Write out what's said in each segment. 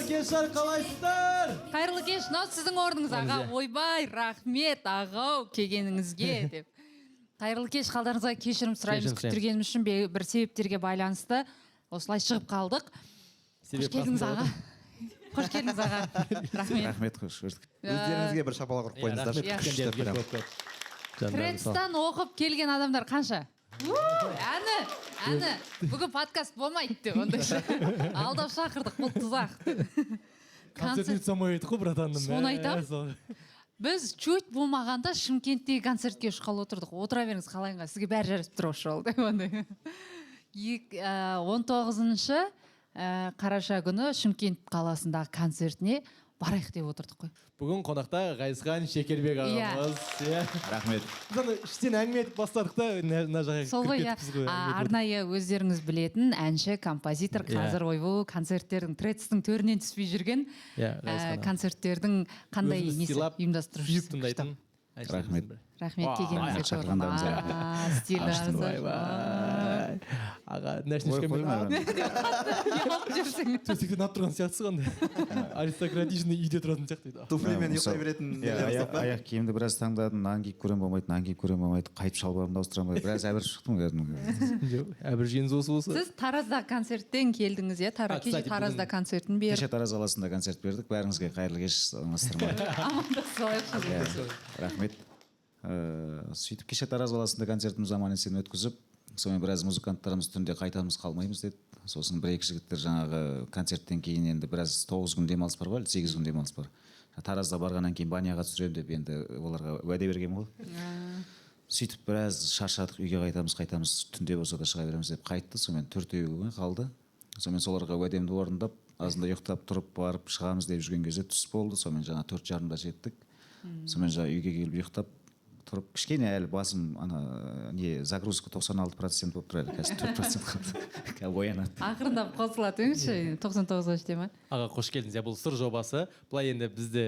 Кештер қалайсыздар? Қайырлы кеш, мынау сіздің орныңыз аға. Ойбай, рахмет ағау келгеніңізге деп. Қайырлы кеш, қалдарыңызға кешірім сұраймыз, күттіргеніміз үшін бір себептерге байланысты осылай шығып қалдық. Қош келдіңіз аға. Қош келдіңіз аға. Рахмет. Рахмет, қош көрдік. Өздеріңізге бір шапалақ ұрып қойыңыздар. Трендстан оқып келген адамдар қанша? Әні, бүгін подкаст болмайды деп ондайша. Алдап шақырдық, бұл тұзақ. Концерт самой еді ғой, братаным. Соны айтам. Біз чуть болмағанда Шымкенттегі концертке ұшқалы отырдық. Отыра беріңіз қалайынға, сізге бәрі жарып тұрушы ол. 19-шы қараша күні Шымкент қаласындағы концертіне барайық деп отырдық қой. Бүгін қонақта Ғайсхан Шекербек ағамыз. Рахмет. Біз іштен әңгіме етіп бастадық та, мына жаққа кіріп кетіппіз ғой. Арнайы өздеріңіз білетін әнші, композитор, қазір ойбу концерттердің Трендстің төрінен түспей жүрген концерттердің қандай ұйымдастырушысы. Рахмет. Рахмет келгеніңізге шақырғандарыңызға. Стиль Аға, нәшнешкемен төсектен ат тұрған сияқтысыз қандай. Аристократичный үйде тұратын сияқты. Туфлимен ұйықтай беретін. Аяқ киімді біраз таңдадым, нан киіп көрем болмайды, нан киіп көрем болмайды, қайтып шалбарымды ауыстыра алмайды. Біраз әбір шықтым кәдімгі. Әбір жеңіз осы болса. Сіз Таразда концерттен келдіңіз, кеше Таразда концертін беріп. Кеше Тараз қаласында концерт бердік, бәріңізге қайырлы кеш, рахмет. Сөйтіп кеше Тараз қаласында концертіміз аман-есен өткізіп, сонымен біраз музыканттарымыз түнде қайтамыз қалмаймыз деді. Сосын бір-екі жігіттер жаңағы концерттен кейін енді біраз 9 күн демалыс бар ғой, 8 күн демалыс бар. Таразда барғаннан кейін баняға түсіремін деп енді оларға уәде бергенмін ғой. Сөйтіп біраз шаршадық, үйге қайтамыз, түнде болса да шыға береміз деп қайтты. Сонымен 4-еуі қалды. Сонымен соларға уәдемді орындап, азында ұйықтап тұрып барып шығамыз деп жүрген кезде түс болды. Сонымен жаңа 4:30-да жеттік. Сонымен жаңа үйге келіп ұйықтап тұрып, кішкене әлі басым загрузка 96% болып тұр әлі, қазір 4% қалды. Оянады. Ақырындап қосылады өңші, 99-ға жете ма? Аға, қош келдіңіз. Бұл сыр жобасы. Бұлай енді бізді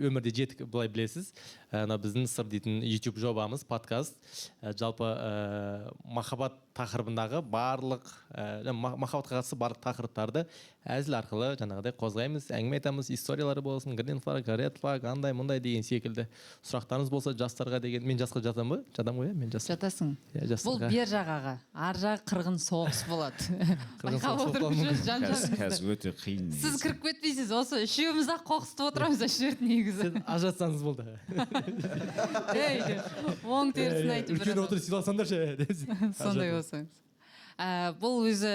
өмірде жетік, бұлай білесіз. Біздің сыр дейтін YouTube жобамыз, подкаст. Жалпы махаббат тақырыбындағы барлық, махаббатқа қатысты барлық тақырыптарды әзіл арқылы жаңағыдай қозғаймыз, әңгіме айтамыз, историялары болсын, green flag, red flag, андай мұндай деген секілді сұрақтарыңыз болса жастарға деген. Мен жасқа жатам ба? Жатам ғой, мен жас. Жатасың. Бұл бер жағаға, ар жақ қырғын соғыс болады. Қазір өте қиын. Сіз кіріп кетпейсіз, осы үшеуміз ақ қоқысып отырамыз әшірет негізі. Сен ажырасаңыз болды. Оң терісін айтып үлкен отырып сыйласаңдар ше. Сондай болсаңыз. Бұл өзі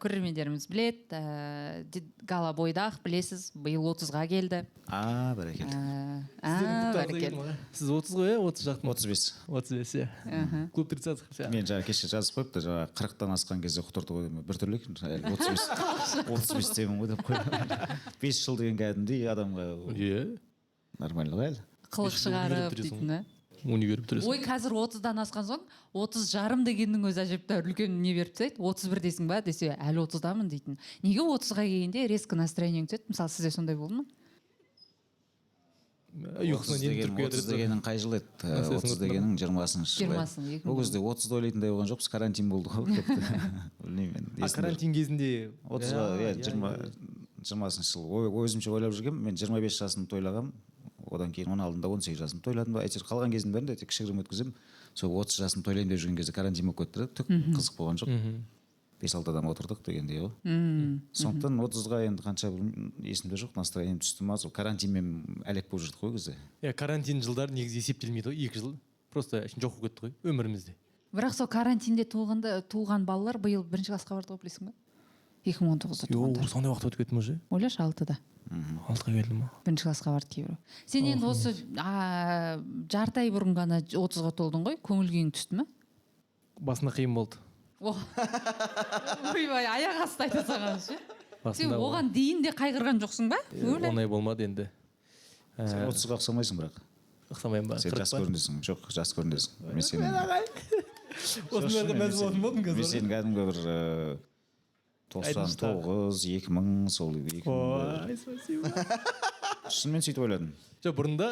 көрермендеріміз біледі. Гала бойдақ, білесіз, биыл 30-ға келді. Бәрекелді. Сіз 30 ғой, 30 жақтың? 35. 35, клуб 30. Мен жаңа кеше жазып қойыпты, жаңа 40-тан асқан кезде құтырды ғой, бір түрлі екен, 35 деймін ғой деп қойды. 5 жыл деген кәдімдей адамға нормально ғой әлі. Қылық шығарып дейтін, Ой, қазір 30-дан асқан соң 30 жарым дегеннің өзі әжептәуір үлкен не беріп тастайды. 31 дейсің ба десе, әлі 30-дамын дейтін. Неге 30-ға келгенде резко настроениең түседі? Мысалы, сізде сондай болды ма? 30 дегенің қай жыл еді? 30 дегенің 20-шы жыл. Ол кезде 30-ды ойлайтындай болған жоқпыз, карантин болды ғой. Білмеймін. Карантин кезінде 20-шы жыл. Өзімше ойлап жүргем, мен 25 жасымды тойлағам. Одан кейін 16-18 жасымды тойладым ба, әйтеуір қалған кездің бәрінде тек кішігірім өткізем. Сол 30 жасымды тойлайын деп жүрген кезде карантин болып кетті. Түк қызық болған жоқ. 5-6 адам отырдық дегендей ғой. Сондықтан 30-ға енді қанша есімде жоқ, настроением түсті ма, сол карантинмен әлек болып жүрдік қой кезде. Карантин жылдар негізі есептелмейді ғой, 2 жыл. просто ішін жоқ болып кетті ғой өмірімізде. Бірақ сол карантинде туылған балалар биыл 1-ші классқа барды ғой, білесің ба? 2019-да туғандар. Сондай уақыт өтіп кетті ме уже? Ойлашы, 6-да. 6-ға келді ма? 1-ші классқа барды кейбірі. Сен енді осы жарты ай бұрын ғана 30-ға толдың ғой, көңіл күйің түсті ме? Басында қиын болды. Ойбай, аяқ асты айта саған ше. Сен Басында оған дейін де қайғырған жоқсың ба? оңай болмады енді. Сен 30-ға ұқсамайсың бірақ. Ұқсамаймын ба? Сен жас көрінесің. Жоқ, жас көрінесің. Мен сенің Осыларға мәз болатын болдым мен қазір. сен кәдімгі бір 99 2000 сол 2000 Спасибо. шынымен сөйтіп ойладым. Жоқ, бұрында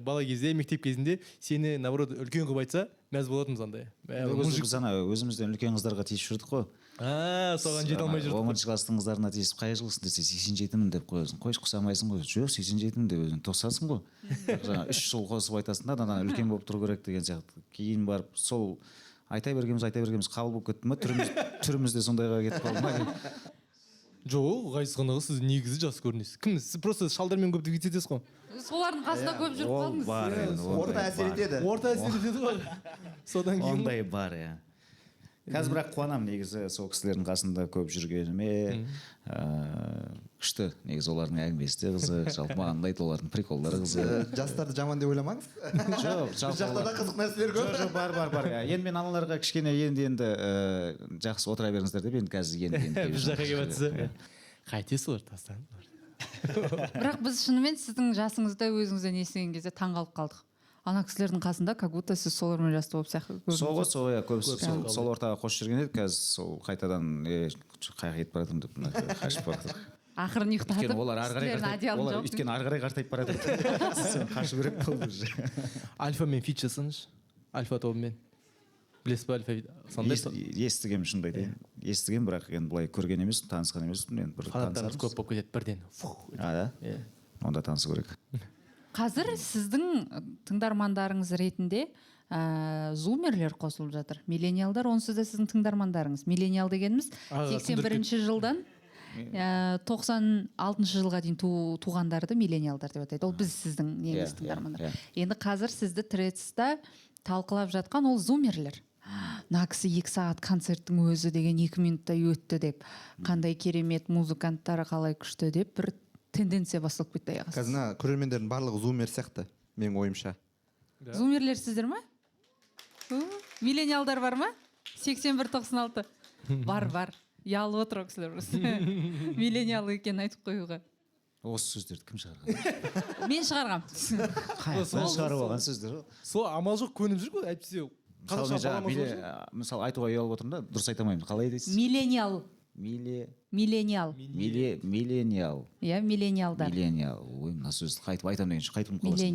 бала кезде, мектеп кезінде сені наоборот үлкен қылып айтса, мәз болатынбыз андай. Біз ана өзімізден үлкен қыздарға тиісіп жүрдік қой. Соған жете алмай жүрдік. 10-шы класстың қыздарына тиісіп қай жылғысың десе 87-мін деп қоясың. Қойшы ұқсамайсың ғой. Жоқ, 87-мін деп өзің 90-сың ғой. Жаңа 3 жыл қосып айтасың да, ана үлкен болып тұру керек деген сияқты. Кейін барып сол айта бергеніміз қабыл болып кетті ма? Түріміз де сондайға кетіп қалды ма? Жоқ, ғайсызғанағы сіз негізі жас көрінесіз. Кім? Сіз просто шалдармен көп вице етесіз ғой. Солардың қасында көп жүріп қалдыңыз. Орта әсер етеді. Орта әсер етеді ғой. Содан кейін Ондай бар, иә. Қазір бірақ қуанамын негізі сол кісілердің қасында көп жүргеніме. Күшті, негізі олардың әңгімесі де қызық, жалпы маған ұнайды олардың приколдары қызық. Жастарды жаман деп ойламаңыз. Жоқ, Бұл жақта да қызық нәрселер көп. жоқ, бар. Енді мен аналарға кішкене енді жақсы отыра беріңіздер деп енді қазір енді біз жаққа келіп жатсыз. Қайтесіз олар тастан. Бірақ біз шынымен сіздің жасыңызда өзіңізден естіген кезде таңғалып қалдық. Ана кісілердің қасында как будто сіз солармен жасты болып сияқты көрінесіз. Сол көбісі сол ортаға қосып жүрген едік, қазір сол қайтадан қайға кетіп бара жатырмын деп қашып бара жатыр. Ақырын ұйықтатып, олар өйткені ары қарай қартайып бара жатыр. Сен қашу керек болды уже. Альфамен фит жасаңызшы. Альфа тобымен. Білесіз ба Альфа? Сондай естігем, шынымды айтайын. Естігем, бірақ енді былай көрген емес, танысқан емеспін. Енді бір қанаттарыңыз көп болып кетеді бірден. да? Онда танысу керек. Қазір сіздің тыңдармандарыңыз ретінде зумерлер қосылып жатыр. Миллениалдар, онсыз да сіздің тыңдармандарыңыз. Миллениал дегеніміз 81-ші жылдан 96-шы жылға дейін туғандарды миллениалдар деп атайды. Ол біз сіздің негізгі тыңдармандар. Енді қазір сізді Тредста талқылап жатқан ол зумерлер. Мына кісі 2 сағат концерттің өзі деген 2 минуттай өтті деп, қандай керемет, музыканттары қалай күшті деп бір тенденция басталып кетті аяғы. Қазір көрермендердің барлығы зумер сияқты, менің ойымша. Зумерлер сіздер ма? Миллениалдар бар ма? 81-96. Бар. Ялып отыр ол кісілер просто. Миллениал екенін айтып қоюға. Осы сөздерді кім шығарған? Мен шығарғам. Мен шығарып алған сөздер ғой. Сол амал жоқ көніп жүр ғой, әйтпесе. Мысалы айтуға ұялып отырмын да, дұрыс айта алмаймын. Қалай дейсіз? Миллениал. Миллениал. Иә, миллениалдар. Ой, мына сөзді қайтып айтамын дегенше қайтып қаласың.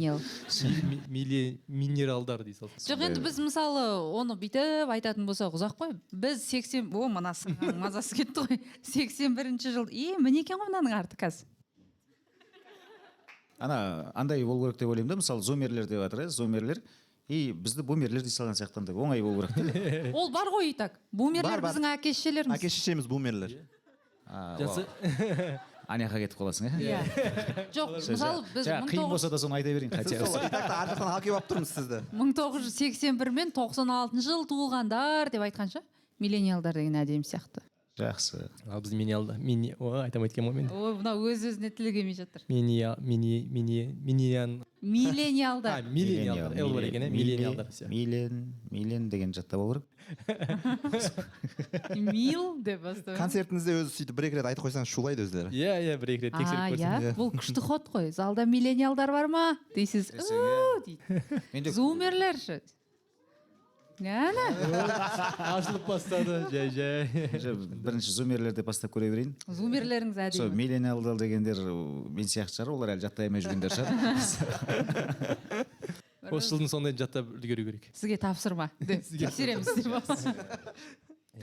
Миллениал. Минералдар дей салсыз. Жоқ, енді біз мысалы оны бүйтіп айтатын болсақ ұзақ қой. Біз 80, мынасы мазасы кетті ғой. 81-ші жыл. Міне екен ғой мынаның арты қазір. Андай болу керек деп ойлаймын да, мысалы зумерлер деп жатыр, зумерлер. Бізді бумерлер дей салған сияқтанды. Оңай болу керек. Ол бар ғой и так. Бумерлер біздің әке-шешелеріміз. Әке-шешеміз бумерлер. Жақсы. Аняқа кетіп қаласың, иә? Жоқ, мысалы біз қиын болса да соны айта берейін. Ар жақтан алып келіп алып тұрмыз сізді. 1981 мен 96 жыл туылғандар деп айтқанша, миллениалдар деген әдемі сияқты. Жақсы. Ал біз айтам айтқан ғой мен. Мына өз-өзіне тілі келмей жатыр. Миллениалдар. Миллениалдар. Эл бар екен, миллениалдар. Милен деген жаттап алу керек. Мил деп бастау. Концертіңізде өзі сөйтіп бір-екі рет айтып қойсаңыз шулайды өздері. Иә, бір-екі рет тексеріп көрсін. Бұл күшті ход қой. Залда миллениалдар бар ма? Дейсіз, дейді. Зумерлер. Ашылып бастады. Жай. Бірінші зумерлерді бастап көре берейін. Зумерлеріңіз әдемі. Сол миллениалдар дегендер мен сияқты шығар, олар әлі жаттай алмай жүргендер шығар. Осы жылдың сондайын жаттап үлгеру керек. Сізге тапсырма. Тексереміз деп.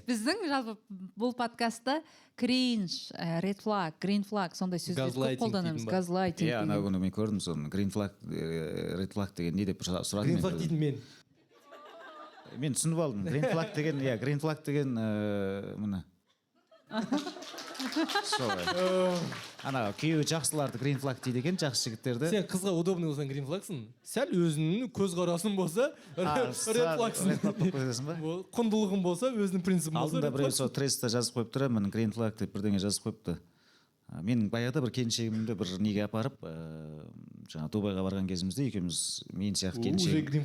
Біздің жалпы бұл подкастта кринж, ред флаг, грин флаг сондай сөздер көп қолданамыз. Газлайтинг. Иә, ана күні мен көрдім соны. Грин флаг, ред флаг деген не деп сұрадым. Грин флаг дейтін мен. Мен түсініп алдым. Грин флаг деген, мына ана күйеуі жақсыларды green flag дейді екен, жақсы жігіттерді. сен қызға удобный болсаң green flagсың, сәл өзіңнің көзқарасың болса red flagсың. Құндылығың болса, өзінің принципің болса. Алдында біреу сол трестте жазып қойыпты, міне green flag деп бірдеңе жазып қойыпты. Менің баяғыда бір келіншегімді бір неге апарып, жаңа Дубайға барған кезімізде екеуміз мен сияқты келіншегің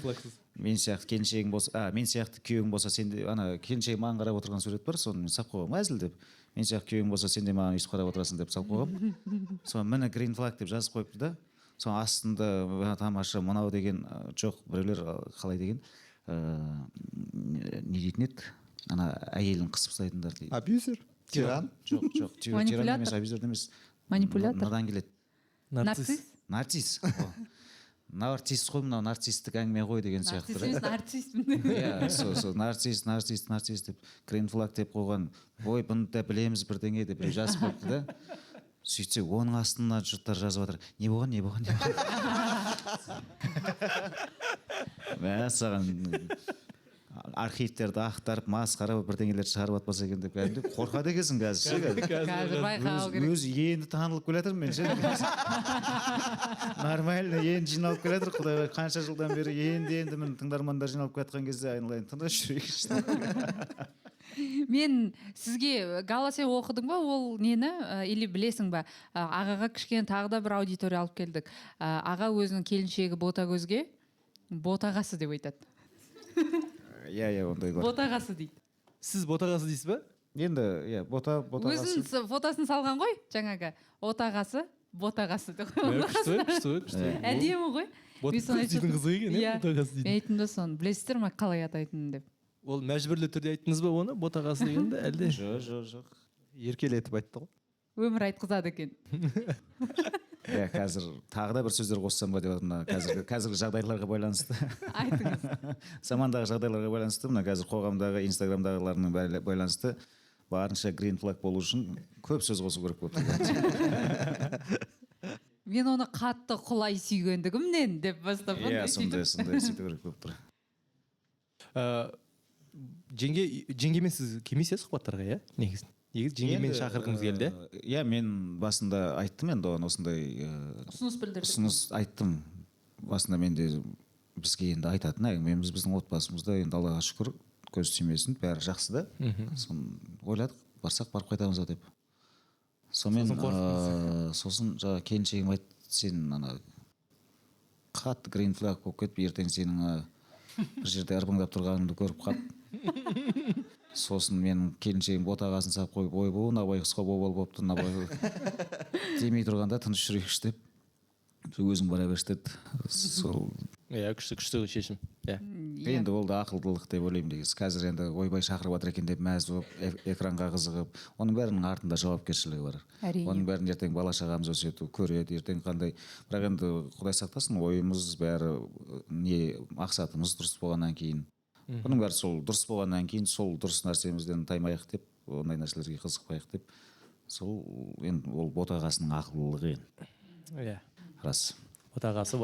болса, мен сияқты күйеуің болса, сенде ана келіншегі маған қарап отырған сурет бар, соны мен салып қойғанмын, әзіл деп. Мен сияқты күйеуің болса, сен де маған өйстіп қарап отырасың деп салып қойғанмын. Соны міне green flag деп жазып қойыпты да. Соны астында тамаша мынау деген жоқ, біреулер қалай деген не дейтін еді? Ана әйелін қысып ұстайтындар дейді. Абьюзер? Тиран? Жоқ, тиран емес, абьюзер емес. Манипулятор? Надан келеді. Нарцисс. Нарцисс қой, мынау нарцисстік әңгіме ғой деген сияқты. Нарциссмін. Иә, сол нарцисс деп green flag деп қойған. Ой, бұны да білеміз бірдеңе деп жазып қойыпты да. Сөйтсе, оның астына жұрттар жазып жатыр. Не болған? Саған архивтерді ақтарып, масқара бірдеңелер шығарып атпаса екен деп кәдімгі қорқады екенсің қазір. Қазір байқау керек. Өзі енді танылып келе жатыр мен ше. Нормально, енді жиналып келе жатыр, құдай қанша жылдан бері енді міне тыңдармандар жиналып келе жатқан кезде айналайын тыңдап жүрейікші. Мен сізге галасия оқыдың ба ол нені или білесің ба? Ағаға кішкене тағы да бір аудитория алып келдік. Аға өзінің келіншегі ботагөзге ботағасы деп айтады. Иә, ондай бар. Ботағасы дейді. Сіз ботағасы дейсіз ба? Енді, иә, ботағасы. Өзін фотосын салған ғой, жаңағы отағасы, ботағасы деп қойған. Әдемі ғой. Ботағасы дейтін қызы екен, ботағасы дейді. Мен айттым да соны, білесіздер ма қалай атайтынын деп. Ол мәжбүрлі түрде айттыңыз ба оны, ботағасы дегенді, әлде? Жоқ. Еркелетіп айтты ғой. Өмір айтқызады екен. Иә, қазір тағы да бір сөздер қоссам ба деп жатырмын, қазіргі жағдайларға байланысты. Айтыңыз. Замандағы жағдайларға байланысты, мына қазір қоғамдағы, инстаграмдағыларының байланысты барынша green flag болу үшін көп сөз қосу керек болып тұр. Мен оны қатты құлай сүйгендігімнен деп бастаппын. Иә, сондай сөйту керек болып тұр. Жеңгемен сіз келмейсіз сұхбаттарға, иә? Негізі жеңгемен шақырғыңыз келді? Иә, мен басында айттым енді оған осындай ұсыныс айттым. Басында мен де бізге енді айтатын әңгімеміз біздің отбасымызда енді Аллаға шүкір көз тимесін, бәрі жақсы да. Соны ойладық, барсақ барып қайтамыз деп. Сосын жаңа келіншегім айтты, сен ана қатты green flag болып кетіп, ертең сенің бір жерде ырбыңдап тұрғаныңды көріп қалып. Сосын мен келіншегім ботағасын салып қойып, ой бұл мына байғұсқа болыпты, мына байғұс демей тұрғанда тыныш жүрейікші деп. Өзің бара берші деді. Сол. Иә, күшті шешім. Енді ол да ақылдылық деп ойлаймын дегіз. Қазір енді ойбай шақырып жатыр екен деп мәз болып, экранға қызығып, оның бәрінің артында жауапкершілігі бар. Оның бәрін ертең бала шағамыз өсету, көреді, ертең қандай. Бірақ енді Құдай сақтасын, ойымыз бәрі мақсатымыз дұрыс болғаннан кейін. Бұның бәрі сол дұрыс болғаннан кейін сол дұрыс нәрсемізден таймайық деп, ондай нәрселерге қызықпайық деп. Сол енді ол ботағасының ақыллылығы енді. Иә. Рас. Ботағасы.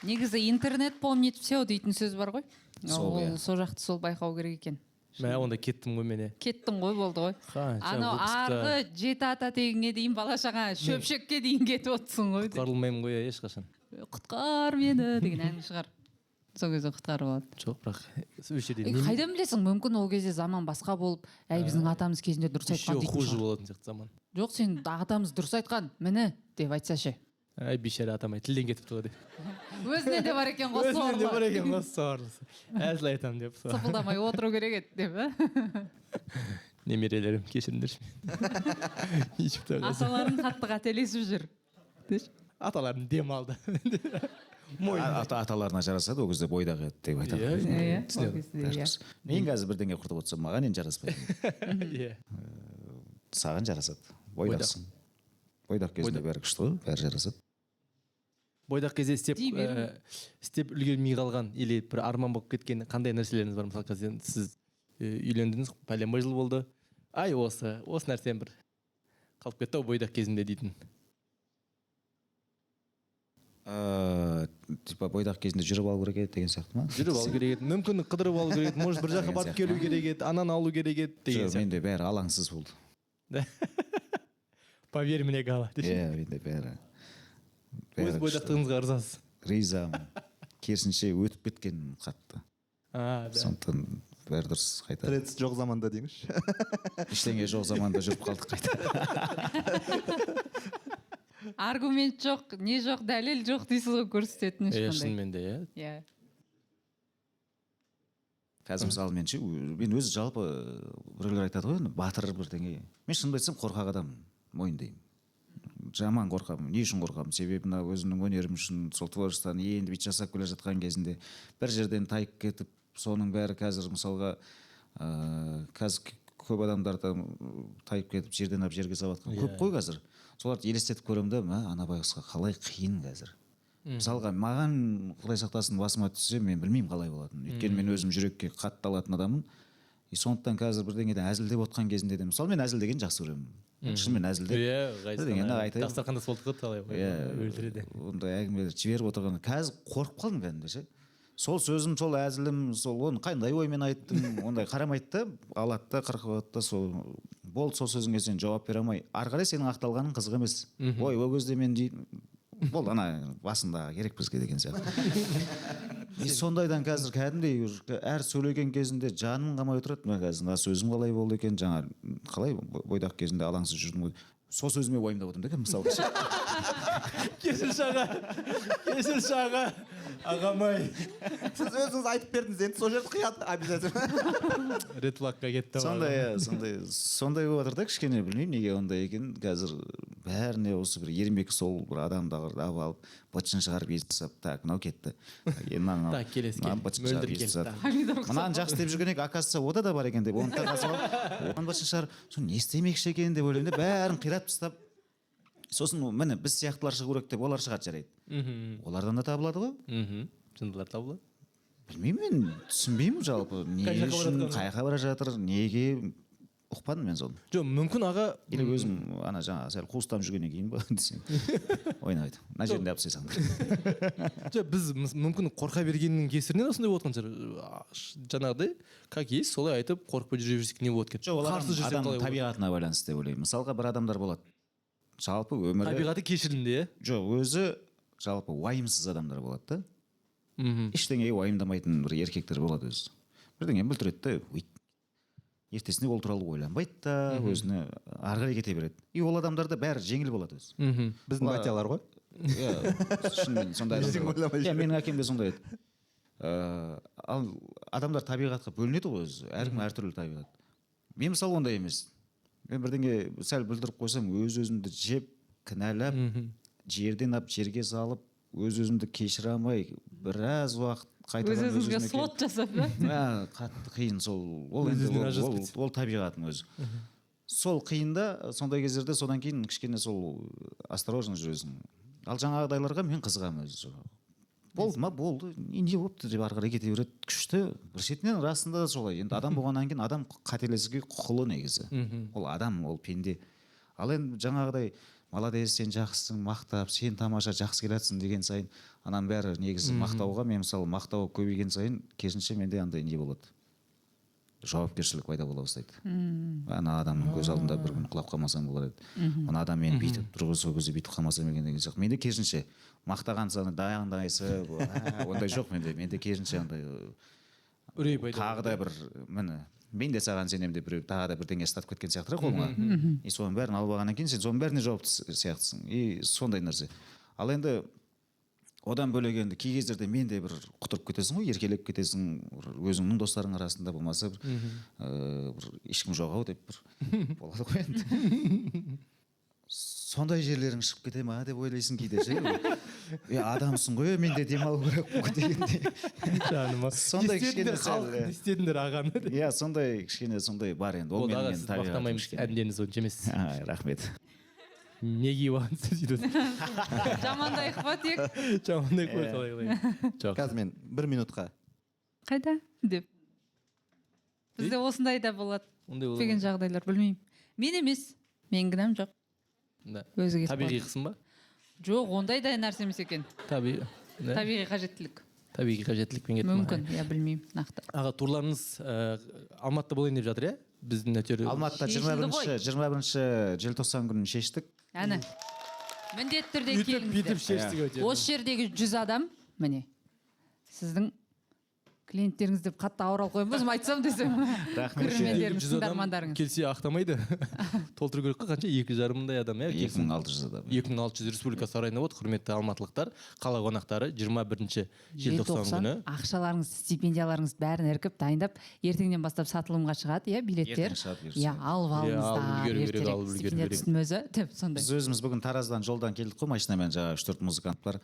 Негізі интернет помнит все дейтін сөз бар ғой. Сол жақты сол байқау керек екен. Мә онда кеттім ғой мен. Кеттің ғой, болды ғой. Анау арғы 7 ата тегіңе дейін бала шаға шөпшекке дейін кетіп отырсың ғой. Құтқарылмаймын ғой ешқашан. Құтқар мені деген ән шығар. Сол кезде құтқарып алады. Жоқ, бірақ қайдан білесің, мүмкін ол кезде заман басқа болып, біздің атамыз кезінде дұрыс айтқан дейтін хуже болатын сияқты заман. Жоқ, сен атамыз дұрыс айтқан, міне деп айтса ше. Бейшара атамай тілден кетіп тұр деп. Өзіне де бар екен ғой сорлы. Өзіне де бар екен ғой сорлы. Әзіл айтам деп. Сыпылдамай отыру керек еді деп. Немерелерім, кешіріңдерші. Аталарың қатты қателесіп жүр. Аталарым дем алды. Аталарына жарасады, ол кезде бойдағы еді деп айтады. Мен қазір бірдеңе құртып отырсам, маған енді жараспайды. Саған жарасады, бойдақсың. Бойдақ кезінде бәрі күшті ғой, бәрі жарасады. Бойдақ кезде істеп үлгермей қалған, или бір арман болып кеткен қандай нәрселеріңіз бар? Мысалы, қазір сіз үйлендіңіз, пәленбай жыл болды. Ай, осы нәрсем бір қалып кетті бойдақ кезінде дейтін. Типа бойдақ кезінде жүріп алу керек еді деген сияқты ма? Жүріп алу керек еді, мүмкін қыдырып алу керек еді, может бір жаққа барып келу керек еді, ананы алу керек еді деген сияқты. Менде бәрі алаңсыз болды. Поверь мне, Гала. иә енді бәрі Өз бойдақтығыңызға ырзасыз. ризамын керісінше өтіп кеткен қатты Да. сондықтан бәрі дұрыс қайта Трэц жоқ заманда деңізші. ештеңе жоқ заманда жүріп қалдық қайта Аргумент жоқ, не жоқ, дәлел жоқ дейсіз ғой, көрсететін ешқандай. Шынымен де, иә. Иә. қазір мысалы мен өзі жалпы біреулер айтады ғой батыр бірдеңе мен шынымды айтсам қорқақ адаммын мойындаймын жаман қорқамын. Не үшін қорқамын? Себебі мына өзімнің өнерім үшін сол творчествоны енді бүйтіп жасап келе жатқан кезінде бір жерден тайып кетіп соның бәрі қазір мысалға қазір көп адамдарда тайып кетіп жерден алып жерге салып жатқан көп қой қазір. Соларды елестетіп көремін да ана байғұсқа қалай қиын қазір. Мысалға маған құдай сақтасын басыма түссе мен білмеймін қалай болатынын. Өйткені мен өзім жүрекке қатты алатын адаммын. И сондықтан қазір бірдеңеден әзілдеп отқан кезінде де мысалы мен әзілдегенді жақсы көремін. Шынымен әзілдеп. Дастарханда солтық талай өлтіреді. Ондай әңгімелер жіберіп отырған. Қазір қорқып қалдым кәдімгі ше. Сол сөзім, сол әзілім, сол оны қандай оймен айттым, ондай қарамайды да, алады да, қырқып алады да, сол болды, сол сөзіңе сен жауап бере алмай. Ары қарай сенің ақталғаның қызық емес. Ой, ол кезде мен дейді, болды ана басында керек бізге деген сияқты. Сондайдан қазір кәдімгідей әр сөйлеген кезінде жаным қалмай отырады. Мен қазір мына сөзім қалай болды екен, жаңа қалай бойдақ кезінде алаңсыз жүрдім ғой. Сол сөзіме уайымдап отырмын да мысалы. Кешір шаға. Ағамай. Сіз өзіңіз айтып бердіңіз, енді сол жерді қияды обязательно. Редфлагқа кетті. Сондай болып жатыр да кішкене, білмеймін неге ондай екен. Қазір бәріне осы бір ермек сол бір адамдағырды алып бытшын шығарып ести тастап, так, мынау кетті. Так, келесі мынаны жақсы деп жүрген ек, оказывается ода да бар екен деп оны тағасып алып оны бытшын шығарып соны не істемекші екен деп ойлаймын да, бәрін қирап тастап сосын міне біз сияқтылар шығу керек деп олар шығады жарайды. Олардан да табылады ғой. Жындылар табылады. Білмеймін, мен түсінбеймін жалпы. Не үшін, қайқа бара жатыр, неге ұқпадым мен соны. Жоқ, мүмкін аға... Или өзім ана жаңа сәл қуыстап жүргеннен кейін ба десең. Ойнайды. Мына жерінде алып тастайсаң. Жоқ, біз мүмкін қорқа бергеннің кесірінен осындай болып отқан шығар. Жаңағыдай, как есть, солай айтып қорқып жүре берсек не болады екен. Жоқ, ол адамның табиғатына байланысты деп ойлаймын. Мысалға бір адамдар болады. Жалпы өмірі... Табиғаты кешірімді, иә? Жоқ, өзі жалпы уайымсыз адамдар болады да. Ештеңеге уайымдамайтын бір еркектер болады өзі. Бірдеңе бүлдіреді да, ертесіне ол туралы ойланбайды да, өзіне ары қарай кете береді. И ол адамдарда бәрі жеңіл болады өзі. Біздің батялар ғой. Иә, шынымен сондай адамдар. Иә, менің әкем де сондай еді. Ал адамдар табиғатқа бөлінеді ғой өзі, әркім әртүрлі табиғат. Мен мысалы ондай емес. Мен бірдеңе сәл бүлдіріп қойсам, өз-өзімді жеп, кінәлап, жерден алып жерге салып, өз-өзімді кешіре алмай, біраз уақыт қайтадан өз-өзіңізге сот жасап, да? Қатты қиын сол. Ол табиғаттың өзі. Сол қиында, сондай кездерде содан кейін кішкене сол осторожно жүресің. Ал жаңағыдайларға мен қызығамын өзі. Болды ма, болды. Не болыпты деп ары қарай кете береді. Күшті. Бір шетінен расында да солай. Енді адам болғаннан кейін адам қателесуге құқылы негізі. Ол адам, ол пенде. Ал енді жаңағыдай молодец, сен жақсысың, мақтап, сен тамаша, жақсы келатсың деген сайын ананың бәрі негізі мақтауға, мен мысалы мақтау көбейген сайын керісінше менде андай не болады. Жауапкершілік пайда бола бастайды. Ана адамның көз алдында бір күн құлап қалмасам болар еді. Ана адам мені бүйтіп тұрып сол кезде бүйтіп қалмасам екен деген сияқты. Менде керісінше мақтаған саны дайындайсып, ондай жоқ менде. Менде керісінше андай үрей пайда. Тағы да бір міне мен де саған сенемін деп біреу тағы да бірдеңе ұстатып кеткен сияқты қолыңа. И соның бәрін алып алғаннан кейін сен соның бәріне жауапты сияқтысың. И сондай нәрсе. Ал енді одан бөлек енді кей кездерде мен де бір құтырып кетесің ғой, еркелеп кетесің, өзіңнің достарың арасында болмаса бір ешкім жоқ ау деп бір болады ғой енді. Сондай жерлерің шығып кете ма деп ойлайсың кейде ше. Адамсың ғой, мен де демалу керек қой дегенде. Жаныма. Сондай кішкене не істедіңдер ағаны? Иә, сондай кішкене сондай бар енді. Ол аға сіз мақтамаймыз, әндеріңіз онша емес. Рахмет. Не киіп алғансыз дейді. Жамандайық па тек? Жамандайық па қалай. Қазір мен 1 минутқа. Қайда деп. Бізде осындай да болады. Деген жағдайлар, білмеймін. Мен емес, мен кінәм жоқ. Өзі кетіп табиғи қысым ба? Жоқ, ондай да нәрсе емес екен. Табиғи қажеттілік. Табиғи қажеттілікпен кетті ма? Мүмкін, иә, білмеймін нақты. Аға, турларыңыз Алматыда болайын деп жатыр, иә? біздің әйтеуір Алматыда Шешілді ғой. 21 желтоқсан күнін шештік. Әні. Міндетті түрде бүйтіп келіңіздер. шештік өте. Осы жердегі 100 адам, міне, сіздің клиенттеріңіз деп қатты ауырал қойын ба, айтсам десем. Рахмет. Көрермендеріңіз, 100 адам тыңдармандарыңыз. келсе ақтамайды. Толтыру керек қой, қанша 2,5 мыңдай адам, иә? 2600 адам. 2600 республика сарайында болады, құрметті алматылықтар, қала қонақтары 21 желтоқсан күні. Ақшаларыңыз, стипендияларыңыз бәрін іркіп, дайындап, ертеңнен бастап сатылымға шығады, иә, билеттер. Ертең шығады, бұйырса. Иә, алып Иә, алып алыңыздар, үлгеру керек, ертерек. алып үлгеру Стипендия керек. түстің өзі, деп сондай. Біз өзіміз бүгін Тараздан жолдан келдік қой машинамен, жаңағы 3-4 музыканттар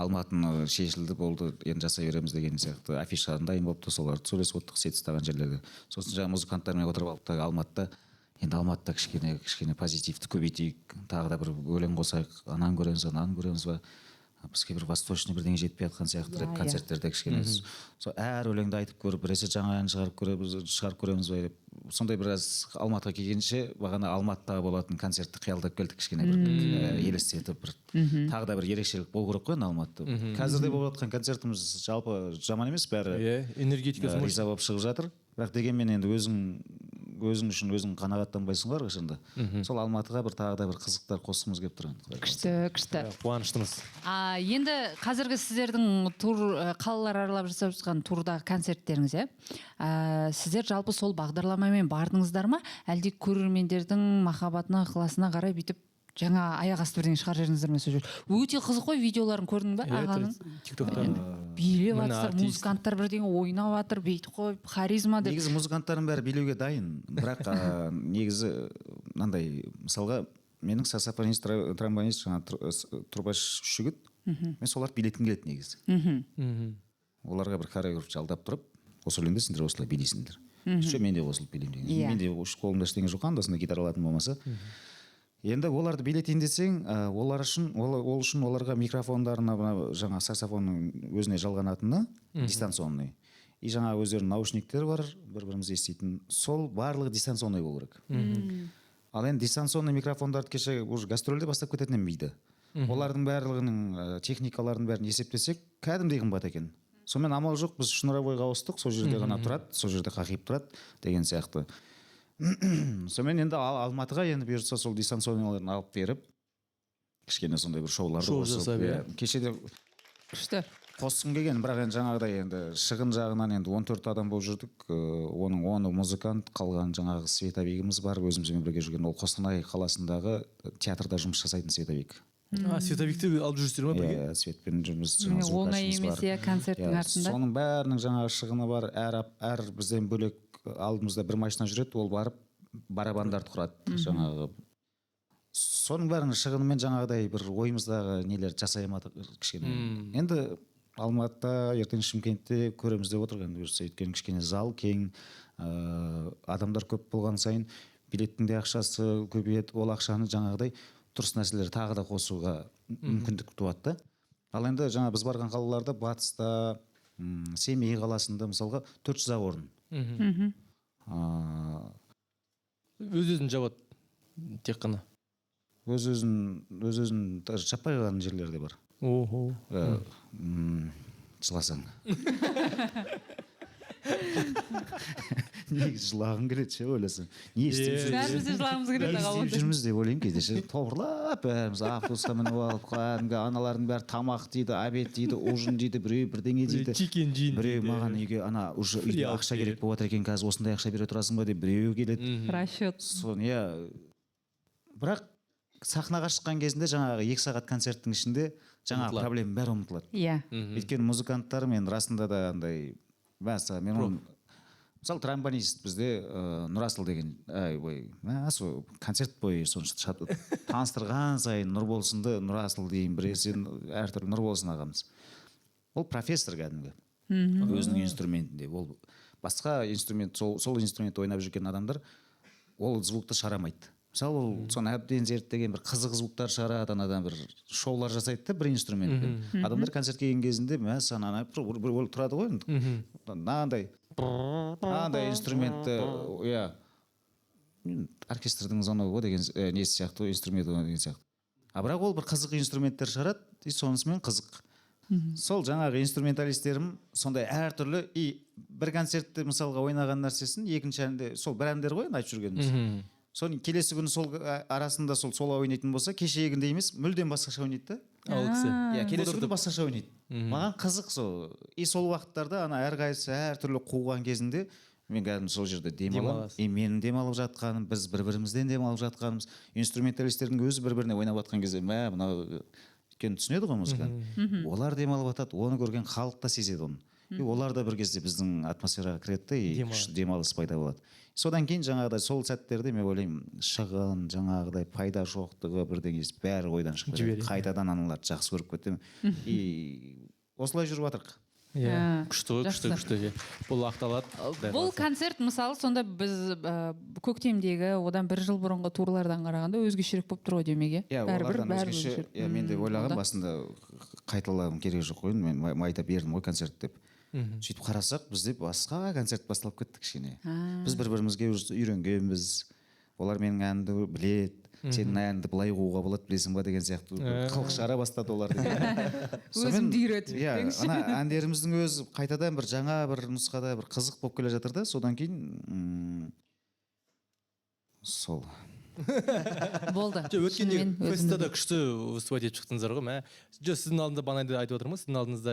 Алматыны шешілді болды, енді жасай береміз деген сияқты афишаларын дайын болыпты, соларды сөйлесіп отырдық сет ұстаған жерлерде. Сосын жаңағы музыканттармен отырып алдық та Алматыда, енді Алматыда кішкене позитивті көбейтейік, тағы да бір өлең қосайық, ананы көреміз ба, бізге бір восточный бірдеңе жетпей жатқан сияқты рэп концерттерде кішкене сол әр өлеңді айтып көріп, біресе жаңа ән шығарып көреміз ба деп, сондай біраз Алматыға келгенше бағана Алматыдағы болатын концертті қиялдап келдік, кішкене бір елестетіп, бір тағы да бір ерекшелік болу керек қой Алматыда. Қазірде болып жатқан концертіміз жалпы жаман емес, бәрі энергетикасы риза болып шығып жатыр, бірақ дегенмен енді өзің үшін өзің қанағаттанбайсың ғой әрқашанда. Сол Алматыға бір тағы да бір қызықтар қосқымыз келіп тұр. Күшті. Қуаныштымыз. Енді қазіргі сіздердің қалалар аралап жасап жатқан турдағы концерттеріңіз, сіздер жалпы сол бағдарламамен бардыңыздар ма, әлде көрермендердің махаббатына, ықыласына қарай бүйтіп жаңа аяқ асты бірдеңе шығарып жібердіңіздер ме сол жерде? Өте қызық қой, видеоларын көрдің ба ағаның? тиктокта билеп жатыр, музыканттар бірдеңе ойнап жатыр, бүйтіп қойып, харизма деп. Негізі музыканттардың бәрі билеуге дайын, бірақ негізі мынандай, мысалға менің саксофонист, тромбонист, жаңа трубач жігіт, мен соларды билеткім келеді негізі. Оларға бір хореограф жалдап тұрып, осы өлеңді сендер осылай билейсіңдер. Мен де қосылып билеймін деген. Менде қолымда ештеңе жоқ, анда-санда гитара алатын болмаса. Енді оларды билетейін десең, ол үшін оларға микрофондарына жаңа саксофонның өзіне жалғанатыны дистанционный. И жаңа өздерінің наушниктер бар, бір-біріміз еститін. Сол барлығы дистанционный болу керек. Ал енді дистанционный микрофондарды кеше уже гастрольде бастап кететінен бейді. Олардың барлығының техникаларын бәрін есептесек, кәдімгідей қымбат екен. Сонымен амал жоқ, біз шнуровойға ауыстық, сол жерде ғана тұрады, сол жерде қақиып тұрады деген сияқты. Сонымен енді Алматыға енді бұйыртса сол дистанционныйларын алып беріп, кішкене сондай бір шоуларды жасап, кешеде Күшті. қосқым келген, бірақ енді жаңағыдай енді шығын жағынан енді 14 адам болып жүрдік, оның 10-ы музыкант, қалған жаңағы Световигіміз бар, өзімізбен бірге жүрген, ол Қостанай қаласындағы театрда жұмыс жасайтын Световиг. Световикті алып жүрсіздер ма бірге? Светпен жұмыс, Оңай емес, концерттің артында. Соның бәрінің жаңағы шығыны бар, әр бізден бөлек алдымызда бір машина жүреді, ол барып барабандарды құрады жаңағы. Соның бәрінің шығынымен жаңағыдай бір ойымыздағы нелер жасай алмадық кішкене. Енді Алматыда, ертең Шымкентте көреміз деп отырған, өйткені кішкене зал кең, адамдар көп болған сайын билеттің де ақшасы көбейеді, ол ақшаны жаңағыдай дұрыс нәрселер тағы да қосуға мүмкіндік туады. Ал енді жаңа біз барған қалаларда, Батыста, Семей қаласында мысалға 400 орын. Өз-өзін жабады тек қана. Өз-өзін жаппай қалған жерлер де бар. Жыласаң. Негізі жылағың келеді ше, ойласаң. Не істеп Бәріміз де жылағымыз келеді. жүрміз деп ойлаймын кейде ше, тобырлап бәріміз автобусқа мініп алып, кәдімгі аналардың бәрі тамақ дейді, обед дейді, ужин дейді, біреу бірдеңе дейді. Чикен жейін. Біреу маған үйге ана уже үйде ақша керек болып жатыр екен, қазір осындай ақша бере тұрасың ба деп біреу келеді. Расчет. Соны бірақ сахнаға шыққан кезінде жаңағы 2 сағат концерттің ішінде жаңағы проблема бәрі ұмытылады. Иә. Өйткені музыканттар мен расында да андай мен мысалы тромбонист бізде Нұрасыл деген концерт бойы сонша таныстырған сайын Нұрболсынды Нұрасыл дейін біресе әртүрлі Нұрболсын ағамыз. Ол профессор кәдімгі өзінің инструментінде. Ол басқа инструмент, сол инструментті ойнап жүрген адамдар ол звукты шығарамайды. Мысалы ол соны әбден зерттеген бір қызық звуктар шығарады, анадан бір шоулар жасайды да бір инструментпен. Адамдар концертке келген кезінде бір тұрады ғой, мынандай инструментті, оркестрдің зонового деген несі сияқты, инструменті деген сияқты. Бірақ ол бір қызық инструменттер шығарады, и сонысымен қызық. Сол жаңағы инструменталистерім сондай әртүрлі, и бір концертте мысалға ойнаған нәрсесін екінші әнде сол бір әндер ғой енді айтып жүргеніміз. Соны келесі күні сол арасында сол ойнайтын болса, кешегіндей емес, мүлдем басқаша ойнайды да. Ал кісі. Иә, келесі күні басқаша ойнайды. Маған қызық сол. Сол уақыттарда ана әрқайсысы әртүрлі қуған кезінде мен кәдімгі сол жерде демаламын. Менің демалып жатқаным, біз бір-бірімізден демалып жатқанымыз, инструменталистердің өзі бір-біріне ойнап жатқан кезде, мынау өйткені түсінеді ғой музыканы. Олар демалып жатады, оны көрген халық та сезеді оны. Олар да бір кезде біздің атмосфераға кіреді и демалыс пайда болады. Содан кейін жаңағыдай сол сәттерде мен ойлаймын, шығын, жаңағыдай пайда жоқтығы бірдеңесі бәрі ойдан шығып кетеді. Қайтадан аналарды жақсы көріп кетемін. И осылай жүріп жатырық. Иә, күшті. Бұл ақталады. Бұл концерт мысалы сонда біз көктемдегі одан бір жыл бұрынғы турлардан қарағанда өзгешерек болып тұр ғой демек, иә? Олардан өзгеше. Мен де ойлағам басында қайталағым керек жоқ қой, мен майда бердім ғой концерт деп. Сөйтіп қарасақ бізде басқа концерт басталып кетті кішкене. Біз бір-бірімізге үйренгенбіз. Олар менің әнімді біледі. Сенің әніңді былай қууға болады білесің ба деген сияқты қылық шығара бастады олар деген. Өзімді үйретіп. Иә, ана әндеріміздің өзі қайтадан бір жаңа бір нұсқада бір қызық болып келе жатыр да, содан кейін сол болды. Өткенде фестивальда күшті выступать етіп шықтыңыздар ғой. Сіздің алдыңызда бағана айтып отырмын, сіздің алдыңызда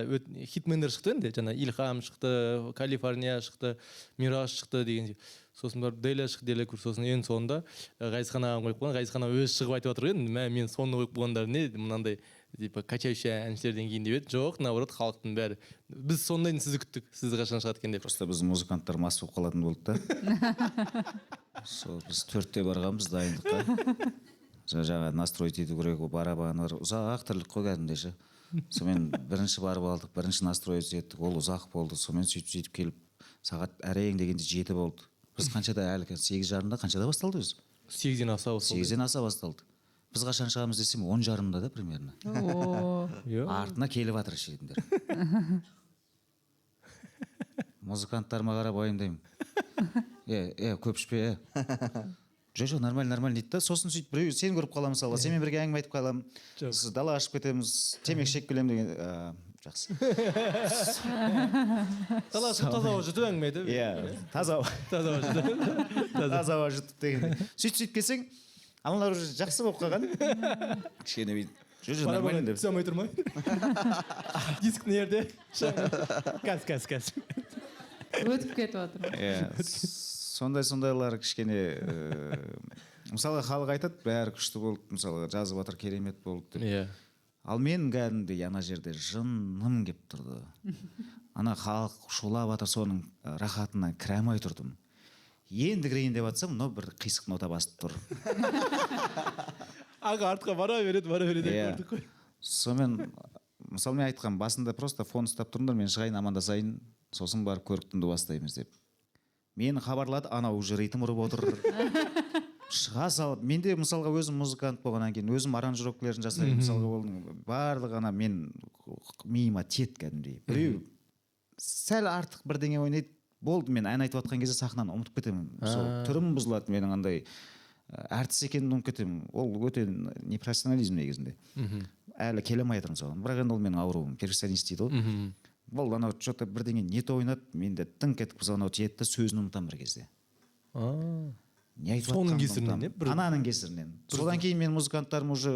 хитмендер шықты енді, жаңа Илхам шықты, Калифорния шықты, Мираж шықты деген. Сосын бар Деля шықты, Деля көр, сосын ең соңында Ғазизхан ағам қойып қойған. Ғазизхан ағам өзі шығып айтып отыр енді, мен соны қойып қойғандар не, мынандай типа качающий әншілерден кейін деп еді. Жоқ, наоборот, халықтың бәрі. Біз сондайын сізді күттік, сізді қашан шығады екен деп. Просто біз музыканттар мас болып қалатын болды да. Сол біз 4-те барғанбыз дайындыққа. Жаңа настроить ету керек, барабан бар, ұзақ тірлік қой кәдімгідей ше. Сонымен бірінші барып алдық, бірінші настроить еттік, ол ұзақ болды. Сонымен сөйтіп келіп сағат әрең дегенде 7 болды. Біз қаншада әлі 8:30-да қаншада басталды өзі? 8-ден аса басталды. 8-ден аса басталды. Біз қашан шығамыз десем 10:30-да да примерно. Артына келіп жатыр шетіндер. Музыканттарыма қарап уайымдаймын. Көп ішпе, жоқ, нормально дейді да. Сосын сөйтіп біреу сен көріп қаламын мысалы, сенімен бірге әңгіме айтып қаламын. Далаға шығып кетеміз, темекі шегіп келемін деген. Жақсы. Таза ауа жұтып әңгіме айтып. Иә, таза ауа жұтып деген. Сөйтіп келсең, аналар уже жақсы болып қалған. Кішкене жүр нормально деп. Түсе алмай тұрмай. Диск не жерде? Кәз. Өтіп кетіп отыр. Сондайлар кішкене мысалы халық айтады бәрі күшті болды, мысалы жазып жатыр керемет болды деп. Ал мен кәдімгідей ана жерде жыным кеп тұрды. Ана халық шулап жатыр, соның рахатына кіре алмай тұрдым. Енді кірейін деп жатсам, мынау бір қисық нота басып тұр. Аға артқа бара береді деп көрдік қой. Сонымен мысалы мен айтқам, басында просто фон ұстап тұрыңдар, мен шығайын амандасайын, сосын барып көріктімді бастаймыз деп. Мені хабарлады, анау уже ритм ұрып отыр. Шыға салып, менде мысалға өзім музыкант болғаннан кейін өзім аранжировкаларын жасаймын, мысалға болдың барлығы ана мен миыма тиет кәдімгідей. Біреу сәл артық бірдеңе ойнайды, болды, мен ән айтып жатқан кезде сахнаны ұмытып кетемін. Сол түрім бұзылады, менің андай әртіс екенін ұмытып кетемін. Ол өте непрофессионализм негізінде. Әлі келе алмай жатырмын соған. Бірақ енді ол менің ауруым, перфекционист дейді ғой. Бұл анау что-то бірдеңе не то ойнады, менде тыңқ етіп анау тиеді да сөзін ұмытамын бір кезде. Не айтып соның кесірінен, ананың кесірінен. Содан кейін мен музыканттарым уже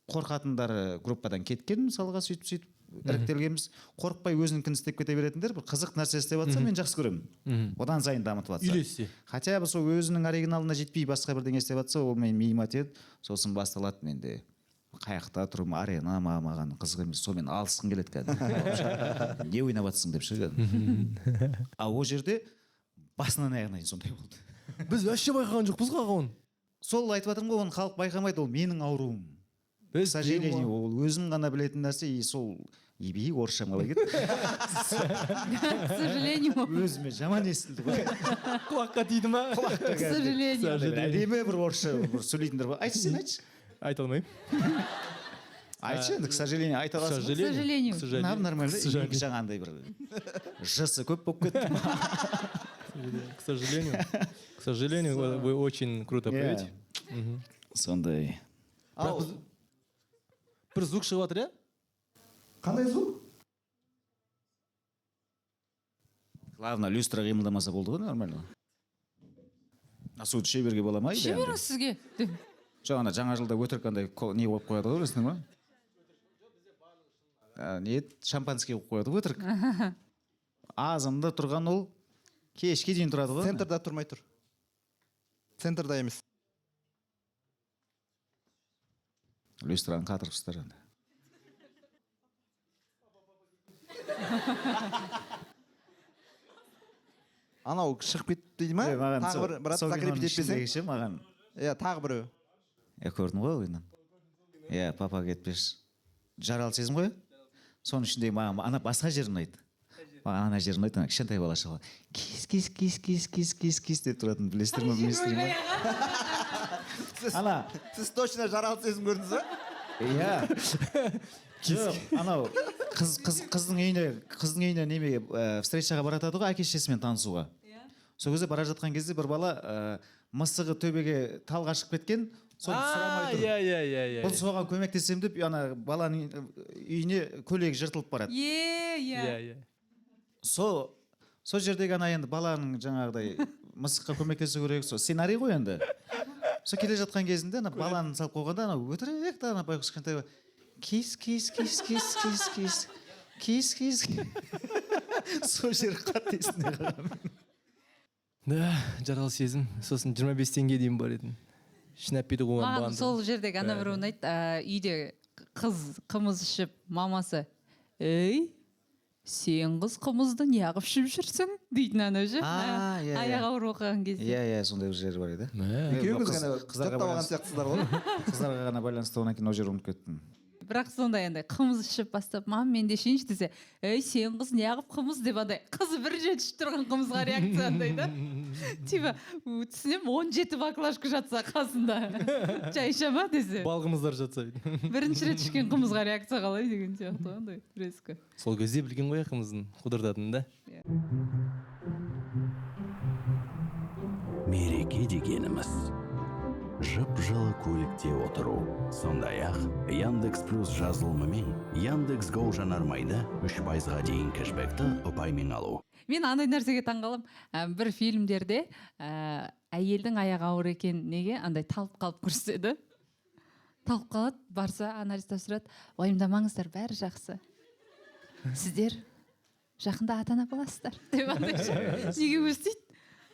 қорқатындары группадан кеткен, мысалға сөйтіп іріктелгенбіз. Қорықпай өзінікін істеп кете беретіндер, бір қызық нәрсе істеп жатса мен жақсы көремін. Одан сайын дамытып жатса. Үйлессе. Хотя бы сол өзінің оригиналына жетпей басқа бірдеңе істеп жатса, ол мен миыма тиеді, сосын басталады менде. Қаяқта тұрмын, арена маған қызық емес, сонымен алысқым келеді кәдімгі. Не ойнап жатсың деп ше кәдімгі. А ол жерде басынан аяғына дейін сондай болды. Біз вообще байқаған жоқпыз ғой оны. Сол айтып жатырмын ғой, оны халық байқамайды, ол менің ауруым. К сожалению, ол өзім ғана білетін нәрсе, и сол орысша қалай кетті. К сожалению. Өзіме жаман естілді ғой. Құлаққа тиді ма? К сожалению. Әдемі бір орысша сөйлейтіндер бар. Айтшы, сен айтшы. Айта алмаймын. Айтшы енді, к сожалению, айта аласың. К сожалению. Нормально, жаңағындай бір жысы көп болып кетті. К сожалению, вы очень круто поете. Сондай. Бір звук шығып жатыр, Қандай звук? Главное, люстра қимылдамаса болды ғой, нормально. Суды іше беруге бола ма? іше беріңіз сізге. Жоқ, ана жаңа жылда өтірік андай не қойып қояды ғой, білесің ба? Не шампанский қойып қояды ғой, өтірік. Азында тұрған ол кешке дейін тұрады ғой. Центрда тұрмай тұр. Центрда емес. Люстраны қатырыпсыздар енді. Анау шығып кетті дейді ма? Тағы бір брат закрепить етпесең. Маған. Иә, тағы біреу. Көрдің ғой ойынан. Иә, папа кетпеш. Жаралы сезім ғой? Соның ішінде маған ана басқа жер ұнайды. Маған ана жер ұнайды, кішкентай балаша. Кис деп тұратын, білесіздер ме, білмейсіздер ме? Сіз точно жаралы сезім көрдіңіз ба? Иә. Жоқ, анау қыздың үйіне немеге встречаға баратады ғой, әке-шешесімен танысуға. Сол кезде бара жатқан кезде бір бала мысығы төбеге талға шығып кеткен, соны сұрамай тұр. Иә. Бұл соған көмектесем деп, ана баланың үйіне көйлегі жыртылып барады. Иә. Сол жердегі ана енді баланың жаңағыдай мысыққа көмектесу керек, сол сценарий ғой енді. Сол келе жатқан кезінде ана баланы салып қойғанда, ана өтірік та ана байқұс кішкентай кис. Сол жер қатты есіне қалған. Да, жаралы сезім. Сосын 25 теңге дейін бар едім. Шнаппиді қойған маған бағанды. сол жердегі ана бір ұнайды, үйде қымыз ішіп мамасы, ей, сен қыз қымызды неғып ішіп жүрсің дейтін ана же. Аяқ ауыр оқыған кезде. Иә, сондай бір жер бар еді. Екеуіңіз ғана жаттап алған сияқтысыздар ғой. Қыздарға ғана байланысты одан кейін ол жер ұмытып кеттім. Бірақ сондай андай қымыз ішіп бастап, мам мен де ішейінші десе, ей сен қыз неғып қымыз деп андай қыз бір рет ішіп тұрған қымызға реакция андай да. Типа түсінем 17 баклажка жатса қасында чай ішама десе. Балғымыздар жатса. Бірінші рет ішкен қымызға реакция қалай деген сияқты андай резко. Сол кезде білген ғой қымыздың құдырдатын да. Мереке дегеніміз жып-жылы көлікте отыру. Сондай-ақ Яндекс Плюс жазылымымен Яндекс Гоу жанармайда 3%-ға дейін кэшбэкті ұпаймен алу. Мен андай нәрсеге таңғалам. Бір фильмдерде әйелдің аяғы ауыр екен неге андай талып қалып көрсетеді. Талып қалады, барса анализ тапсырады. Уайымдамаңыздар, бәрі жақсы. Сіздер жақында ата-ана боласыздар деп андай. Неге көрсетеді?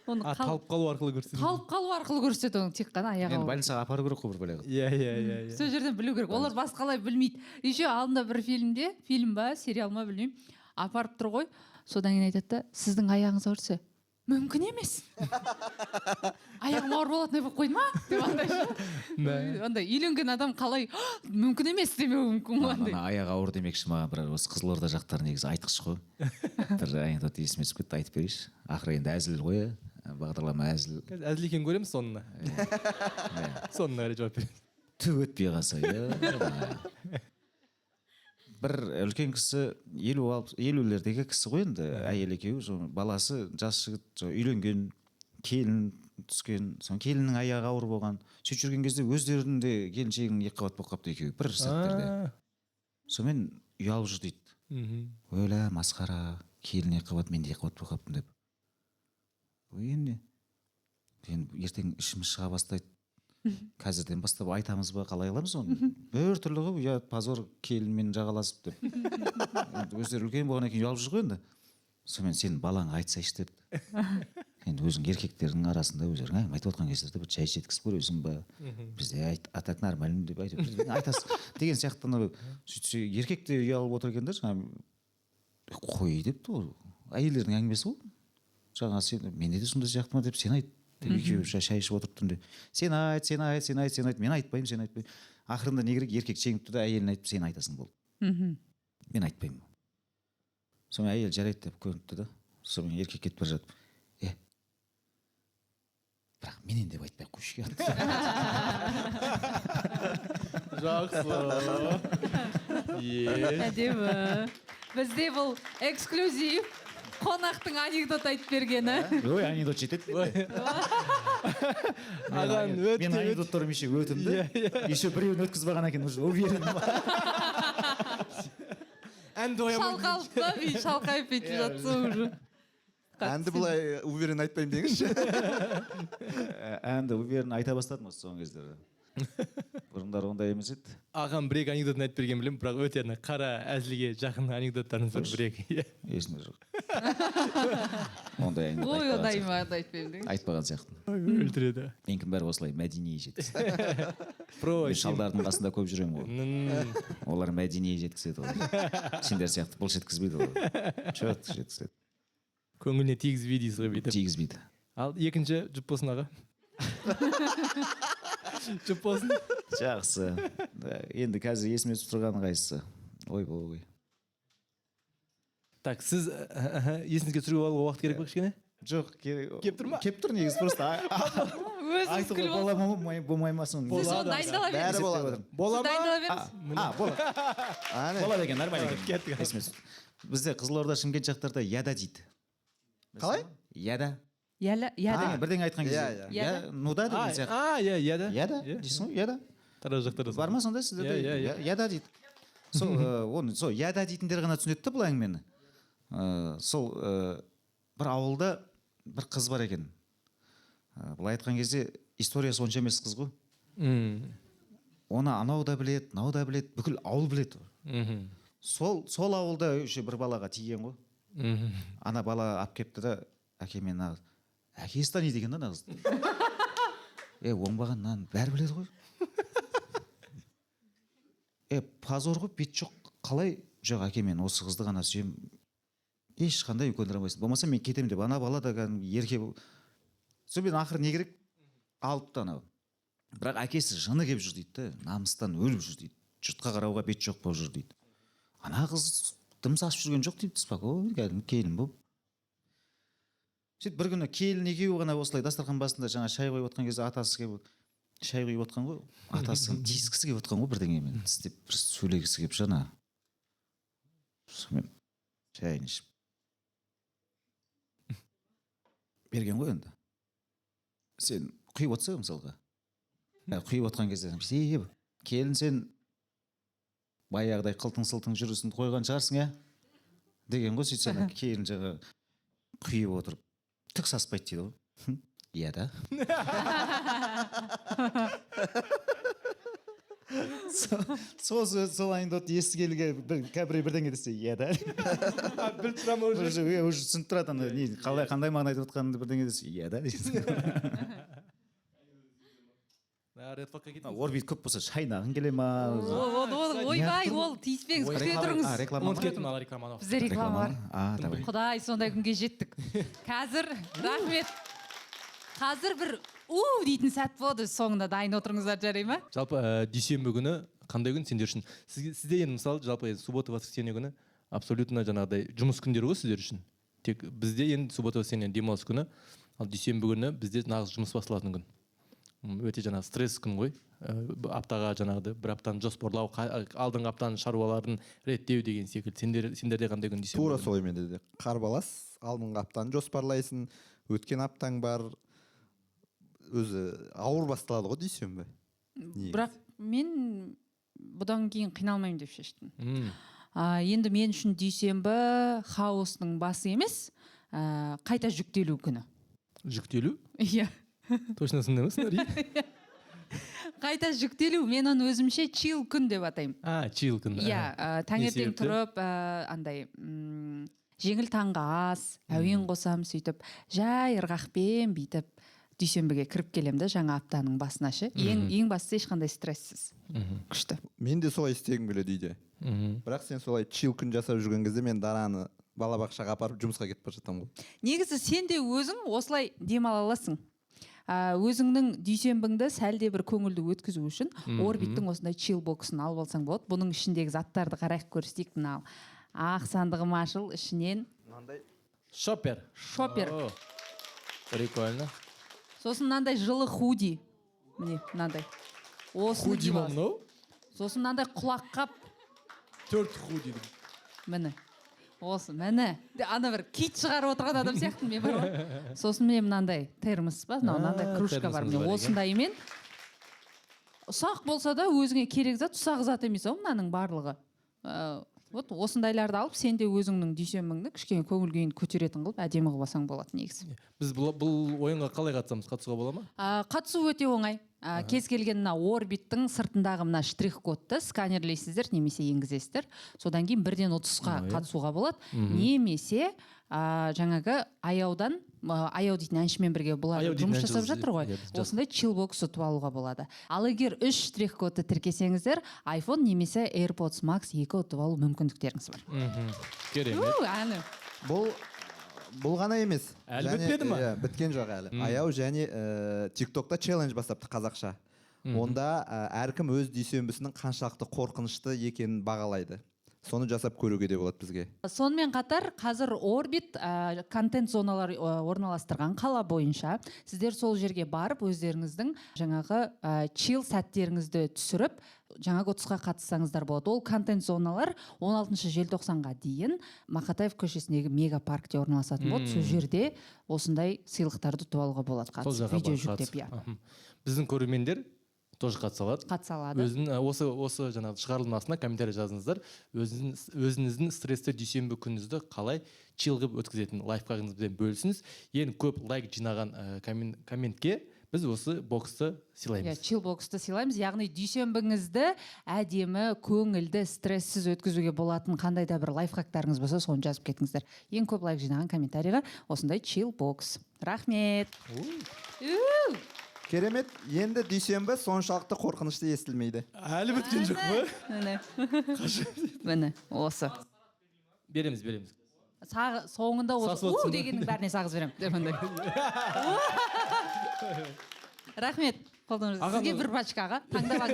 Талып қалу арқылы көрсетеді. Талып қалу арқылы көрсетеді оны тек қана аяғы ауыр. Енді больницаға апару керек қой бір бәлеға. Иә. Сол жерден білу керек. Олар басқалай білмейді. Еще алдында бір фильм ба, сериал ма білмеймін. Апарып тұр ғой. Содан кейін айтады да, сіздің аяғыңыз ауырса, мүмкін емес. Аяғым ауыр болатындай болып қойды ма? Деп андай үйленген адам қалай мүмкін емес демеуі мүмкін ғой. Аяғы ауыр демекші маған бір осы Қызылорда жақтары негізі айтқыш қой. Бір анекдот есіме түсіп кетті, айтып берейінші. Ақыры енді әзіл ғой, бағдарлама әзіл. Әзіл екен көреміз сонына. Сонына қарай жауап береміз. Түк өтпей қалса, бір үлкен кісі 50-лердегі кісі ғой енді, әйел екеуі, баласы жас жігіт үйленген, келін түскен, сон келіннің аяғы ауыр болған. Сөйтіп жүрген кезде өздерінде келіншегінің екіқабат болып қалыпты екеуі бір сәттерде. Сонымен ұялып жүр дейді. Өлә масқара, келін екіқабат, мен де екіқабат болып қалыппын деп. Енді ертең ішіміз шыға бастайды. Қазірден бастап айтамыз ба, қалай қыламыз оны? Бір түрлі ғой, ұят, позор, келінмен жағаласып деп. Өздері үлкен болғаннан кейін ұялып жүр ғой енді. Сонымен сен балаңа айтсайшы деп. Енді өзің еркектердің арасында өздерің айтып отқан кездерде бір шай ішеткізіп көресің ба? Бізде так нормально деп айтасыз деген сияқты. Сөйтсе еркек те ұялып отыр екен да, жаңа қой депті ол. Әйелдердің әңгімесі ғой. Жаңа сен менде де сондай сияқты ма деп сен айт. Екеуі шай ішіп отырып түнде. Сен айт. Мен айтпаймын, сен айтпаймын. Ақырында не керек, еркек жеңіпті да әйелін айтып, сен айтасың болды. Мен айтпаймын. Сонымен әйел жарайды деп көрініпті да. Сонымен еркек кетіп бара жатып. Бірақ менен деп айтпай қойшы ұят. Жақсы. Әдемі. Бізде бұл эксклюзив. Қонақтың анекдот айтып бергені. Ой, анекдот жетеді. Мен анекдоттарым еще өтімді. Еще біреуін өткізіп алған екен, уже уверенмін. Шалқалып па, шалқайып етіп жатса уже. әнді былай уверен айтпаймын деңізші. әнді уверен айта бастадым осы соңғы кездері. Бұрындары ондай емес еді. Ағам бір екі анекдотын айтып берген білемін, бірақ өте қара әзілге жақын анекдоттарыңыз бар бір екі. Есімде жоқ. Ондай әңгіме ой одай ма айтпаймын айтпаған сияқты. Өлтіреді. Менікін бәрі осылай мәдени жеткізді. Про Мен шалдардың қасында көп жүремін ғой. Олар мәдени жеткізеді ғой. Сендер сияқты бұл жеткізбейді ғой. Четко жеткізеді. көңіліне тигізбей дейсіз ғой бүйтіп. Тигізбейді. Ал екінші жұп болсын аға. Жұп болсын. Жақсы. Енді қазір есіме түсіп тұрғаны қайсысы? Ой. Так, сіз есіңізге түсіруге алуға уақыт керек пе кішкене? Жоқ, Келіп тұр ма? Келіп тұр негізі просто өзіңіз айтуға күліп бола ма болмай ма соны. сіз соны дайындала беріңіз. Бәрі болады. Бола ма? Дайындала беріңіз. Болады. Болады екен, нормально екен. Кеттік. Есіме түсті. Бізде Қызылорда, Шымкент жақтарда яда дейді. Қалай? Яда. Яда. Бірдеңе айтқан кезде. Яда. Нуда деген сияқты. Яда. Яда дейсің ғой, яда. Тараз жақтарда. Бар ма сонда сіздерде? Яда дейді. Сол яда дейтіндер ғана түсінеді да бұл әңгімені. Сол бір ауылда бір қыз бар екен. Былай айтқан кезде историясы онша емес қыз ғой. Оны анау да білет, мынау да білет, бүкіл ауыл білет. Сол ауылда еще бір балаға тиген ғой. Ана бала алып келіпті да әкемен әкесі таниды екен да ана қызды. Оңбағаннан бәрі біледі ғой. Позор ғой, бет жоқ. Қалай? Жоқ, әкемен осы қызды ғана сүйем. Ешқандай көндіре алмайсың. Болмаса мен кетемін деп. Ана бала да ерке. Сонымен ақыры не керек? Алыпты анау. Бірақ әкесі жыны келіп жүр дейді да. Намыстан өліп жүр дейді. Жұртқа қарауға бет жоқ болып жүр дейді. Ана қыз дым сасып жүрген жоқ дейді. Спокойно, келін болып. Сөйтіп бір күні келін екеуі ғана осылай дастархан басында жаңа шай қойып отқан кезде атасы келіп шай құйып отқан ғой. Атасы тиіскісі келіп отқан ғой бірдеңемен. Тістеп бір сөйлегісі келіп жана. Сонымен шайын ішіп берген ғой енді. Сен құйып отса мысалға. Құйып отқан кезде келін сен баяғыдай қылтың-сылтың жүрісін қойған шығарсың, деген ғой. Сөйтсен келін жаңа құйып отырып түк саспайды дейді ғой. Иә да. Сол анекдот естігеліге кәбірей бірдеңе десе, иә да. Біліп тұрамын уже. Уже түсініп тұрады, қандай мағына айтып отқанымды бірдеңе десе, иә да. Орбит көп болса шайнағың келе ма? Ойбай, ол тиіспеңіз, күте тұрыңыз. Бізде реклама бар. Құдай, сондай күнге жеттік. Қазір, рахмет. Қазір бір дейтін сәт болды, соңында дайын отырыңыздар, жарай ма? Жалпы дүйсенбі күні қандай күн сендер үшін? Сізде енді мысалы жалпы суббота воскресенье күні абсолютно жаңағыдай жұмыс күндері ғой сіздер үшін. Тек бізде енді суббота воскресенье демалыс күні, ал дүйсенбі күні бізде нағыз жұмыс басталатын күн. Өте жаңағы стресс күн ғой. Аптаға жаңағыдай бір аптаны жоспарлау, алдыңғы аптаның шаруаларын реттеу деген секілді. Сендерде қандай күн дүйсенбі? Тура солай менде де. Қарбалас, алдыңғы аптаны жоспарлайсың, өткен аптаң бар. Өзі ауыр басталады ғой дүйсенбі. Бірақ мен бұдан кейін қиналмаймын деп шештім. Енді мен үшін дүйсенбі хаостың басы емес, қайта жүктелу күні. Жүктелу? Иә. Точно сондай ма сценарий? Қайта жүктелу, мен оны өзімше чил күн деп атаймын. Чил күн. Иә, таңертең тұрып, андай жеңіл таңғы ас, әуен қосам, сөйтіп жай ырғақпен бүйтіп дүйсенбіге кіріп келем да жаңа аптаның басына ше. Ең бастысы ешқандай стрессіз. Күшті. Мен де солай істегім келеді үйде. Бірақ сен солай чил күн жасап жүрген кезде мен Дараны балабақшаға апарып жұмысқа кетіп бара жатамын ғой. Негізі сен де өзің осылай демала аласың. Өзіңнің дүйсенбіңді сәлде бір көңілді өткізу үшін орбиттің осындай чил боксын алып алсаң болады. Бұның ішіндегі заттарды қарайық көрсетейік. Мынау ақ сандығым ашыл, ішінен Шопер. Прикольно. Сосын мынандай жылы худи. Міне, мынандай. Худи ма мынау? Сосын мынандай құлаққап. 4 худи. Міне. Осы, міне. Ана бір кит шығарып отырған адам сияқты мен бар ғой. Сосын міне мынандай термос ба, мынандай кружка бар. Осындаймен ұсақ болса да өзіңе керек зат, ұсақ зат емес ау мынаның барлығы. вот осындайларды алып сен де өзіңнің дүйсенбіңді кішкене көңіл күйін көтеретін қылып әдемі қылып алсаң болады негізі. Біз бұл ойынға қалай қатысамыз? Қатысуға бола ма? Қатысу өте оңай. Кез келген мына орбиттің сыртындағы мына штрих-кодты сканерлейсіздер немесе енгізесіздер. Содан кейін 1-ден 30-ға қатысуға болады. Немесе жаңағы аяудан аяу дейтін әншімен бірге бұлар жұмыс жасап жатыр ғой. Осындай чилбокс ұтып алуға болады. Ал егер 3 штрих-кодты тіркесеңіздер, iPhone немесе AirPods Max 2 ұтып алу мүмкіндіктеріңіз бар. Керемет. Бұл ғана емес. Әлі бітпеді ма? Біткен жоқ әлі. Аяу және TikTokта челлендж бастапты қазақша. Онда әркім өз дүйсенбісінің қаншалықты қорқынышты екенін бағалайды. Соны жасап көруге де болады бізге. Сонымен қатар қазір орбит контент зоналар орналастырған қала бойынша сіздер сол жерге барып өздеріңіздің жаңағы чил сәттеріңізді түсіріп жаңағы 30-ға қатыссаңыздар болады. Ол контент зоналар 16 желтоқсанға дейін Мақатаев көшесіндегі мегапаркте орналасатын болады. Сол жерде осындай сыйлықтарды ұтып алуға болады. Видео жүктеп, біздің көрермендер тоже қатыса алады. Осы жаңағы шығарылымның астына комментарий жазыңыздар. Өзіңіздің стрессті дүйсенбі күніңізді қалай чил қылып өткізетін лайфхагыңызбен бөлісіңіз. Ең көп лайк жинаған комментке біз осы боксты сыйлаймыз. Чил боксты сыйлаймыз. Яғни дүйсенбіңізді әдемі, көңілді, стрессіз өткізуге болатын қандай да бір лайфхактарыңыз болса, соны жазып кетіңіздер. Ең көп лайк жинаған комментарийға осындай чил бокс. Рахмет. Керемет, енді дүйсенбі соншалықты қорқынышты естілмейді. Әлі біткен жоқ па? Міне, осы. Береміз. Соңында осы дегеннің бәріне сағыз берем. Рахмет. Сізге бір пачкаға таңдап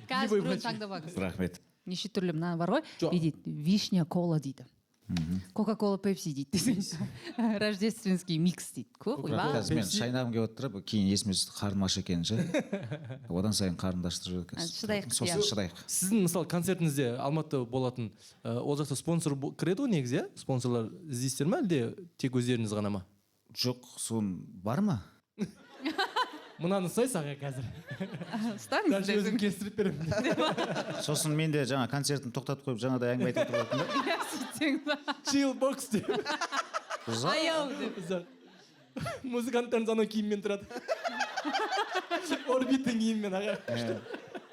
алыңыз. Рахмет. Неше түрлі мына бар ғой? Дейді, вишня кола дейді. Кока-кола пепси дейді. Рождественский микс дейді. Қазір мен шайнағым келіп отырып, кейін есіме түсті қарным аш екенін ше. Одан сайын қарымды аштырып Шыдайық. сосын шыдайық. Сіздің мысалы концертіңізде Алматыда болатын ол жақта спонсор кіреді ғой негізі, спонсорлар іздейсіздер ме әлде тек өздеріңіз ғана ма? Жоқ, сон бар ма? Мынаны сай саған қазір. Ұстаңыз. Өзім кестіріп беремін. Сосын мен де жаңа концертін тоқтатып қойып жаңада әңгіме айтып отыратын да. Чил бокс деп. Аяу деп. Музыканттарыңыз анау киіммен тұрады. Орбиттің киіммен аға.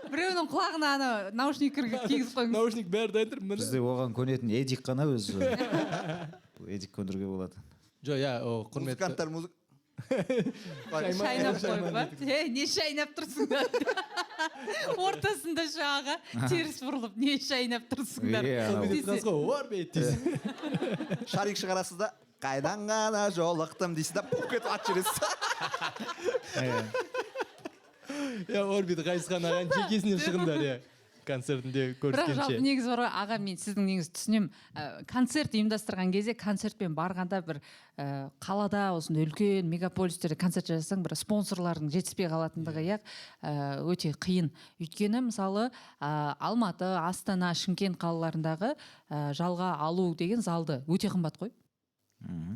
Біреуінің құлағына наушник кигізіп қойыңыз. Наушник бәрі дайын тұр. Бізде оған көнетін Эдик қана өзі. Эдик көндіруге болады. Жоқ, құрметті. Музыканттар Шайнап қойып ба? Не шайнап тұрсыңдар? Ортасында шаға теріс бұрылып, не шайнап тұрсыңдар? Шарик шығарасыз да, қайдан ғана жолықтым дейсіз да, пух кетіп ат жүресіз. Орбит Ғайсхан аған жекесінен шығындар, концертінде көріскенше. Бірақ жалпы негіз бар ғой, аға, мен сіздің негіз түсінем. Концерт ұйымдастырған кезде, концертпен барғанда бір қалада, осындай үлкен мегаполистерде концерт жасасаң, бір спонсорлардың жетіспей қалатындығы өте қиын. Өйткені, мысалы, Алматы, Астана, Шымкент қалаларындағы жалға алу деген залды өте қымбат қой.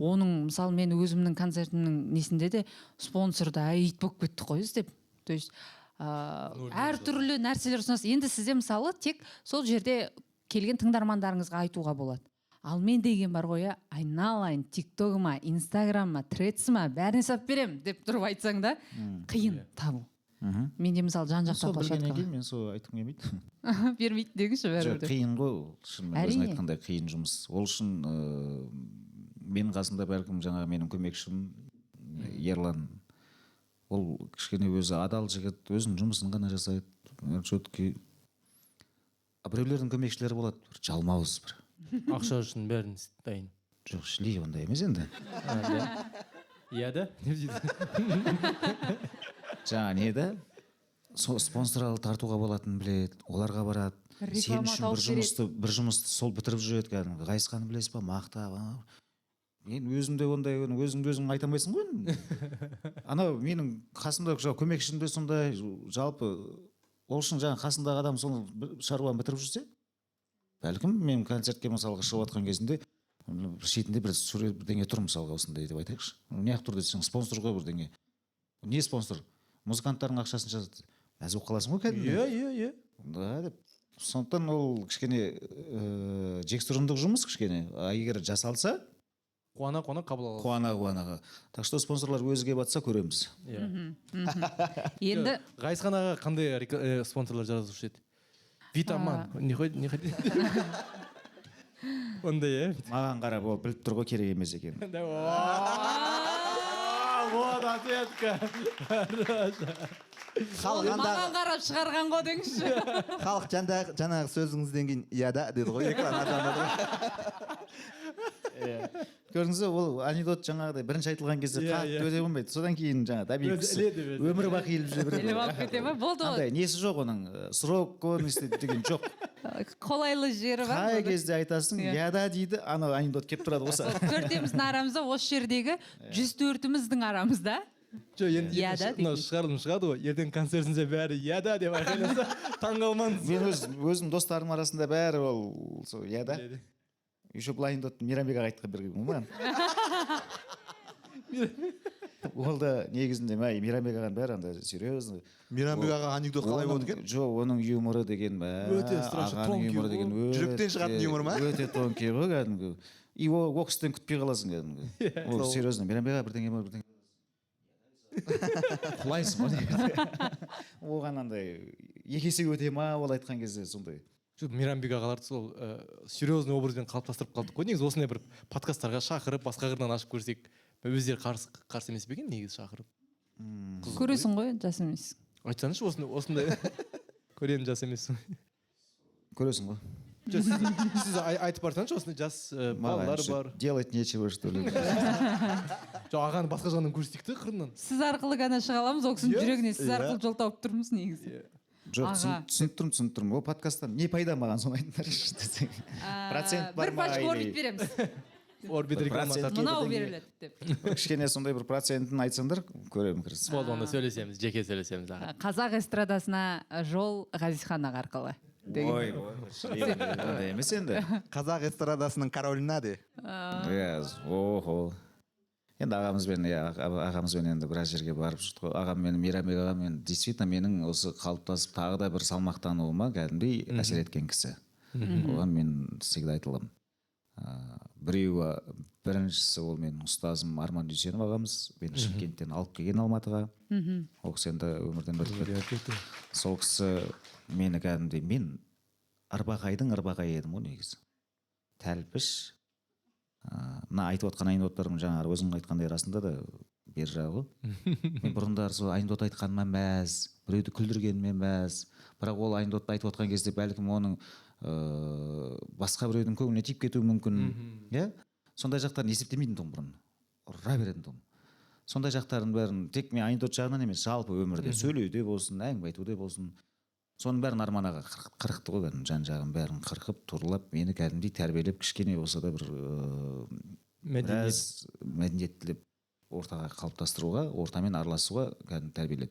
Оның, мысалы, мен өзімнің концертімнің несінде де спонсорды ит болып кетті қой іздеп. То есть әр түрлі нәрселер ұсынасыз. Енді сізде мысалы тек сол жерде келген тыңдармандарыңызға айтуға болады. Ал мен деген бар ғой, айналайын тиктогыма, инстаграмма, тредсіма бәріне сап берем деп тұрып айтсаң да қиын табу. Менде мысалы жан-жақта площадка. Мен сол айтқым келмейді. Бермейді дегенші бәрібір. Қиын ғой, шынымен өзің айтқандай қиын жұмыс. Ол үшін менің қасымда бәлкім жаңа менің көмекшім Ерлан, ол кішкене өзі адал жігіт, өзінің жұмысын ғана жасайды. Четкий. Біреулердің көмекшілері болады, жалмауыз бір. Ақша үшін бәрін дайын. Жоқ, шлей ондай емес енді. Иә да? Жаңа не да? Спонсоралы тартуға болатын біледі, оларға барады. Сен үшін бір жұмысты сол бітіріп жүреді кәдімгі. Ғайсқаны білесіз ба, мақтап. Мен өзімде ондай, өзің айта алмайсың ғой. Анау менің қасымда көмекшімде сондай, жалпы ол үшін жаңа қасындағы адам соны шаруаны бітіріп жүрсе, бәлкім мен концертке мысалға шығып жатқан кезінде шетінде бір сурет бірдеңе тұр мысалға осындай деп айтайықшы. Неғып тұр десең, спонсор ғой бірдеңе. Не спонсор? Музыканттардың ақшасын жазады. Мәз болып қаласың ғой кәдімгі. Иә. Да деп. сондықтан ол кішкене жексұрындық жұмыс кішкене, егер жасалса қуана қабыл аласыз. қуана. Так что спонсорлар өзі келіп жатса көреміз. Енді Ғайысхан аға қандай спонсорлар жазушы еді? Витаман. Не хотите? Ондай, Маған қарап ол біліп тұр ғой керек емес екен. Вот ответка. халық маған қарап шығарған ғой деңізші. халық жаңағы сөзіңізден кейін иә да деді ғой экран Көрдіңіз бе, ол анекдот жаңағыдай бірінші айтылған кезде қатты өте болмайды. Содан кейін жаңағы табиғи өмір бақи иліп жүре береді. Іліп алып кете ма? Болды ғой. Андай несі жоқ оның, срок не істеді деген жоқ. Қолайлы жері бар. Қай кезде айтасың, иә да дейді, анау анекдот келіп тұрады осы. Төртеміздің арамызда, осы жердегі 104-іміздің арамызда. Жоқ, енді Иә да мынау шығарылым шығады ғой, ертең концертінде бәрі иә да деп айқайласа, таңғалмаңыз. Мен өзім достарым арасында бәрі ол иә да. Еще бұл анекдотты Мейрамбек аға айтқан берген маған. Ол да негізінде Мейрамбек ағаның бәрі андай серьезно. Мейрамбек аға анекдот қалай болды екен? Жоқ, оның юморы деген Өте страшно, тонкий. Жүректен шығатын юмор ма? Өте тонкий ғой кәдімгі. И ол кісіден күтпей қаласың кәдімгі. Ол серьезно, Мейрамбек аға бірдеңе бар, бірдеңе. Құлайсың ғой. Оған андай екі есе өте ма ол айтқан кезде сондай. Мейрамбек ағаларды сол серьезный образбен қалыптастырып қалдық қой. Негізі осындай бір подкасттарға шақырып, басқа қырынан ашып көрсек, өздері қарсы емес пе екен негізі шақырып. Көресің ғой, жас емес. Айтсаңызшы осындай көрген жас емессің. Көресің ғой. Сіз айтып барсаңызшы осындай жас балалар бар. Делать нечего, что ли. Жоқ, ағаны басқа жағынан көрсетейік те қырынан. Сіз арқылы ғана шыға аламыз, ол кісінің жүрегіне сіз арқылы жол тауып тұрмыз негізі. Жоқ, түсініп тұрмын. Ол подкасттан не пайда маған соны айтыңдаршы десең. Процент бар бір ма? пачка орбит береміз. Орбит реклама. Мынау беріледі деп. Кішкене сондай бір процентін айтсаңдар, көремін кіріс. Болды, онда сөйлесеміз, жеке сөйлесеміз аға. Қазақ эстрадасына жол Ғазизхан аға арқылы. Ой, ондай емес енді. Қазақ эстрадасының короліне де. Енді ағамызбен енді біраз жерге барып жүрді ғой. Ағаммен, Мейрамбек ағамен действительно менің осы қалыптасып тағы да бір салмақтануыма кәдімгідей әсер еткен кісі. Оған мен всегда айтыламын. Біреуі, біріншісі ол менің ұстазым Арман Дүйсенов ағамыз, мені Шымкенттен алып келген Алматыға. Ол кісі енді өмірден өтіп. Сол кісі мені кәдімгідей, мен ырбақайдың ырбақайы едім ғой негізі. Тәлпіш. Мына айтып отқан анекдоттардың жаңағы өзің айтқандай расында да бер жағы. Мен бұрындар сол анекдот айтқаныма мәз, біреуді күлдіргеніме мәз. Бірақ ол анекдотты айтып отқан кезде бәлкім оның басқа біреудің көңіліне тиіп кетуі мүмкін. Иә? Сондай жақтарын есептемейтін тұғым бұрын. Ұра беретін тұғым. Сондай жақтардың бәрін тек мен анекдот жағынан емес, жалпы өмірде сөйлеуде болсын, әңгіме айтуде болсын. Соның бәрін Арман аға қырықты ғой, жан жағын бәрін қырқып, турлап, мені кәдімгідей тәрбиелеп, кішкене болса да бір мәдениеттілеп ортаға қалыптастыруға, ортамен араласуға кәдімгі тәрбиеледі.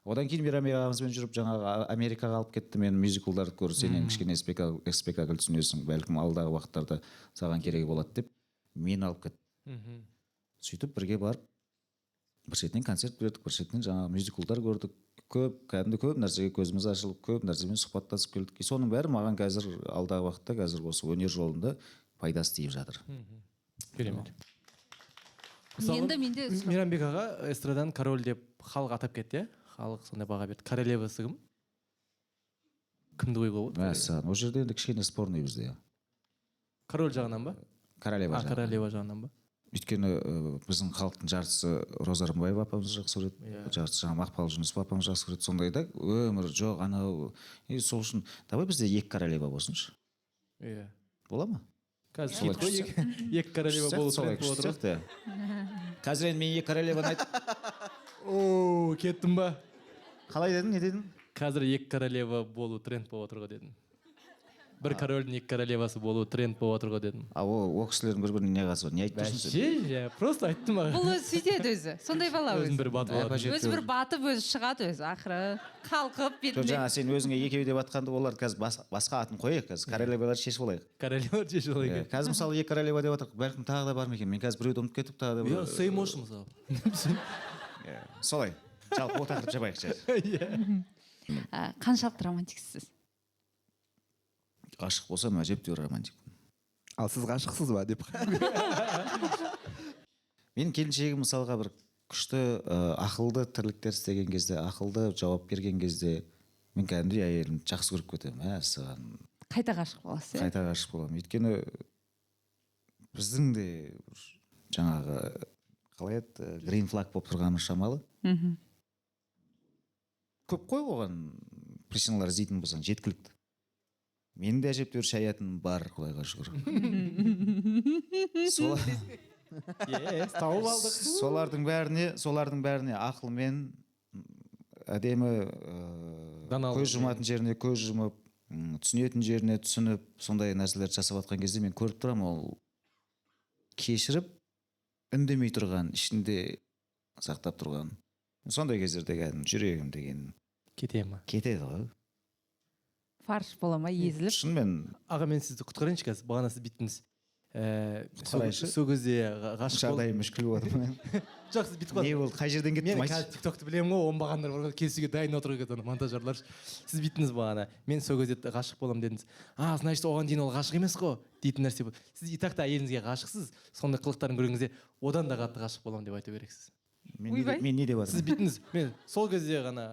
Одан кейін Мейрамбек ағамызбен жүріп, жаңағы Америкаға алып кетті, мен мюзиклдарды көріп, сенен кішкене спектакль түсінесің, бәлкім алдағы уақыттарда саған керегі болады деп, мені алып кетті. Сөйтіп бірге барып, бір шетінен концерт бердік, бір шетінен жаңағы мюзиклдар көрдік. Кәдімгі көп нәрсеге көзіміз ашылып, көп нәрсемен сұхбаттасып келдік. Соның бәрі маған қазір алдағы уақытта қазір осы өнер жолында пайдасы тиіп жатыр. Керемет. Енді менде Мейрамбек аға эстрадан король деп халық атап кетті, халық сондай баға берді. Королевасы кім? Кімді қоюға болады? Мәссаған, ол жерде енді кішкене спорный бізде. Король жағынан ба? Королева жағынан ба? Өйткені біздің халықтың жартысы Роза Рымбаева апамыз жақсы көреді, жартысы жаңағы Мақпал Жүнісова апамыз жақсы көреді. Сондайда өмір жоқ, анау. Сол үшін давай бізде екі королева болсыншы. Иә. Бола ма? Қазір екі королева болып отырды. Қазір енді мен екі королеваны айтып. Ооо, кеттім ба? Қалай дедің, не дедің? Қазір екі королева болу тренд болып отыр ғой дедім. Бір корольдің екі королевасы болу тренд болып отыр ғой дедім. Ол кісілердің бір-біріне не қатысы бар? Не айтып тұрсың сен? Просто айттым аға. бұл өзі сөйтеді өзі. Сондай бала өзі. Өзін бір батып алады. Өзі бір батып, өзі шығады өзі. Ақыры қалқып Жоқ, бетіне. жаңа сен өзіңе екеуі деп атқанды олар қазір басқа атын қояйық, қазір королевалар шешіп алайық. Королева шешіп алайық. Қазір мысалы екі королева деп атық, бәлкім тағы да бар ма екен? Мен қазір біреуді ұмытып кетіп тағы да бір. Сеймош мысалы. Солай. Жалпы ол тақырып жабайық. Қаншалықты романтиксіз? ғашық болсам әжептәуір романтикпін. Ал сіз ғашықсыз ба деп. Менің келіншегім мысалға бір күшті ақылды тірліктер істеген кезде, ақылды жауап берген кезде мен кәдімгідей әйелімді жақсы көріп кетемін. Саған Қайта ғашық боласыз. қайта ғашық боламын. Өйткені біздің де жаңағы қалай еді грин флаг болып тұрғаны шамалы. Көп қой оған причиналар іздейтін болсаң жеткілікті. Менің де әжептәуір шаятыным бар, Құдайға шүкір. Тауып алдық. Солардың бәріне ақылмен әдемі көз жұматын жеріне көз жұмып, түсінетін жеріне түсініп, сондай нәрселерді жасап жатқан кезде мен көріп тұрамын, ол кешіріп, үндемей тұрған, ішінде сақтап тұрған. Сондай кездерде кәдімгі жүрегім деген кетеді ғой. Фарш бола ма, езіліп? Шынымен Аға, мен сізді құтқарайыншы қазір. Бағана сіз бүйттіңіз. Құтқарайыншы? Сол кезде ғашық жағдайым мүшкіл болып отыр. Жоқ, сіз бүйтіп қалдыңыз. Не болды, қай жерден кеттім Мен айтшы. қазір тиктокты білемін ғой, оңбағандар бар, келісуге дайын отыр екен монтажерлар. Сіз бүйттіңіз бағана. Мен сол кезде ғашық боламын дедіңіз. Значит, оған дейін ол ғашық емес қой дейтін нәрсе бұл. Сіз и так та әйеліңізге ғашықсыз, сондай қылықтарын көрген кезде одан да қатты ғашық боламын деп айту керексіз. Мен не деп Сіз жатырмын? бүйттіңіз. Мен сол кезде ғана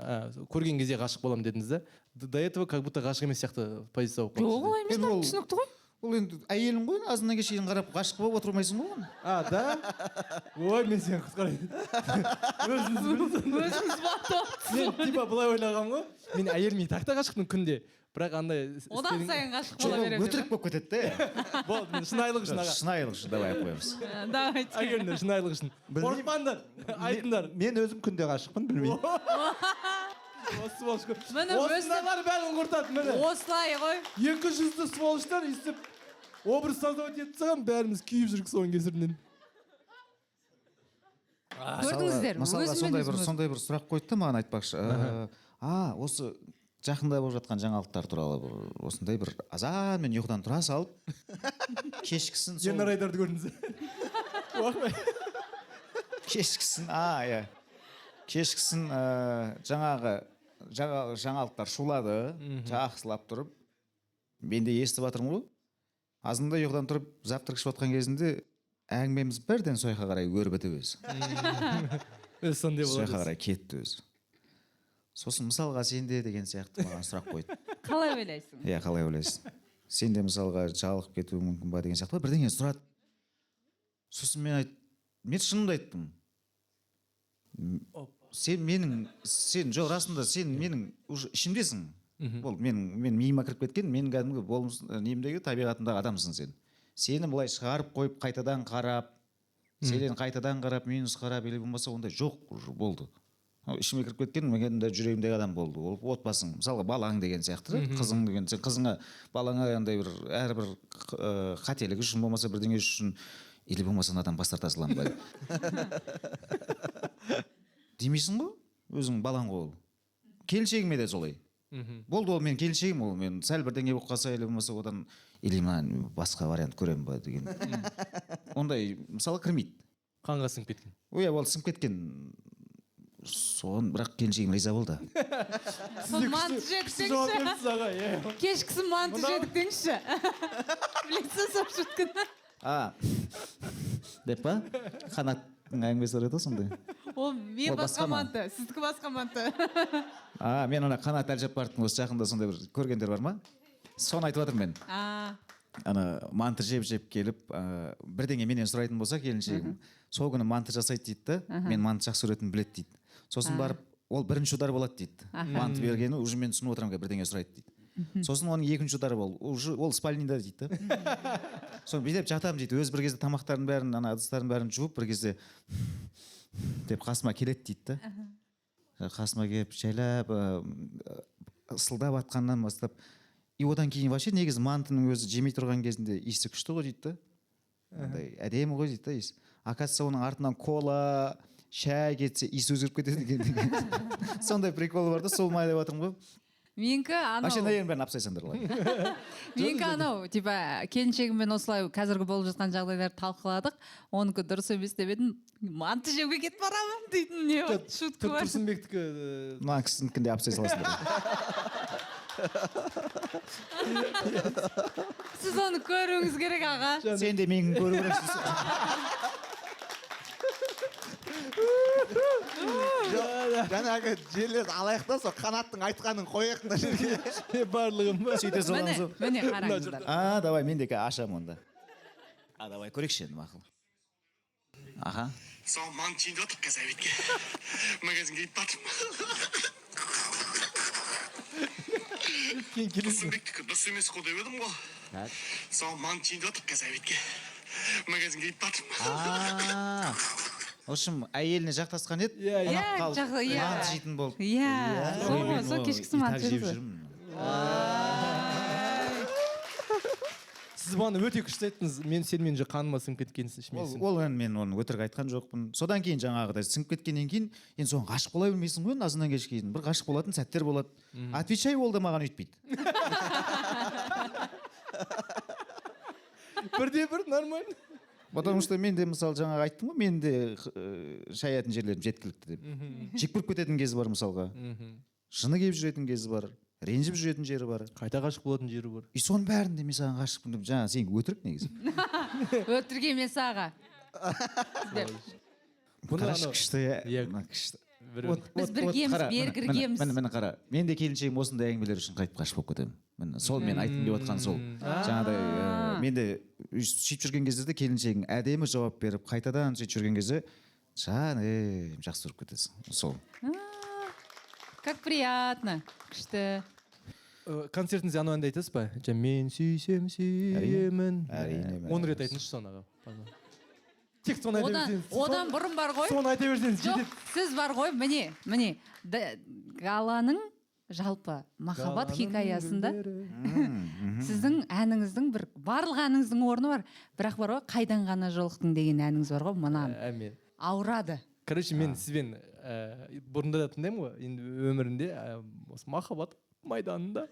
көрген кезде ғашық боламын дедіңіз да. До этого как будто ғашық емес сияқты позиция болып Жоқ, олай емес, Ол- түсінікті ғой. Ол енді әйелің ғой, азынан кешейін қарап ғашық болып отырмайсың ғой оған. Да? Ой, мен сені құтқарайын. Өзіңіз бақтыңыз. Мен типа былай ойлағанмын ғой. Мен әйеліме и так та ғашықпын күнде. Бірақ андай Одан сайын ғашық бола Жоқ, беремін. өтірік болып кетеді де. болды, мен шынайылық үшін аға. Шынайылық үшін давай қоямыз. Давайте. Әйелдер шынайылық үшін. Қорықпаңдар, айтыңдар. Мен өзім күнде ғашықпын, білмеймін. Осы сволочь. Міне, осындайлар бәрін құртады, міне. Осылай ғой. 200-ті сволочтар істеп образ создавать етіп тастаған, бәріміз күйіп жүрік соның кесірінен. Көрдіңіздер, Мысалға өзімен сондай бір сұрақ қойды да маған айтпақшы. Осы жақында болып жатқан жаңалықтар туралы осындай бір азанмен ұйқыдан тұра салып кешкісін Ернар Айдарды көрдіңіз. кешкісін иә кешкісін жаңағы жаңалықтар шулады, жақсылап тұрып мен де естіп жатырмын ғой. Азында ұйқыдан тұрып завтрак ішіп жатқан кезінде әңгімеміз бірден сояққа қарай өріп өтіп өзі. Сондай болады. Сояққа қарай кетті өзі. Сосын мысалға сенде деген сияқты маған сұрақ қойды. Қалай ойлайсың? Иә, қалай ойлайсың? Сенде мысалға жалығып кетуі мүмкін ба деген сияқты бірдеңе сұрады. Сосын мен шынымды айттым. Сен жоқ, расында сен менің уже ішімдесің. Ол мен миыма кіріп кеткен, мен кәдімгі немдегі табиғатымдағы адамсың сен. Сені былай шығарып қойып қайтадан қарап, сенен қайтадан қарап, минус қарап, или болмаса ондай жоқ болды. Ішіме кіріп кеткен, мен жүрегімдегі адам болды. Ол отбасың, мысалға балаң деген сияқты, қызың деген, сен қызыңа, балаңа андай бір әрбір қателігі үшін болмаса бірдеңе үшін, или болмаса адам бас тарта салам ба демейсің ғой, өзің балаң ғой ол. Келіншегіме де солай. Болды, ол мен келіншегім, ол мен сәл бірдеңе болып қалса, или болмаса одан или басқа вариант көремін ба деген. Ондай мысалы кірмейді. Қанға сіңіп кеткен. Ол сіңіп кеткен. Соған бірақ келіншегім риза болды. Манты жедік деңізші. Кешкісін манты жедік деңізші. Білесіз соқ жұткін. Деп па? Қанаттың әңгімесі бар еді сондай. Ол мен басқа манты, сіздікі басқа манты. Мен ана Қанат Әлжаппаровтың осы жақында сондай бір көргендер бар ма? Соны айтып жатырмын мен. Манты жеп келіп, бірдеңе менен сұрайтын болса келіншегім, сол күні манты жасайды дейді да, мен манты жақсы көретінімді біледі дейді. Сосын барып, ол бірінші удары болады дейді. Манты бергені уже мен түсініп отырамын, бірдеңе сұрайды дейді. Сосын оның екінші удары ол спальныйда дейді да. Соны бүйтіп жатамын дейді, өз бір кезде тамақтарын бәрін, ыдыстарын бәрін жуып, бір кезде деп қасыма келеді дейді да. Қасыма келіп, жайлап, ысылдап атқаннан бастап, и одан кейін вообще негізі мантының өзі жемей тұрған кезінде иісі күшті ғой дейді да. Әдемі ғой дейді да иіс. Оказывается, оның артынан кола, шай кетсе иіс өзгеріп кетеді екен. Сондай прикол бар да, сол ма деп жатырмын ғой. Менікі анау. Вообще наверное бәрін апсайсаңдар ғой. Менікі анау, типа келіншегіммен осылай қазіргі болып жатқан жағдайларды талқыладық. Оныкі дұрыс емес деп едім. Манты жеуге кетіп барамын дейтін не бар? Шутка бар. Тұрсынбектікі Мына кісінікінде апсай саласыңдар. сіз оны көруіңіз керек аға. Сен де мені көру керексің. Жаңағы жерлерді алайық та сол қанаттың айтқанын қояйық мына жерге. барлығын ба Сөйте саламыз. Міне қараңыздар. Давай мен де ашамын онда. Давай көрейікші енді мақұл. Аха. Сол мантин жатыр қазаветке. Магазинге ит батырмын. Қосымбектікі дұрыс емес қой деп едім ғой. Сол мантин жатыр қазаветке. Магазинге ит батырмын. В общем, әйеліне жақтасқан еді. Иә, Мант жейтін болып. Иә, сол кешкісі мант жеп жеді. жүрмін. сіз маған өте күшті айттыңыз. Мен сенімен же қаныма сіңіп кеткенсің ішмейсің. Ол мен оны өтірік айтқан жоқпын. Содан кейін жаңағыдай сіңіп кеткеннен кейін енді соған ғашық бола білмейсің ғой, азынан кешке дейін. Бір ғашық болатын сәттер болады. Отвечай, ол да маған өйтпейді. Бірде бір нормально. Потому что мен де мысалы жаңағы айттым ғой, мен де шаятын жерлерім жеткілікті деп. Жек көріп кететін кезі бар мысалға. Жыны келіп жүретін кезі бар. Ренжіп жүретін жері бар. Қайта ғашық болатын жері бар. И соның бәрінде мен саған ғашықпын деп, жаңа сен өтірік негізі. Өтірік емес аға. Қарашы күшті, иә. Күшті. Біз біргеміз, бергіргеміз. Міне қара, мен де келіншегім осындай әңгімелер үшін қайтып қашып болып кетемін. Міне сол мен айтқым деп отқан сол. Жаңағыдай мен де сөйтіп жүрген кезде де келіншегің әдемі жауап беріп, қайтадан сөйтіп жүрген кезде жаным жақсы тұрып кетесің. Сол. Как приятно. Күшті. Концертіңізде ана әнді айтасыз ба? Мен сүйсем сүйемін. Әрине. 10 рет айтыңызшы соны аға. Тек соны айта берсеңіз. Одан бұрын бар ғой. Соны айта берсеңіз Жоқ, жетеді. сіз бар ғой, міне. Галаның жалпы махаббат хикаясында сіздің әніңіздің барлық әніңіздің орны бар. Бірақ бар ғой, қайдан ғана жолықтың деген әніңіз бар ғой, мұнан. Әмин. Ауырады. Короче, мен сізбен бұрында да тыңдаймын ғой, енді өмірінде осы махаббат майданында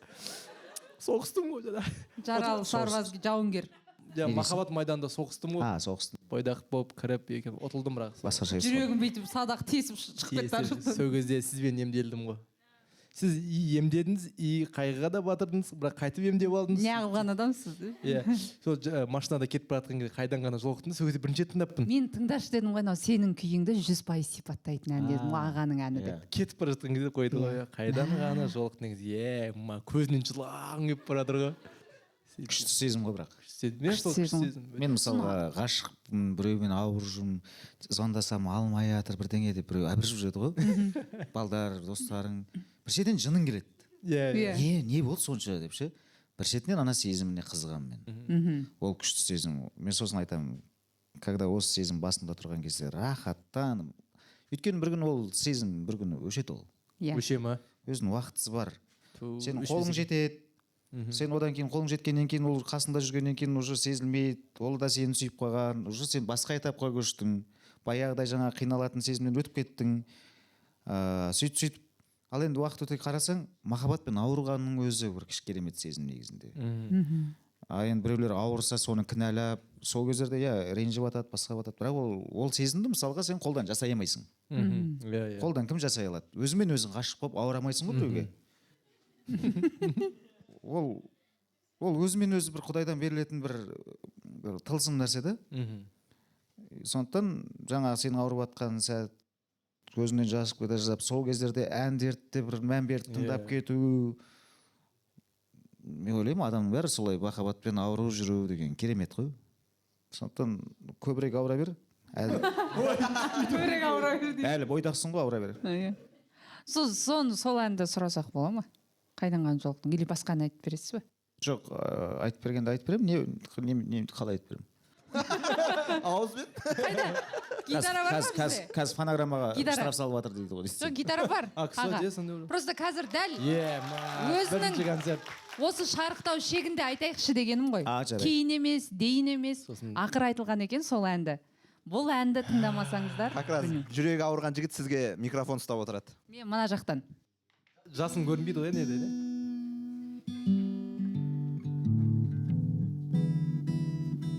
соғыстым ғой жаңа. Жаралы сарбаз жауынгер. Махаббат майданында соғыстым ғой. Соғыстым. Бойдақ болып кіріп екен, ұтылдым бірақ. Басқаша Жүрегім бүйтіп садақ тесіп шығып кетті. Сол кезде сізбен емделдім ғой. Сіз емдедіңіз, қайғыға да батырдыңыз, бірақ қайтып емдеп алдыңыз. Не қылған адамсыз? Иә. Сол машинада кетіп бара жатқан кезде қайдан ғана жолықтыңыз, сол кезде бірінші рет тыңдаппын. Мен тыңдашы дедім ғой, сенің күйіңді 100% сипаттайтын ән дедім, ағаның әні деп. Кетіп бара жатқан кезде қойды ғой, қайдан ғана жолықтың дегенде, көзінен жылаң келіп бара жатыр ғой. Күшті сезім ғой бірақ. Мен мысалға ғашықпын, біреумен ауырып жүрмін, звондасам алмай жатыр бірдеңе деп біреу әбіржіп жүреді ғой. Балдар, достарың. Бір шетінен жының келеді. Не болды сонша деп ше. Бір шетінен ана сезіміне қызығамын мен. Ол күшті сезім. Мен сосын айтамын, когда осы сезім басында тұрған кезде рахаттанып. Өйткені бір күн ол сезім бір күні өшеді ол. Өше ма? Өзінің уақытысы бар. Сен қолың жетеді. Сен одан кейін қолың жеткеннен кейін ол қасында жүргеннен кейін уже сезілмейді. Ол да сені сүйіп қойған. Уже сен басқа этапқа көштің. Баяғыдай жаңа қиналатын сезімнен өтіп кеттің. Сөйтіп. Ал енді уақыт өте қарасаң, махаббатпен ауырғанның өзі бір керемет сезім негізінде. Енді біреулер ауырса соны кінәлап, сол кездерде ренжіп жатады, басқа жатады. Бірақ ол сезімді мысалға сен қолдан жасай алмайсың. Қолдан кім жасай алады? Өзімен өзің ғашық болып ауыра алмайсың ғой біреуге. Ол өзімен өзі бір құдайдан берілетін бір тылсым нәрсе да. Сондықтан жаңа сен ауырып жатқан сәт көзінен жас кете жазып, сол кездерде әндерді бір мән беріп тыңдап кету. Мен ойлаймын, адамның бәрі солай махаббатпен ауырып жүру деген керемет қой. Сондықтан көбірек ауыра бер. Әлі бойдақсың ғой, ауыра бер. Сол әнді сұрасақ бола ма? Қайдан ғана жолықтың? Или басқа ән айтып бересіз бе? Жоқ, айтып бергенде айтып беремін. Қалай айтып беремін? Ауызбен? Қайда? Гитара бар ма бізде? Қазір фонограммаға штраф салып жатыр дейді ғой. Жоқ, гитара бар. Просто қазір дәл өзінің осы шарықтау шегінде айтайықшы дегенім ғой. Кейін емес, дейін емес, ақыр айтылған екен сол әнді. Бұл әнді тыңдамасаңыздар. Как раз жүрегі ауырған жігіт сізге микрофон ұстап отырады. Мен мына жақтан. Жасым көрінбейді ғой, не дейді?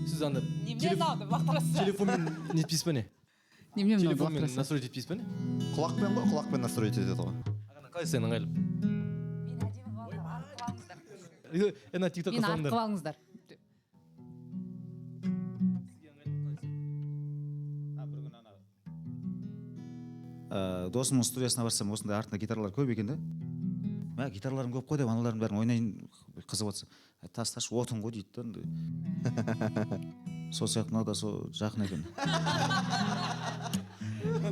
Сіз анда телефонмен нетпейсіз ба не? Телефонмен настроить етпейсіз ба не? Құлақпен ғой, құлақпен настроить етеді ғой. Қалай сен ыңғайлып? ана тиктокка мені артып салыңдар. алыңыздар. досымның студиясына барсам осындай артында гитаралар көп екен да. Мә гитараларым көп қой деп аналардың бәрін ойнайын қызып отырсам, тасташы отын ғой дейді да. Сол сияқты мынау да сол жақын екен.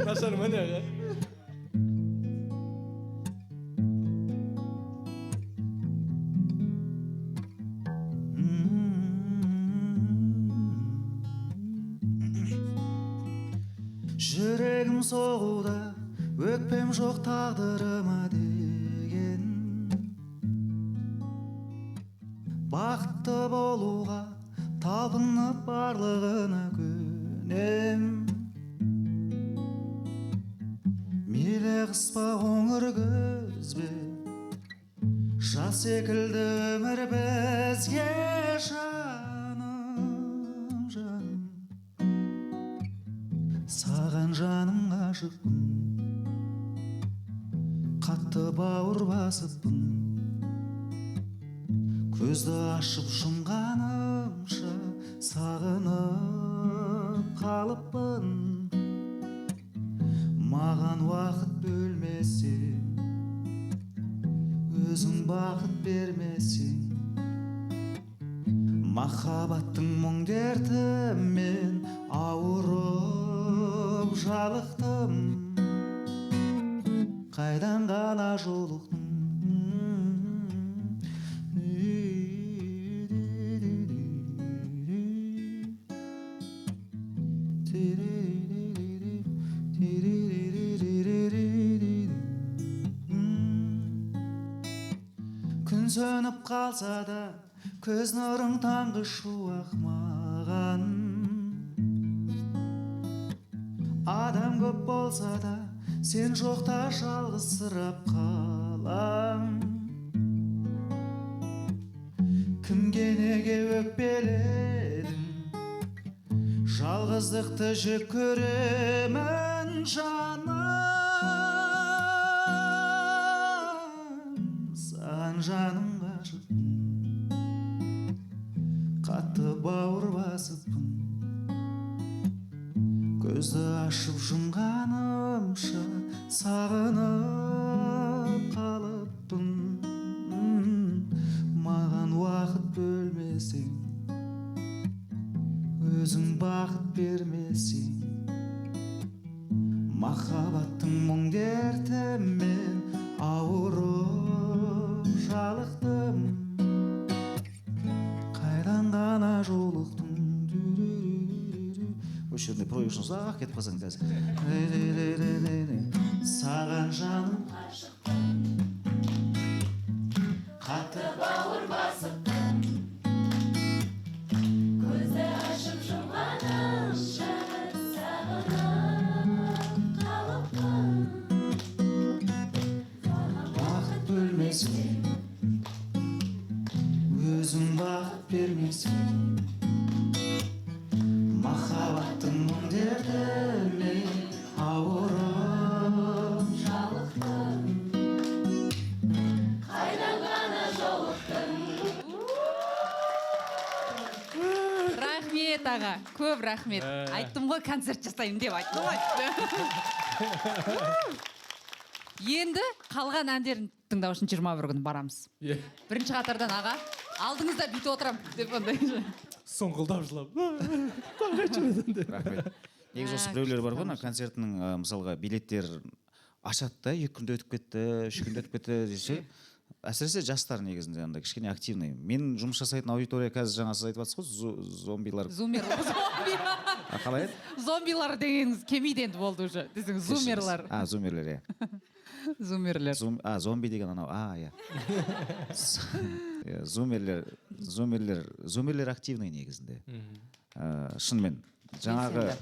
Нашар міне. Жүрегім соғуда, өкпем жоқ тағдырыма деген. Бақытты болуға талпынып барлығына көнем. Мейлі қыс па қоңыр күз бе, жаз секілді өмір бізге жаным, жаным. Саған жаным ғашықпын, қатты бауыр басыппын. Көзді ашып жұмғанымша сағынып қалыппын. Маған уақыт бөлмесең, өзің бақыт бермесең, махаббаттың мұң дертімен ауырып жалықтым. Қайдан ғана жолықтым. Күн сөніп қалса да, көз нұрың таңғы шуақ маған. Адам көп болса да, сен жоқта жалғызсырап қалам. Кімге неге өкпеледің, жалғыздықты жек көремін жаным. Саған жаным ғашықпын, қатты бауыр басыппын. Көзді ашып жұмғанымша сағынып қалыппын. Маған уақыт бөлмесең, өзің бақыт бермесең, махаббаттың мұң дертімен ауырып жалықтым. Қайдан ғана жолықтым. Осы жерде проекшн ұзақ кетіп қалсаң қазір. Саған жаным ғашықпын, қатты бауыр басыппын. Көзді ашып жұмғанымша сағынып қалыппын. Бақыт бөлмесең, өзің бақыт бермесең, махаббаттың мұң дертімен ауырып жалықтым. Қайдан ғана жолықтым. Рахмет аға, көп рахмет. Айттым ғой, концерт жасаймын деп айттым ғой. Енді қалған әндерін тыңдау үшін 21 күн барамыз. Бірінші қатардан аға, алдыңызда бүйтіп отырам деп ондай. Соңғылдап жылап. Рахмет. Негізі осы біреулер бар ғой, концертінің мысалға билеттер ашады да, 2 күнде өтіп кетті, 3 күнде өтіп кетті десе, әсіресе жастар негізінде андай кішкене активный. Мен жұмыс жасайтын аудитория қазір жаңа сіз айтып жатсыз ғой, зомбилар. Қалай еді? Зомбилар дегеніңіз келмейді енді болды уже. Десеңіз зумерлар. Зумерлер, иә. Зумерлер. Зомби деген анау, иә. Зумерлер активный негізінде. Шынымен. Жаңағы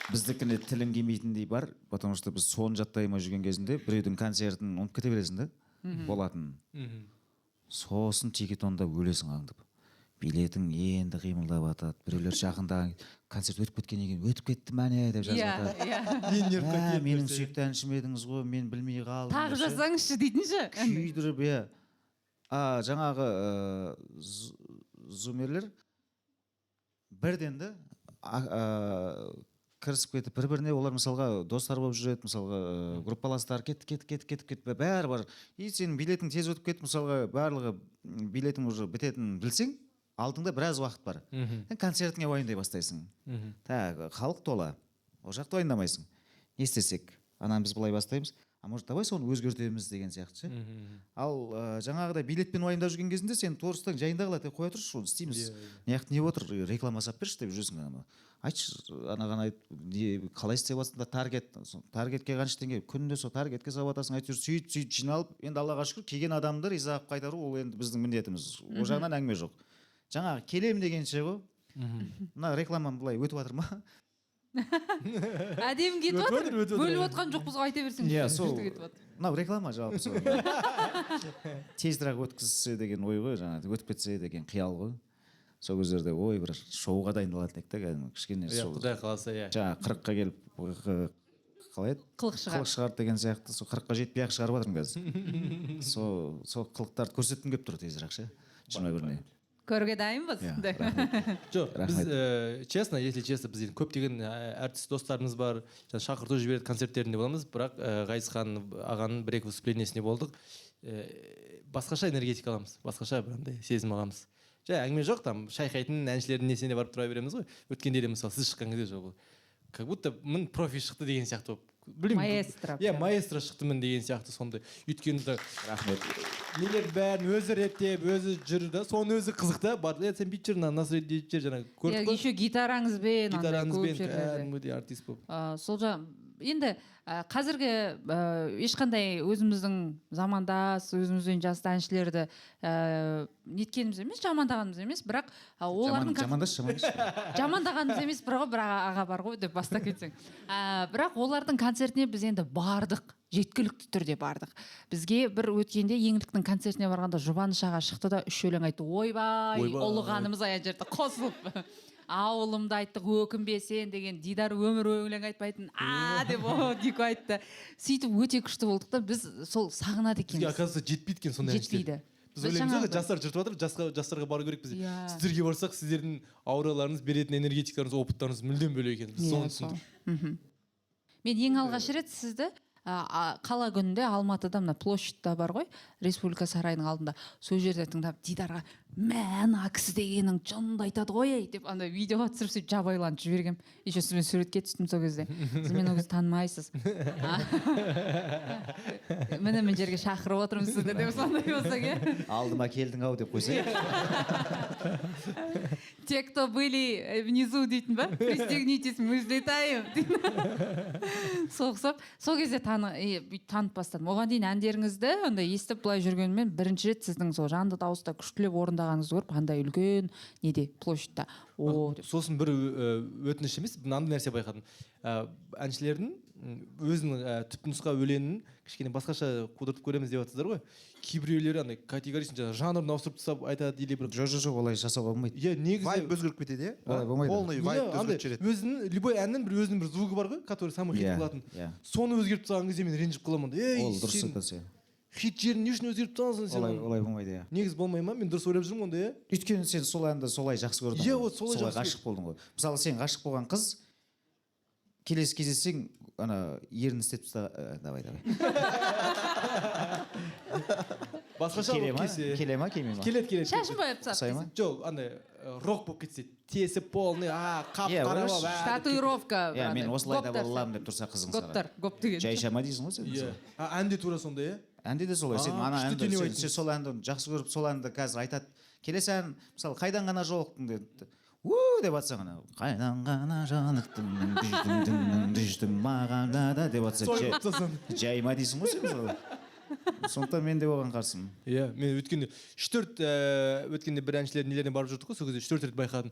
біздікіне тілін келмейтіндей бар, потому что біз соны жаттай ма жүрген кезінде біреудің концертін ұмытып кете бересің да, болатын. Сосын тикетонда өлесің аңдып. Билетің енді қимылдап атады. Біреулер жақында концерт өтіп кеткеннен кейін өтіп кетті мәне деп жазып жатады. Менің сүйікті әншім едіңіз ғой, мен білмей қалдым. Тағы жазсаңызшы дейтінші. Күйдіріп, жаңағы зумерлер бірден де кірісіп кетіп бір біріне, олар мысалға достар болып жүреді, мысалға группаластар кетіп бәрі бар. И сенің билетің тез өтіп кетіп, мысалға барлығы билетің уже бітетінін білсең, алдыңда біраз уақыт бар. Концертіңе уайымдай бастайсың. Халық тола, ол жақты уайымдамайсың. Не істесек, біз былай бастаймыз, а может давай соны өзгертеміз деген сияқты. Ал жаңағыдай билетпен уайымдап жүрген кезінде сен торыстан жайында қалады, қоя тұршы, оны істейміз. Не отыр, реклама жасап берші деп жүрсің. Айтшы, анаған айт, қалай істеп жатсың, таргетке қанша теңге, күнде сол таргетке салып жатасың, әйтеуір сөйтіп жиналып, енді Аллаға шүкір келген адамды риза қылып қайтару, ол енді біздің міндетіміз. Ол жағынан әңгіме жоқ. Жаңағы келем дегенше ғой, мына рекламам былай өтіп жатыр ма? Әдемі кетіп жатыр, бөліп отқан жоқпыз ғой, айта берсең. Иә, сол мынау реклама жалпы сол. Тезірек өткізсе деген ой ғой, жаңағы өтіп кетсе деген қиял ғой. Сол кездерде ой бір шоуға дайындалатын ек та кәдімгі кішкене. Иә, Құдай қаласа, иә. Жаңағы 40-қа келіп қалай еді? Қылық шығарды деген сияқты, сол 40-қа жетпей ақ шығарып жатырмын қазір. Сол қылықтарды көрсеткім келіп тұр тезірек ше. 21-не. Көруге дайынбыз. Жоқ, біз честно, если честно, біз көптеген әртіс достарымыз бар, шақырту жібереді, концерттерінде боламыз, бірақ Ғайысхан ағаның бір-екі выступлениесіне болдық. Басқаша энергетика аламыз, басқаша бірандай сезім аламыз. Әңгіме жоқ, там шайқайтын әншілердің несіне барып тұра береміз ғой. Өткенде де мысалы сіз шыққан кезде жоқ. Как будто мін профи шықты деген сияқты болып. Маэстро. Иә, маэстро шықтымын деген сияқты сондай. Өйткені рахмет. Нелер бәрін өзі реттеп, өзі жүрді, соны өзі қызықта. Сен бүйтіп жүр, насырет дейіп жүр, жаңағы көрдік қой. Еще гитараңызбен кәдімгідей артист болып. Сол енді қазіргі ешқандай өзіміздің замандас, өзіміздің жасты әншілерді неткеніміз емес, жамандағанымыз емес, бірақ олардың жамандағанымыз емес, бірақ аға бар ғой деп бастап кетсең. Бірақ олардың концертіне біз енді бардық, жеткілікті түрде бардық. Бізге бір өткенде еңліктің концертіне барғанда Жұбаныш аға шықты да 3 өлең айтты. Ойбай, ұлығанымыз аян жерді қосылып. Ауылымды айттық, өкінбесен деген, Дидар өмір өлең айтпайтын, деп дико айтты. Сөйтіп өте күшті болдық та, біз сол сағынады екенбіз. Бізге оказывается жетпейді екен сондай әншілер. Жетпейді. Біз ойлаймыз ғой, жастар жүріп жатыр, жастарға бару керек біз. Сіздерге барсақ, сіздердің аураларыңыз, беретін энергетикаларыңыз, опыттарыңыз мүлдем бөлек екен. Біз соны түсіндік. Мен ең алғаш рет сізді қала күнінде Алматыда мына площадьта бар ғой, Республика сарайының алдында, сол жерде тыңдап Дидарға мә кісі дегенің жынды айтады ғой деп андай видеоға түсіріп сөйтіп жабайланып жібергем. Еще сізбен суретке түстім сол кезде. Сіз мені ол кезде танымайсыз. Міне мен жерге шақырып отырмын сізді деп сондай болса ке. Алдыма келдің ау деп қойсай. Те, кто были внизу дейтін ба? Пристегнитесь, мы взлетаем. Сол кезде танып бастадым. Оған дейін әндеріңізді андай естіп былай жүргенмен бірінші рет сіздің сол жанды дауыста күштілеп орындағаныңызды көріп, андай үлкен неде площадьта. Сосын бір өтініш емес, мынандай нәрсе байқадым. Әншілердің өзінің түпнұсқа өлеңін кішкене басқаша қудыртып көреміз деп жатсыздар ғой. Кейбіреулері андай категориясын жанрын ауыстырып тастап айтады или бір жоқ, олай жасауға болмайды. Иә, негізі вайб өзгеріп кетеді, иә? Олай болмайды. Полный вайб өзгеріп жібереді. Өзінің любой әннің бір өзінің бір звугы бар ғой, который самый хит қылатын. Соны өзгертіп тастаған кезде мен ренжіп қаламын. Ол дұрыс айтасың. Хит жерін не үшін өзгертіп тастағансың сен? Олай болмайды, иә. Негіз болмай ма? Мен дұрыс ойлап жүрмін онда, иә? Өйткені сен сол әнді солай жақсы көрдің. Иә, вот солай ғашық болдың ғой. Мысалы, сен ғашық болған қыз келесі кездессең, ана ерін істеп тастаған, давай. Басқаша болып кетсе. Келе ма, келмей ма? Келеді. Шашын бояп тастап. Жоқ, андай рок болып кетсе, тесіп полный, қап қарап алып. Татуировка. Иә, мен осылай да бола аламын деп тұрса қызың саған. Гоп деген. Жайшама дейсің ғой сен. Иә. Әнде тура сондай, иә? Әнде де солай. Сен ана әнді, сен сол әнді жақсы көріп, сол әнді қазір айтады. Келесі ән, мысалы, қайдан ғана жолықтың деді. деп атсаң ана қайдан ғана жанықтың düştім маған да деп атса жайма дейсің ғой сен. Сондықтан мен де оған қарсымын. Иә, мен өткенде 3-4 өткенде бір әншілердің нелеріне барып жүрдік қой, сол кезде 4 рет байқадым.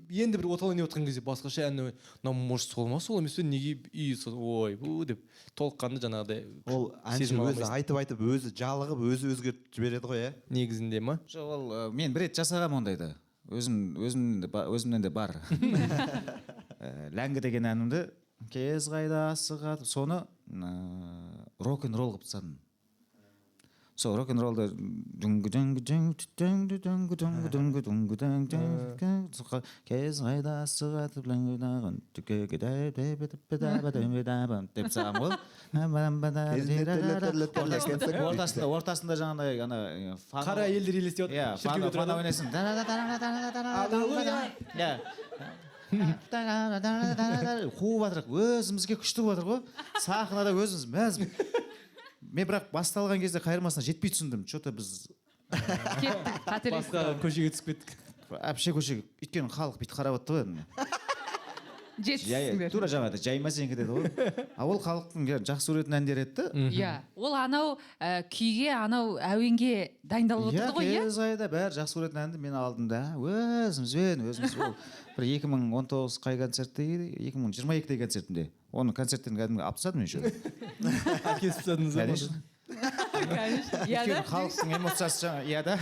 Енді бір оталайын деп отқан кезде басқаша әнні, может сол ма, сол емес пе, неге ой, деп толыққанды жаңағыдай. Ол әнші өзі айтып өзі жалығып, өзі өзгертіп жібереді ғой, иә? Негізінде ма? Жоқ, ол мен бір рет жасағам ондайды. Өзімнен де бар. Ләңгі деген әнімді кез қайда асығатып, соны рок-н-ролл қылып тастадым. сол рок н роллды кез қайда сығатып деп салғам ғой. Ортасында жаңағыдай ана Қара елдер елестеп иә, шіркеуде фана тұрады. ойнайсың. Қуып жатыр, өзімізге күшті болып жатыр ғой. Сахнада өзіміз мәз. Мен бірақ басталған кезде қайырмасына жетпей түсіндім. Что-то біз кеттік қателестік. Басқа көшеге түсіп кеттік. әпше көшеге, өйткені халық бүйтіп қарап жатты ғой. жетсіздер. Тура жаңағыдай жайма сенікі деді ғой. А ол халықтың жақсы көретін әндер еді. Иә, ол анау күйге, анау әуенге дайындалып отырды ғой, иә? Кез айда бәрі жақсы көретін әнді мен алдым да, өзімізбен ол бір 2019 қай концертте еді, 2022 концертінде. Оны концерттен кәдімгі алып тастадым мен еще. Кесіп тастадыңыз ба? Конечно. Иә да? Халықтың эмоциясы жаңа, иә да.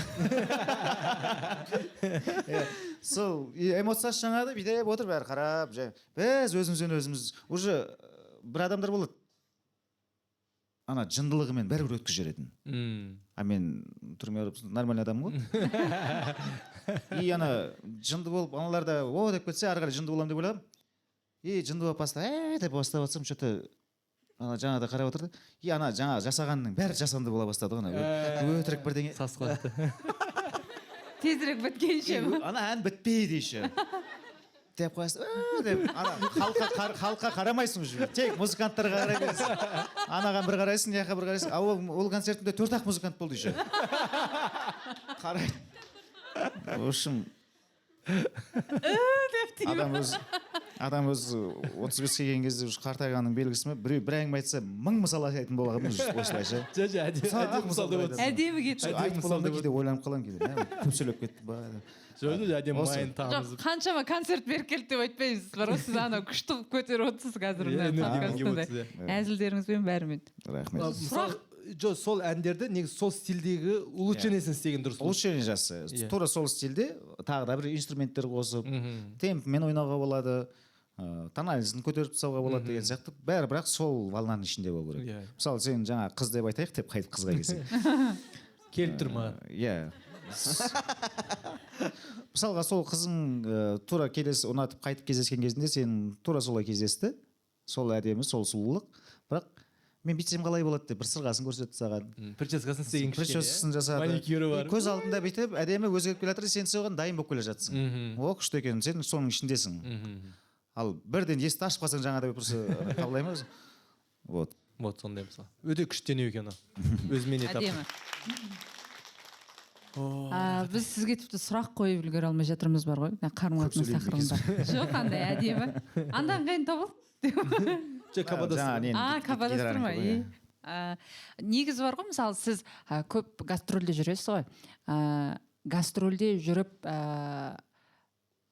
Сол эмоциясы жаңағыдай бүйтіп отыр бәрі қарап, біз өзімізбен өзіміз уже бір адамдар болады. Ана жындылығымен бәрібір өткізіп жіберетін. А мен түрме ұрып нормальный адам ғой. И ана жынды болып аналар да о деп кетсе, ары қарай жынды боламын деп ойладым. И жынды болып деп бастап жатсам, что-то ана жаңағыда қарап отырды. И ана жаңа жасағанның бәрі жасанды бола бастады ғой. Өтірік бірдеңе. Сас қылады. Тезірек біткенше. Ана ән бітпейді еще. Деп қойасың, деп ана халыққа қарамайсың уже. Тек музыканттарға қарай бересің. Анаған бір қарайсың, яққа бір қарайсың. А ол концертінде 4-ақ музыкант болды еще. Қарай. В общем, адам өзі 35-ге келген кезде қартайғанның белгісі ме? Біреу бір әңгіме айтса, 1000 мысал айтатын болған осылайша. Әдемі мысал деп отырсың. Әдемі кетті. Айтып боламын да кейде ойланып қаламын кейде. Көп сөйлеп кетті ба. Әдемі майын Жоқ, тамызып. қаншама концерт беріп келді деп айтпаймыз. Бар ғой, сіз анау күшті көтеріп отырсыз қазір мына подкастында. Әзілдеріңізбен бәрімен. Рахмет. Мысалы, жоқ, сол әндерді негізі сол стильдегі улучшениесін істеген дұрыс. Улучшение жассы. Тура сол стильде тағы да бір инструменттер қосып, темпімен ойнауға болады, тональностін көтеріп тастауға болады деген сияқты. Бәрі бірақ сол волнаның ішінде болу керек. Мысалы, сен жаңа қыз деп айтайық деп қайтып қызға келсең. Келіп тұр ма? Иә. Мысалға сол қызың тура келесі ұнатып қайтып кездескен кезінде сен тура солай кездесті. Сол әдемі, сол сұлулық. Бірақ мен бүйтсем қалай болады деп бір сырғасын көрсетті саған. Прическасын істеген кішкене. Прическасын жасады. Маникюрі бар. Көз алдында бүйтіп әдемі өзгеріп келе жатыр, сен соған дайын болып келе жатсың. О, күшті екен, сен соның ішіндесің. Ал бірден есікті ашып қалсаң жаңағыдай просто қабылдай ма? Вот. Вот сондай мысалы. Өте күштенеу екен ол. Өзімен етап. Әдемі. Біз сізге тіпті сұрақ қойып үлгере алмай жатырмыз бар ғой, қарым-қатынас тақырыбында. Жоқ, қандай әдемі. Андан қайын табыл? Кабадастыр ма? Негізі бар ғой, мысалы сіз көп гастрольде жүресіз ғой. Гастрольде жүріп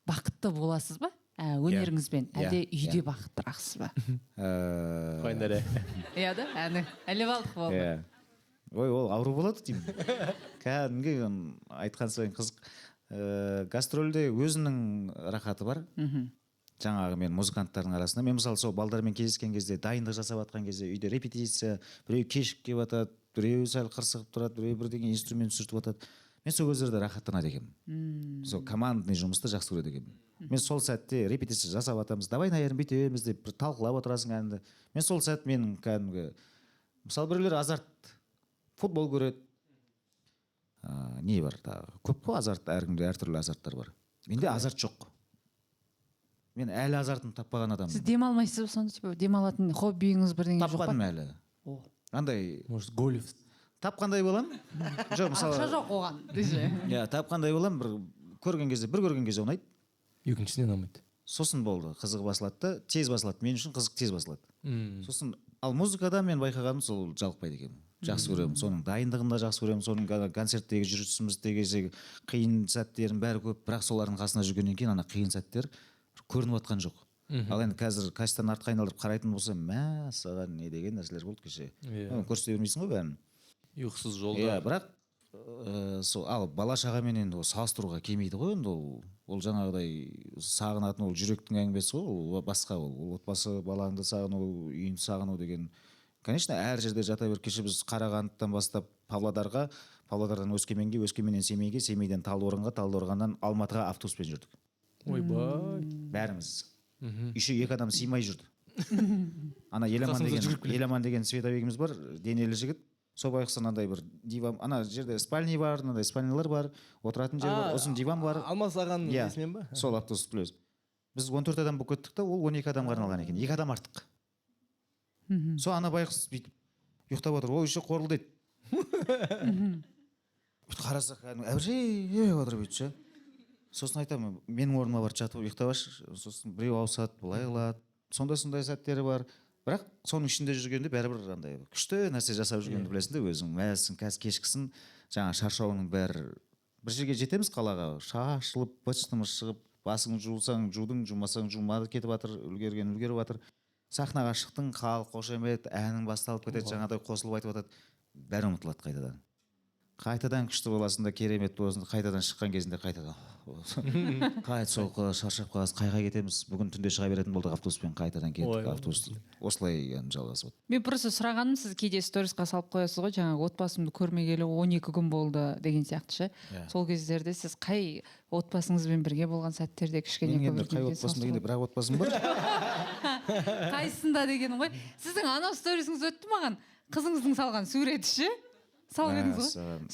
бақытты боласыз ба? Өнеріңізбен, әлде үйде бақыттырақсыз ба? Қайындар Иә да, әлі балық болды. Ой, ол ауру болады деймін. Кәдімгі айтқан сайын қызық. Гастрольде өзінің рахаты бар. Жаңағы мен музыканттардың арасында. Мен мысалы сол балдармен кездескен кезде, дайындық жасап жатқан кезде, үйде репетиция, біреу кешіп келіп жатады, біреу сәл қырсығып тұрады, біреу бірдеңе инструмент сүртіп жатады. Мен сол кездерде рахаттанады екенмін. Сол командный жұмысты жақсы көреді екенмін. Мен сол сәтте репетиция жасап жатамыз, давай наверное бүйтеміз деп бір талқылап отырасың әнді. Мен сол сәт менің кәдімгі, мысалы біреулер азарт, футбол көреді. Не бар тағы? Көп қой азарт, әркімде әртүрлі азарттар бар. Менде азарт жоқ. Мен әлі азартын таппаған адаммын. Сіз демалмайсыз ба сонда, типа демалатын хоббиіңіз бірдеңе жоқ па? Таппадым әлі. Андай, может, гольф. тапқандай боламын. Жоқ, мысалы. Ақша жоқ оған, десе. Иә, тапқандай боламын, бір көрген кезде ұнайды. Екіншіден ұнамайды. Сосын болды, қызығы басылады да, тез басылады. Мен үшін қызық тез басылады. Сосын ал музыкада мен байқағаным сол жалықпайды екен. Жақсы көремін. Соның дайындығын да жақсы көремін. Соның концерттегі жүрісіміздегі қиын сәттерін бәрі көп, бірақ солардың қасына жүргеннен кейін ана қиын сәттер көрініп жатқан жоқ. Ал енді қазір кассетаны артқа айналдырып қарайтын болсам, мә, саған не деген нәрселер болды кеше. Көрсете бермейсің ғой бәрін. Ұйқысыз жолда. Иә, бірақ сол ал бала шағамен енді салыстыруға келмейді ғой енді ол жаңағыдай сағынатын ол жүректің әңгімесі ғой, ол басқа ол отбасы балаңды сағыну, үйінді сағыну деген конечно әр жерде жата бер. Кеше біз Қарағандыдан бастап Павлодарға, Павлодардан Өскеменге, Өскеменнен Семейге, Семейден Талдықорғанға, Талдықорғаннан Алматыға автобуспен жүрдік. ойбай. Бәріміз. Еще 2 адам сыймай жүрді. Ана Еламан деген световегіміз бар, денелі жігіт. Сол байқаса андай бір диван, ана жерде спальни бар, андай спальнилар бар, отыратын жер бар, ұзын диван бар. Алмас ағаның есімен ба? Сол автобус білесіз. Біз 14 адам болып кеттік та, ол 12 адамға арналған екен. 2 адам артық. Сол ана байқұс бүйтіп ұйықтап отыр, ол еще қорылдайды. Бүйтіп қарасақ, әбіржей отырып бүйтіп ше. Сосын айтамын, менің орныма барып жатып ұйықтап алшы. Сосын біреу ауысады, былай қылады. Сондай сәттері бар. Бірақ соның ішінде жүргенде бәрібір андай күшті нәрсе жасап жүргенді білесің де өзің. Мәзсің, қазір кешкісін жаңа шаршауының бәрі бір жерге жетеміз қалаға. Шашылып, быт-шытымыз шығып, басың жуылсаң жудың, жумасаң жумады кетіп жатыр, үлгерген үлгеріп жатыр. Сахнаға шықтың, халық қошемет, әнің басталып кетеді, жаңадай қосылып айтып жатады. Бәрі ұмытылады қайтадан. Қайтадан күшті боласың да керемет боласың, қайтадан шыққан кезінде қайтадан қайт соққы шаршап қаласың, қайға кетеміз, бүгін түнде шыға беретін болдық автобуспен, қайтадан кеттік автобус. Осылай жалғасып. Мен просто сұрағаным, сіз кейде сторисқа салып қоясыз ғой, жаңағы отбасымды көрмегелі 12 күн болды деген сияқты ше. Сол кездерде сіз қай отбасыңызбен бірге болған сәттерде кішкене көбірек қай отбасым дегенде бір-ақ отбасым бар. Қайсында дегенім ғой. Сіздің анау сторисіңіз өтті маған, қызыңыздың салған суреті ше. Салып едіңіз ғой.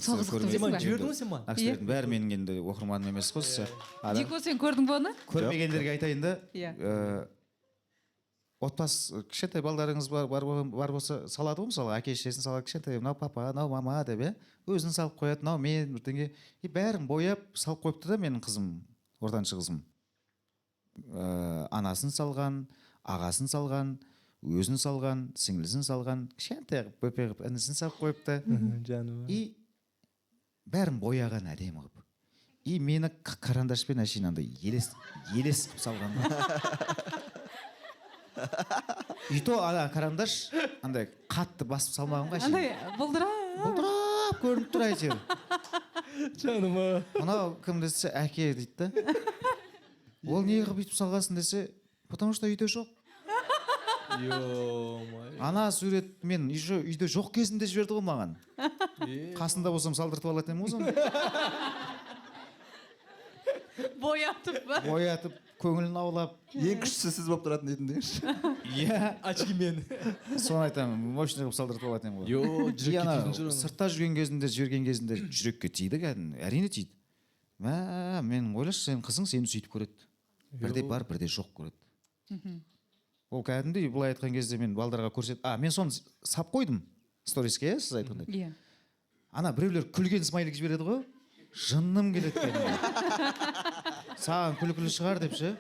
Сол қызықты білесің ба? Жібердің ғой сен маған? Акстердің бәрі менің енді оқырманым емес қой. Дико, сен көрдің бе оны? Көрмегендерге айтайын да. Отбасы кішкентай балдарыңыз бар болса салады ғой, мысалы әке шешесін салады, кішкентай мынау папа, мынау мама деп, өзін салып қояды, мынау мен бірдеңе. Бәрін бояп салып қойыпты да менің қызым, ортаншы қызым. Анасын салған, ағасын салған, өзін салған, сіңлісін салған, кішкентай бөпе қылып інісін салып қойыпты. И бәрін бояған әдемі қылып. И мені карандашпен әшейін андай елес қылып салған. И то ана карандаш андай қатты басып салмаған ғой әшейін. Андай Бұлдырап көрініп тұр әйтеуір. Жаныма. Мынау кім десе әке дейді да. Ол неге бүйтіп салғасын десе, потому что үйде жоқ. Ана сурет мен үйде жоқ кезінде жіберді ғой маған. Қасында болсам салдыртып алатын едім ғой соны. боятып ба? Боятып, көңілін аулап. Ең күштісі сіз болып тұратын едім деңізші. Иә. Очкимен. Соны айтамын, мощный қылып салдыртып алатын едім ғой. Жүрекке тиетін жүр. Сыртта жүрген кезінде, жіберген кезінде жүрекке тиді кәдімгі. Әрине тиді. Мен ойлашы, сен қызың сені сөйтіп көреді. Бірде бар, бірде жоқ көреді. Ол кәдімді былай айтқан кезде мен балдарға мен соны сап қойдым сториске, сіз айтқандай. Иә. Ана біреулер күлген смайлик жібереді ғой, жынным келеді кәдімгі. Саған күлкілі шығар деп ше.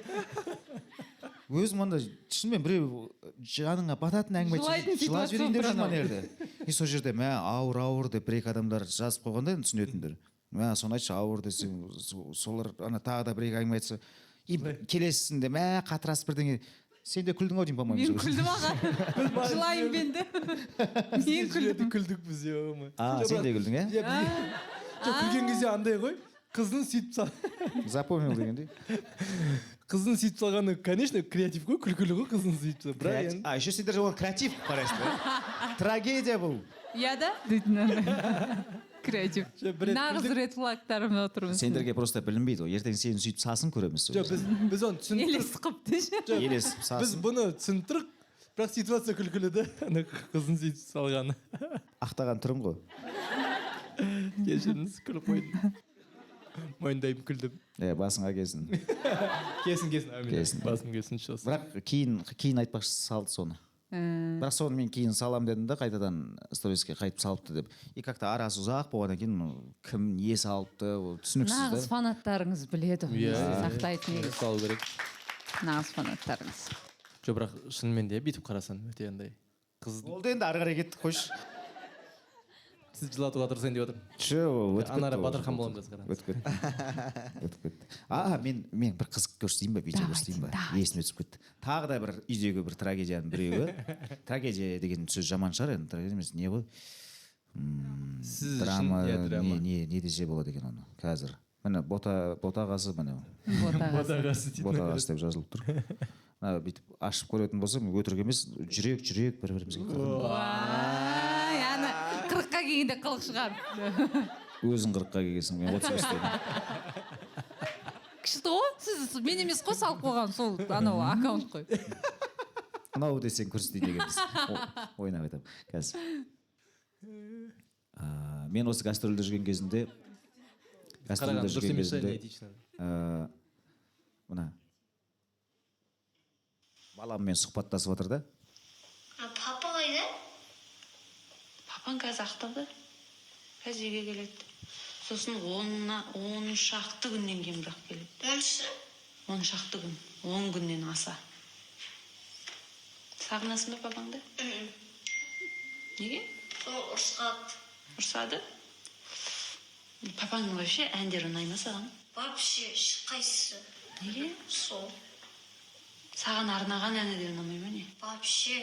Өзім анда шынымен біреу жаныңа бататын әңгіме жылап жіберейін деп жүрмін ерді. И сол жерде ауыр деп бір-екі адамдар жазып қойғанда түсінетіндер. Соны айтшы, ауыр десең, солар тағы да бір-екі әңгіме айтса, и келесісінде қатырасып бірдеңе. Сен де күлдің ау деймін, по-моему. Мен күлдім аға. Жылайын мен де. Мен күлдім. Күлдік біз, ема. Сен де күлдің, ә? Күлген кезде андай ғой, қыздың сөйтіп сал. Запомнил дегендей. Қыздың сөйтіп салғаны, конечно, креатив қой, күлкілі ғой қыздың сөйтіп сал. Еще сендер ол креатив қарайсың. Трагедия бұл. Иә да? Креатив. Нағыз ред флагтарымда отырмыз. Сендерге просто білінбейді ғой. Ертең сені сөйтіп салсын көреміз. Жоқ, біз оны түсініп Елес қыпты. Елес салсын. Біз бұны түсініп тұрық, бірақ ситуация күлкілі да, қыздың сөйтіп салғаны. Ақтаған түрің ғой. Кешіріңіз, күліп қойдым. Мойындаймын, күлдім. Басыңа келсін. Кесін. Басым келсін шығсын. Бірақ кейін айтпақшы салды соны. Бірақ соны мен кейін салам дедім да, қайтадан сториске қайтып салыпты деп. И как-то арасы ұзақ болғаннан кейін кім не салыпты, түсініксіз да. Нағыз фанаттарыңыз біледі. Сақтайтын еді. Салу керек. Нағыз фанаттарыңыз. Жоқ, бірақ шынымен де бүйтіп қарасан өте андай. Ол да енді ары қарай кеттік қойшы. Сіз жылатуға тұрсайын деп отырмын. Өтіп кетті. Анара Батырхан боламын жазғара. Өтіп кетті. Мен бір қызық көрсетейін ба, видео көрсетейін ба? Есіме түсіп кетті. Тағы да бір үйдегі бір трагедияның біреуі. Трагедия деген сөз жаман шығар енді, трагедия емес, не ғой? Драма, не десе болады екен оны қазір. Міне ботағасы міне. Ботағасы деп жазылып тұр. бүйтіп ашып көретін болсам өтірік емес, жүрек бір бірімізге яғни 40-қа келгенде қылық шығар. өзің 40-қа келгенсің, мен 35-темін. Күшті ғой, сіз мен емес қой салып қойған сол анау аккаунт қой. Мынау десең көрсетейін дегенбіз. Ойнап айтамын қазір. Мен осы гастрольде жүрген кезінде мына баламмен сұхбаттасып отыр да. Папа қайда? Папаң қазір ақтауда. Қазір үйге келеді. Сосын 10 шақты күннен кейін бірақ келеді. 10 шақты күн. 10 күннен аса. Сағынасың ба папаңды? Неге? Ұрсады? Папаңның вообще әндері ұнай ма саған? Вообще ешқайсысы. Неге? Сол. Саған арнаған әні де ұнамай ма не? Вообще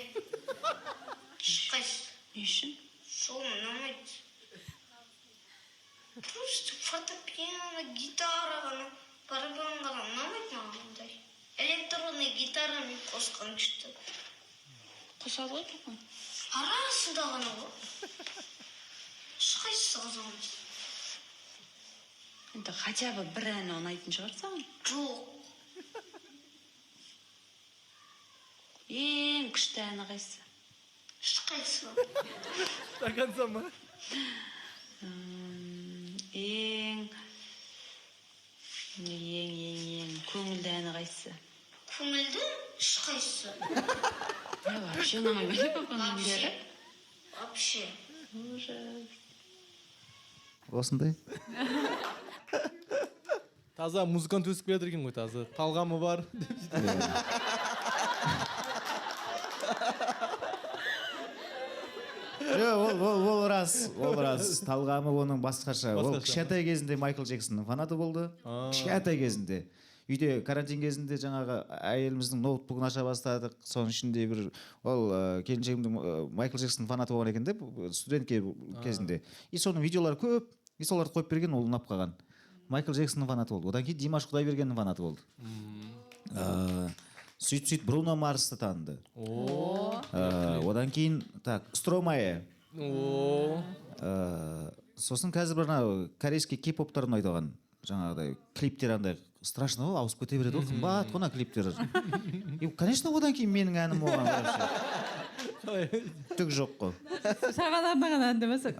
ешқайсысы. Не үшін? Сол ұнамайды. Просто фортепиано, гитара ғана, барабан ғана ұнамайды маған ондай. Электронный гитарамен қосқан күшті. Қосады ғой папаң? Арасында ғана ғой. Ешқайсысы қызғанбайды. Енді хотя бы бір әні ұнайтын шығар саған? Жоқ. Ең күшті әні қайсысы? Ешқайсысы. До конца ма? Ең көңілді әні қайсысы? Көңілді ешқайсысы. Вообще ұнамай ма не папаның әндері? Вообще. Осындай. Таза музыкант өсіп келе жатыр екен ғой, таза талғамы бар. Ол рас. Талғамы оның басқаша. Ол кішкентай кезінде Майкл Джексонның фанаты болды. Кішкентай кезінде. Үйде карантин кезінде жаңағы әйеліміздің ноутбугын аша бастадық. Соның ішінде бір келіншегімдің Майкл Джексон фанаты болған екен деп студент кезінде. И соның видеолары көп. И соларды қойып берген, ол ұнап қалған. Майкл Джексонның фанаты болды. Одан кейін Димаш Құдайбергеннің фанаты болды. Сөйтіп Бруно Марсты таныды. Одан кейін Стромае. Сосын қазір бір корейский кей-поптар ұнайды оған. Жаңағыдай клиптер андай страшно ғой, ауысып кете береді ғой, қымбат қона клиптер. Конечно, одан кейін менің әнім оған түк жоқ қой. Саған арнаған әнді ме сол?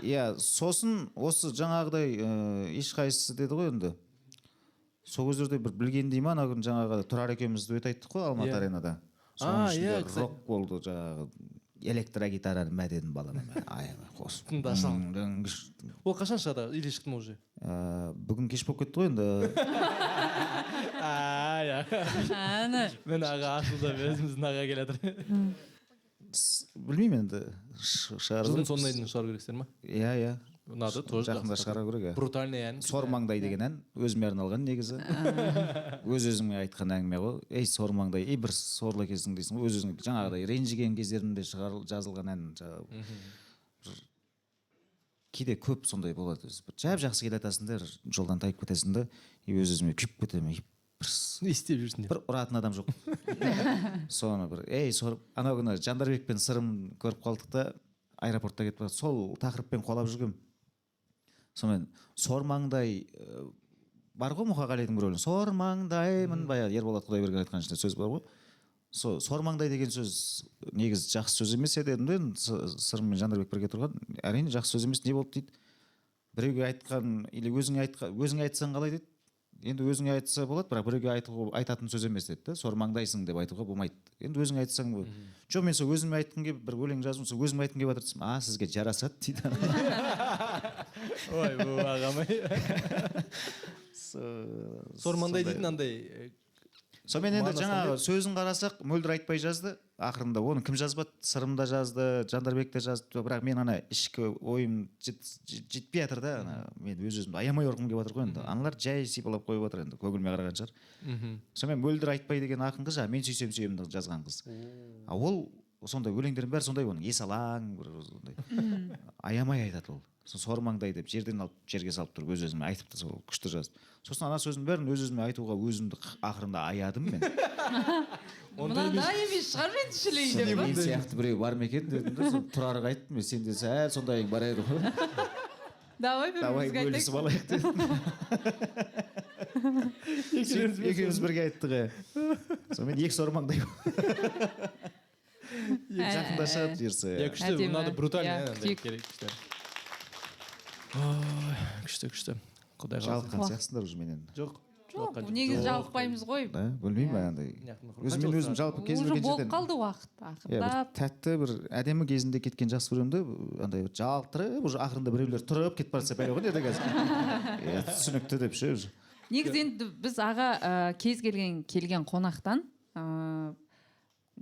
Иә, сосын осы жаңағыдай ешқайсысы деді ғой енді. Сол кездерде бір білгендей ма, ана күн жаңағы Тұрар екеуміз дуэт айттық қой Алматы аренада. Соның ішінде рок болды, жаңағы электрогитараның мәдетін балама. Ол қашан шығады? Или шықты ма уже? Бүгін кеш болып кетті ғой енді. Мен аға ашылды, өзіміздің аға келе жатыр. Білмеймін енді. Жылдың соңына дейін шығару керексіздер ма? Иә. Ұнады, тоже жақында шығару керек. Брутальный ән. Сормаңдай деген ән өзіме арналған негізі. Өз-өзіңе айтқан әңгіме ғой. Ей сормаңдай, бір сорлы кездің дейсің ғой. Өз-өзіңе жаңағыдай ренжіген кездерінде жазылған ән. Кейде көп сондай болады. Жап жақсы келе жатасың да, жолдан тайып кетесің да, өз-өзіме күйіп кетемін. Не істеп жүрсің? Бір ұратын адам жоқ. Соны бір, анау күні Жандарбекпен сырым көріп қалдық та, аэропортта кетіп қалдық. Сол тақырыппен қолап жүргем. Сонымен сормаңдай бар ғой Мұқағалидың бір өлең. Сормаңдаймын, баяғы Ерболат Құдайберген айтқан ішінде сөз бар ғой. Сормаңдай деген сөз негізі жақсы сөз емес еді енді, Сырым мен Жандарбек бірге тұрған. Әрине жақсы сөз емес, не болды дейді. Біреуге айтқан или өзіңе айтсаң қалай дейді. Енді өзіңе айтса болады, бірақ біреуге айтатын сөз емес деді. Сормаңдайсың деп айтуға болмайды. Енді өзіңе айтсаң болады. Жоқ, мен сол өзіме айтқым келіп бір өлең жаздым, сол өзіме айтқым келіп жатыр десем, сізге жарасады дейді. Ой, бұл ағамай. Сормаңдай дейтін андай. Сонымен енді жаңағы сөзін қарасақ, мөлдір айтпай жазды. Ақырында оны кім жазбады? Сырым да жазды, Жандарбек те жазды. Бірақ мен ана ішкі ойым жетпей жатыр да. Мен өз-өзімді аямай ұрғым келіп жатыр ғой енді. Аналар жай сипалап қойып жатыр енді, көңіліме қараған шығар. Сонымен мөлдір айтпай деген ақын қыз, мен сүйсем сүйемді жазған қыз. Ол сондай өлеңдердің бәрі сондай оның есалаң бір сондай аямай айтады ол. Сормаңдай деп жерден алып жерге салып тұрып өз өзіме айтып та сол күшті жазды. Сосын ана сөздің бәрін өз өзіме айтуға өзімді ақырында аядым мен. Мынандай емес шығар мен түсінейін деп мен сияқты біреу бар ма екен дедім да, сол Тұрарға айттым мен, сенде сәл сондайың бар еді ғой. Давай бірімізге бөлісіп алайық дедім. Екеуміз бірге айттық. Сонымен екі сормаңдай жақындашады бұйырса. Күшті, мынады брутально. Күшті. Құдай қаласа. Жалыққан сияқтысыңдар уже менен. Жоқ. Негізі жалықпаймыз ғой. Білмеймін андай. Өзімен өзім жалпы кез Уже келген болып жерден. қалды уақыт ақырындап. Тәтті бір әдемі кезінде кеткен жақсы көремін да, андай жалықтырып уже ақырында біреулер тұрып кетіп бара жатса бәле ғой не қазір. Түсінікті деп ше уже. Негізі енді біз аға кез келген қонақтан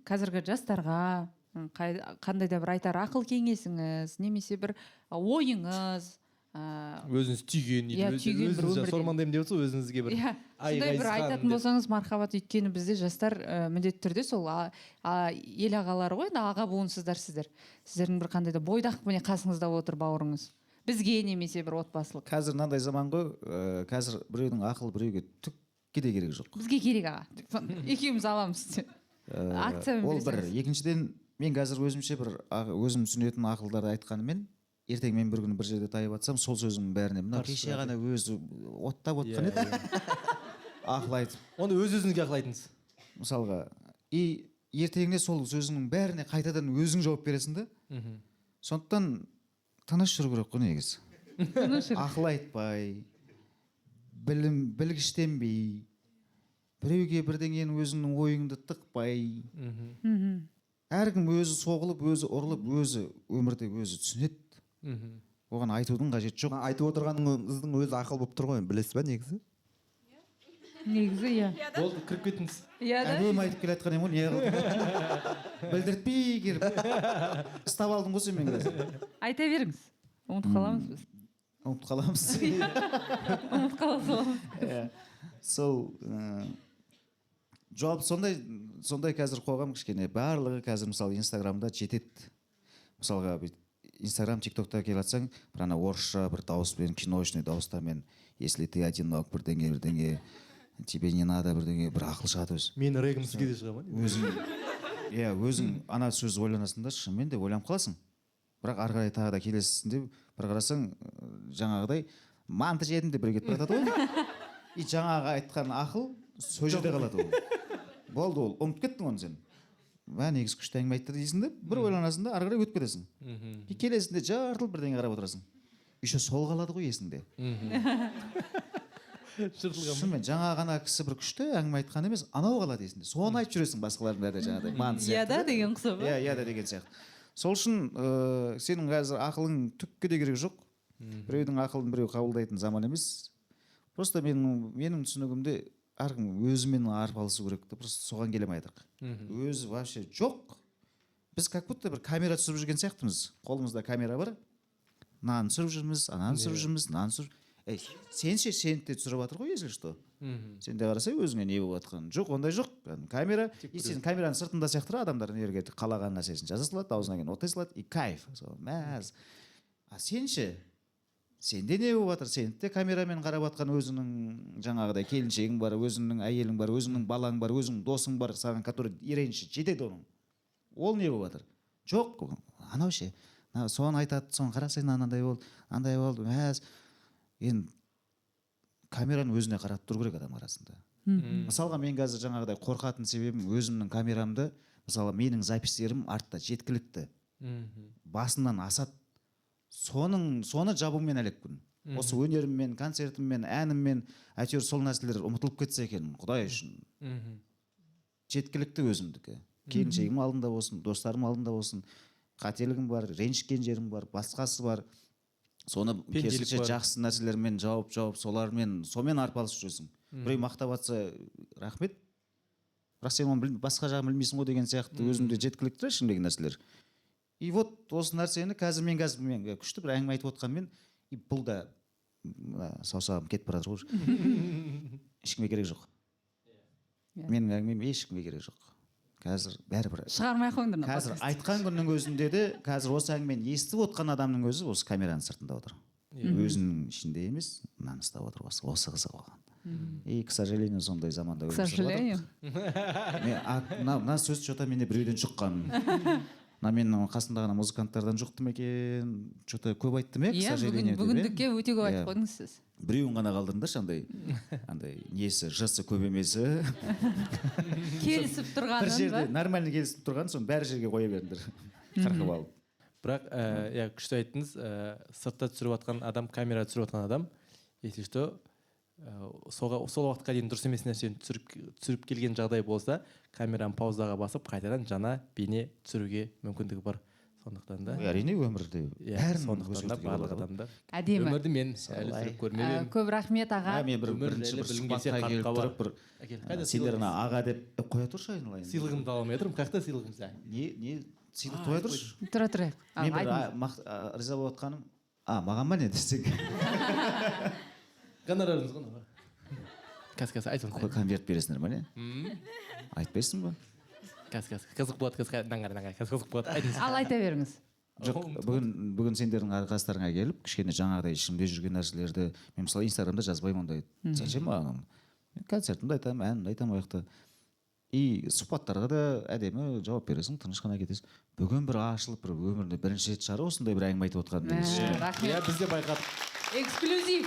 қазіргі жастарға қандай да бір айтар ақыл кеңесіңіз немесе бір ойыңыз, өзіңіз түйген, өзіңіз сормаңдаймын деп отырсыз, өзіңізге бір сондай бір айтатын болсаңыз мархабат. Өйткені бізде жастар міндетті түрде сол ел ағалары ғой, аға буынсыздар сіздер. Сіздердің бір қандай да бойдақ міне қасыңызда отыр бауырыңыз. Бізге немесе бір отбасылық. Қазір мынандай заман ғой, қазір біреудің ақылы біреуге түкке де керек жоқ. Бізге керек аға. Екеуміз аламыз. Ол бір. Екіншіден, мен қазір өзімше бір өзім түсінетін ақылдарды айтқанымен, ертең мен бір күні бір жерде тайып атсам, сол сөзімнің бәріне мына кеше ғана өзі оттап отқан еді. Ақыл айтып. Оны өз-өзіңізге ақыл айтыңыз. Мысалға, ертеңіне сол сөзіңнің бәріне қайтадан өзің жауап бересің да. Сондықтан тыныш жүру керек қой негізі. Ақыл айтпай, білгіштенбей, біреуге бірдеңені өзіңнің ойыңды тықпай. Әркім өзі соғылып, өзі ұрылып, өзі өмірде өзі түсінеді. Оған айтудың қажеті жоқ. Айтып отырғаныңыздың өзі ақыл болып тұр ғой, білесіз ба негізі? Негізі иә. Болды, кіріп кеттіңіз. Әдемі айтып келе жатқан едім ғой, не қылдым? Білдіртпей келіп ұстап алдым ғой сен мен қазір. Айта беріңіз. Ұмытып қаламыз біз. Ұмытып қаламыз. Ұмытып қала саламыз. Сол жауап сондай қазір қоғам кішкене барлығы қазір мысалы Инстаграмда жетеді. Мысалға Инстаграм, ТикТокта келе жатсаң, бір ана орысша бір дауыспен, киношный дауыстармен, если ты одинок, бірдеңе, тебе не надо, бірдеңе, бір ақыл шығады өзі. Менің регім сізге де шыға ма? Өзің ана сөз ойланасың да, шынымен де ойланып қаласың. Бірақ ары қарай тағы да келесің де, бір қарасаң, жаңағыдай манты жедім деп бір кетіп баратады ғой. И жаңағы айтқан ақыл сол жерде қалады ол. Болды ол, ұмытып кеттің оны сен. Негізі күшті әңгіме айтты дейсің де, бір ойланасың да, ары қарай өтіп кетесің. Келесің де жартылып бірдеңе қарап отырасың. Еще сол қалады ғой есіңде. Шынымен жаңа ғана кісі бір күшті әңгіме айтқан емес, анау қалады есіңде. Соны айтып жүресің басқалардың бәрі жаңағыдай. Иә да деген ұқсап. Иә да деген сияқты. Сол үшін сенің қазір ақылың түкке де керек жоқ. Біреудің ақылын біреу қабылдайтын заман емес. Просто менің түсінігімде әркім өзімен арпалысу керек та, просто соған келемей жатырық. Өзі вообще жоқ. Біз как будто бір камера түсіріп жүрген сияқтымыз. Қолымызда камера бар. Наны түсіріп жүрміз, ананы түсіріп жүрміз, наны түсіріп. Сенше сені де түсіріп жатыр ғой, если что. Сен де қарасай өзіңе не болып жатқанын. Жоқ, ондай жоқ. Камера, и сен камераның сыртында сияқты адамдар неге қалаған нәрсесін жаза салады, аузына келген оттай салады, и кайф. Мәз. Сенше сенде не болып жатыр? Сен де камерамен қарап жатқан өзіңнің жаңағыдай келіншегің бар, өзіңнің әйелің бар, өзіңнің балаң бар, өзіңнің досың бар, саған который еренші жетеді оның. Ол не болып жатыр? Жоқ, анау ше. Соны айтады, соны қарасай, андай болды, мәз. Енді камераны өзіне қарап тұру керек адам арасында. Мысалға мен қазір жаңағыдай қорқатын себебім өзімнің камерамды, мысалы менің запистерім артта жеткілікті. Басынан асады. Соны жабумен әлекпін. Осы өнеріммен, концертіммен, әніммен, әйтеуір сол нәрселер ұмытылып кетсе екен, Құдай үшін. Жеткілікті өзімдікі. Келіншегім алдында болсын, достарым алдында болсын, қателігім бар, ренжіккен жерім бар, басқасы бар. Соны керісінше жақсы нәрселермен жауып, сонымен арпалысып жүрсің. Біреу мақтап жатса, рахмет. Бірақ сен оны басқа жағын білмейсің ғой деген сияқты өзімде жеткілікті ішімдегі нәрселер. И вот осы нәрсені қазір мен күшті бір әңгіме айтып отқанмен, бұл да саусағым кетіп бара жатыр ғой. Ешкімге керек жоқ. Менің әңгімем ешкімге керек жоқ. қазір бәрібір шығармай ақ қойыңдар қазір айтқан күннің өзінде де қазір осы әңгімені естіп отқан адамның өзі осы камераның сыртында отыр. Өзінің ішінде емес, мынаны ұстап отыр. Осы қызық оған. И, к сожалению, сондай заманда К сожалению. мына сөз что-то менде біреуден шыққан. Мына менің қасымда ғана музыканттардан жұқты ма екен, что-то көп айттым к сожалению. Бүгіндікке өте көп айтып қойдыңыз сіз. Біреуін ғана қалдырыңдаршы, андай несі, жысы көп емесі. Келісіп Бір тұрғанын жерде ба? нормально келісіп тұрған, соны бәрі жерге қоя беріңдер. Қырқып алып. Бірақ күшті айттыңыз, сыртта түсіріп жатқан адам, камера түсіріп жатқан адам, если что, сол уақытқа дейін дұрыс емес нәрсені түсіріп келген жағдай болса, камераны паузаға басып, қайтадан жаңа бейне түсіруге мүмкіндігі бар. Сондықтан да Әрине өмірде сондықтан да барлық адамдар Әдемі. өмірді мен әлі түсіріп көрмедім. Көп рахмет аға. Мен бірінші сұхбатқа келіп тұрып, сендер ана аға деп қоя тұршы, айналайын. Сыйлығымды ала алмай отырмын. Қаяқта сыйлығым? Не сыйлық қоя тұршы? Тұра тұрайық. Мен бір риза болып отқаным, маған ба не десек? Гонорарыңыз ғой. Қазір айтып отырмын. Конверт бересіңдер ма не? Айтпайсың ба? Қазір қызық болады, қазір қызық болады. Айтыңыз. Ал айта беріңіз. Жоқ, бүгін сендердің арқастарыңа келіп, кішкене жаңағыдай ішімде жүрген нәрселерді, мен мысалы инстаграмда жазбаймын ондай. Зачем маған? Концертімді айтамын, әнімді айтамын ояқта. И сұхбаттарға да әдемі жауап бересің, тыныш қана кетесің. Бүгін бір ашылып, бір өмірінде бірінші рет шығар осындай бір әңгіме айтып отқан. Рахмет. Біз де байқадық. Эксклюзив.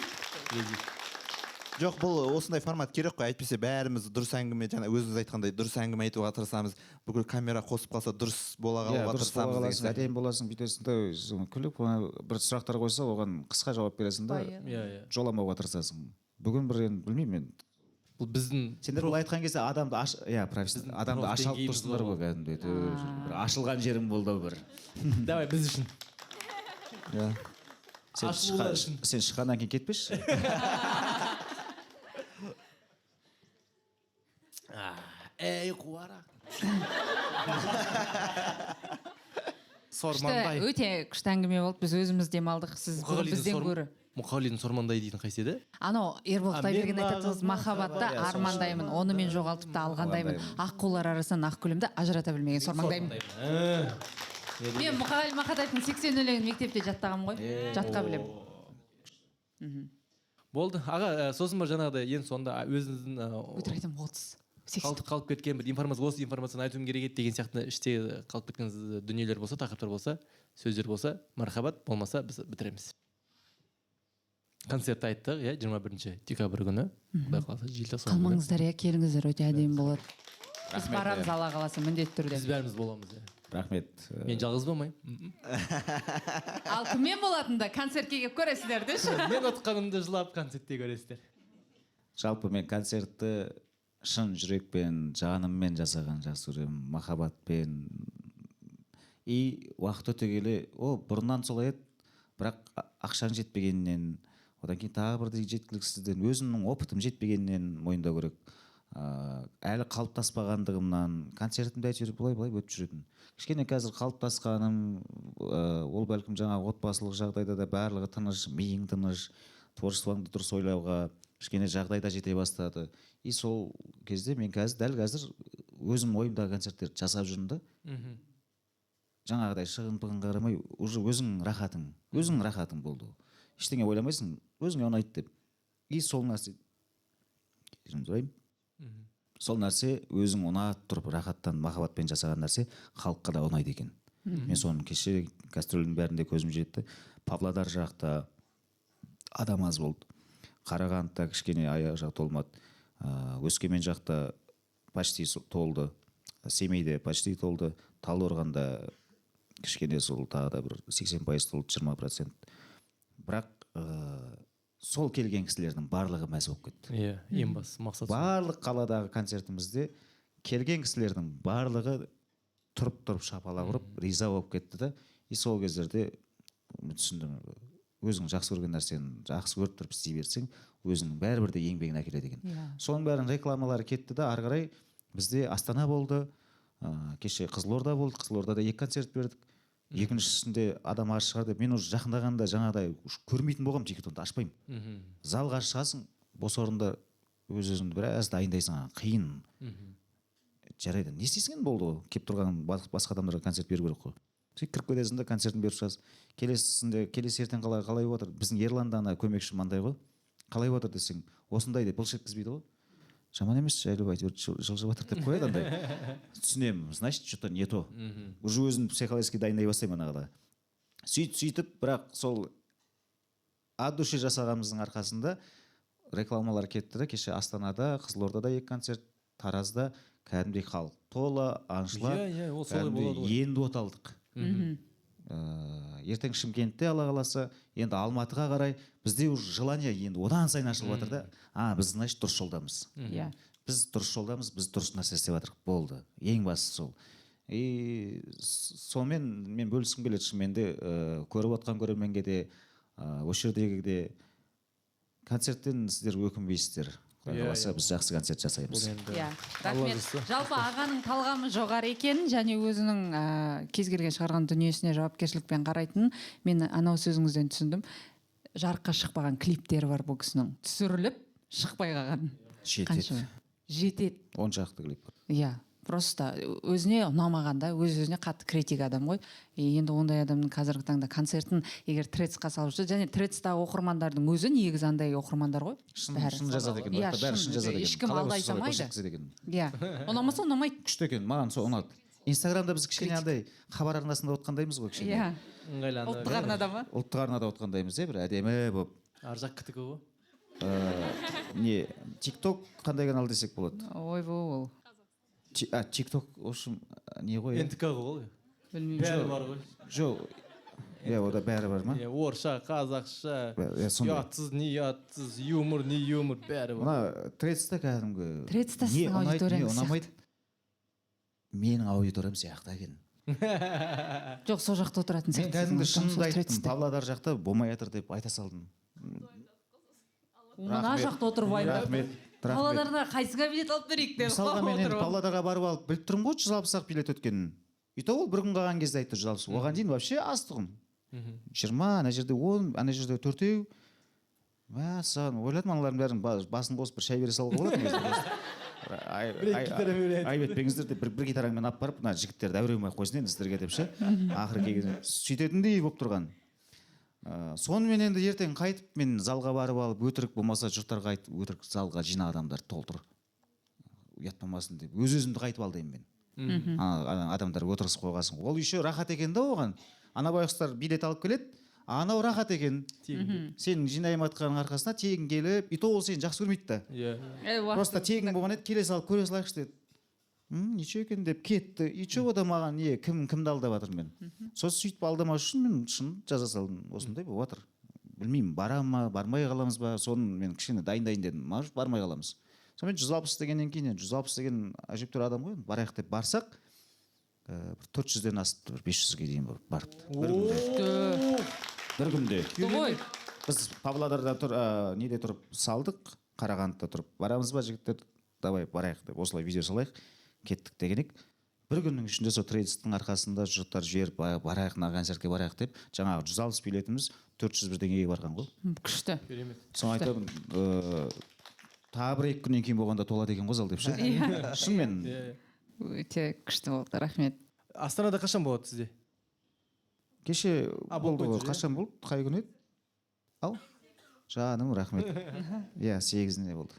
Жоқ, бұл осындай формат керек қой, әйтпесе бәріміз дұрыс әңгіме, жаңа өзіңіз айтқандай дұрыс әңгіме айтуға тырысамыз, бүкіл камера қосып қалса дұрыс бола қалуға тырысамыз. Әдемі боласың, бүйтесің да күліп бір сұрақтар қойса, оған қысқа жауап бересің да, жоламауға тырысасың. Бүгін бір білмеймін мен. Бұл біздің сендер бұл айтқан кезде адамды аша алып тұрсыңдар ғой кәдімгідей. Бір ашылған жерің болды бір. Давай біз үшін. Сен шыққаннан кейін кетпеші. Ей қуара. Өте күшті әңгіме болды. Біз өзіміз демалдық. Сіз бізден көрі. Мұқағалидың Сормандай дейтін қайсы еді? Анау Ербол Құдайберген айтатыңыз, махаббатты армандаймын, оны мен жоғалтып та алғандаймын. Аққулар арасынан ақ гүлімді ажырата білмеген сормаңдаймын. Мен Мұқағали Мақатаевтың 80 өлеңін мектепте жаттағам ғой. Жатқа білем. Болды. Аға, сосын ба жаңағыдай ең сонда өзіңіздің өтірік айтам 30 қалып кеткен бір информация, осы информацияны айтуым керек еді деген сияқты іште қалып кеткен дүниелер болса, тақырыптар болса, сөздер болса, мархабат, болмаса біз бітіреміз. Концертті айттық, 21 декабрь күні. Құдай қаласа, желтоқсан күні. Қалмаңыздар, келіңіздер, өте әдемі болады. Біз барамыз Алла қаласа міндетті түрде. Біз бәріміз боламыз. Рахмет. Мен жалғыз болмаймын. Ал кіммен болатында концертке келіп көресіздер деші. Мен отқанымды жылап концертте көресіздер. Жалпы мен концертті шын жүрекпен, жаныммен жасаған жақсы көремін, махаббатпен. И уақыт өте келе, бұрыннан солай еді, бірақ ақшаң жетпегеннен, одан кейін тағы бір жеткіліксізден, өзімнің опытым жетпегеннен мойындау керек. Әлі қалыптаспағандығымнан концертімді әйтеуір былай өтіп жүретін. Кішкене қазір қалыптасқаным, ол бәлкім жаңағы отбасылық жағдайда да барлығы тыныш, миың тыныш, творчествоңды дұрыс ойлауға кішкене жағдайда жете бастады. И сол кезде мен дәл қазір өзім ойымдағы концерттерді жасап жүрмін да. Жаңағыдай шығын-пығын қарамай, уже өзің рахатың болды. Ештеңе ойламайсың, өзіңе ұнайды деп. И сол нәрсе сол нәрсе өзің ұнатып тұрып рахаттан, махаббатпен жасаған нәрсе халыққа да ұнайды екен. Мен соның кеше гастрольдің бәрінде көзім жетті. Павлодар жақта адам аз болды. Қарағандыда кішкене аяқ жақ толмады. Өскемен жақта почти толды. Семейде почти толды. Талдықорғанда кішкене сол тағы да бір 80% толды, 20%. Бірақ сол келген кісілердің барлығы мәз болып кетті. Ең бас мақсат. Барлық қаладағы концертімізде келген кісілердің барлығы тұрып шапалақ ұрып, риза болып кетті да. И сол кездерде түсіндім, өзің жақсы көрген нәрсені жақсы көріп тұрып істей берсең, өзіңнің бәрібір де еңбегін әкеледі екен. Соның бәрін рекламалары кетті да, ары қарай бізде Астана болды, кеше Қызылорда болды, Қызылордада 2 концерт бердік. Екіншісінде адам аз шығар деп, мен уже жақындағанда жаңағыдай көрмейтін болғам, тикетонды ашпаймын. Залға шығасың, бос орында өз-өзіңді біраз дайындайсың, қиын. жарайды не істейсің енді болды ғой, келіп тұрған басқа адамдарға концерт беру керек қой. Сен кіріп кетесің да концертін беріп шығасың. Келесі ертең қалай болып жатыр, біздің ерлан да ана көмекші мындай ғой, қалай болып жатыр десең осындай деп былш еткізбейді ғой, жаман емес жайлы әйтеуір жылжып жатыр деп қояды андай. Түсінемін, значит что-то не то, уже өзін психологически дайындай бастаймын анағыда. Сөйтіп бірақ сол от души жасағанымыздың арқасында рекламалар кетті да, кеше Астанада, Қызылордада 2 концерт, Таразда кәдімгідей халық толы, аңшылар, енді от алдық. Ертең Шымкентте Алла қаласа, енді Алматыға қарай бізде уже желание енді одан сайын ашылып жатыр да. Біз значит дұрыс жолдамыз. Біз дұрыс жолдамыз, біз дұрыс нәрсе істеп жатырмыз, болды. Ең бастысы сол. Сонымен мен бөліскім келеді шынымен де, көріп отқан көрерменге де, осы жердегі де концерттен сіздер өкінбейсіздер. Құдай қаласа біз жақсы концерт жасаймыз. Рахмет. Жалпы ағаның талғамы жоғары екенін және өзінің кез келген шығарған дүниесіне жауапкершілікпен қарайтынын мен анау сөзіңізден түсіндім. Жарыққа шықпаған клиптері бар бұл кісінің. Түсіріліп шықпай қалған. Жетеді. 10 шақты клип. Иә. Просто өзіне ұнамағанда, өз-өзіне қатты критик адам ғой. Енді ондай адамның қазіргі таңда концертін егер Трецқа салып жүрсе, және Трецтағы оқырмандардың өзі негізі андай оқырмандар ғой. Шын жазады екен, бәрі шын жазады екен. Ешкім алдай салмайды. Иә. Ұнамаса ұнамайды. Күшті екен, маған сол ұнады. Инстаграмда біз кішкене андай хабар арнасында отқандаймыз ғой кішкене. Иә. Ұлттық арнада ма? Ұлттық арнада отқандаймыз, бір әдемі болып. Аржақ кітігі ғой. Не, TikTok қандай канал десек болады? Ой, бұл. TikTok, в общем, не ғой? НТК ғой. Бәрі бар ғой. Жоқ. Ода бәрі бар ма? Орысша, қазақша, ұятсыз, не ұятсыз, юмор, не юмор, бәрі бар. Мына Трецта кәдімгі. Трецта сіздің аудиторияңыз сияқты. Менің аудиториям сияқты екен. Жоқ, сол жақта отыратын сияқты. Мен кәдімгі шынымды айттым, Павлодар жақта болмай жатыр деп айта салдым. Мына жақта отырып айтып. Павлодарына қайсы билет алып берейік деп. Мысалға мен енді Павлодарға барып алып біліп тұрмын ғой 160 билет өткенін. И то ол бір күн қалған кезде айтты 160. Оған дейін вообще аз тұғын. 20, ана жерде 10, ана жерде 4-еу. Саған ойладым аналардың бәрін басын қосып бір шай бере салуға болады. Айбетпеңіздер деп бір гитарамен алып барып, мына жігіттерді әуремей қойсын енді сіздерге деп ше. Ақыры келген сөйтетіндей болып тұрған. Сонымен енді ертең қайтып мен залға барып алып өтірік болмаса жұрттарға айтып өтірік залға жина адамдар толтыр. Ұят болмасын деп өз-өзімді қайтып алдаймын мен. Адамдар отырғызып қойғасын. Ол еще рахат екен да оған. Ана байғұстар билет алып келеді, анау рахат екен. Сен жинаймын атқаның арқасына тегін келіп, и то ол сені жақсы көрмейді да. Просто тегін болған еді, келе салып көре салайықшы деді. Ничего екен деп кетті. И че ода маған не, кімді алдап жатыр мен. Сосын сөйтіп алдамас үшін мен шын жаза салдым. Осындай болып жатыр. Білмеймін, барам ма, бармай қаламыз ба, соны мен кішкене дайындайын дедім. Может, бармай қаламыз. Сонымен 160 дегеннен кейін, 160 деген әжептәуір адам ғой, барайық деп барсақ, 400-ден асты, 500-ге дейін барыпты. Бір күнде. Біз Павлодарда неде тұрып салдық, Қарағандыда тұрып. Барамыз ба жігіттер, давай барайық деп, осылай видео салайық, кеттік дегенек. Бір күннің ішінде сол Трецтің арқасында жұрттар жіберіп барайық, мына концертке барайық деп, жаңағы 160 билетіміз 400 деңгейге барған ғой. Күшті. Соны айтамын, тағы 1-2 күннен кейін болғанда толады екен ғой зал деп ше. Шынымен. Өте күшті болды, рахмет. Астанада қашан болады сізде? Кеше болды ғой, қашан болды? Қай күн еді? Ал? Жаным, рахмет. Иә, 8-інде болды.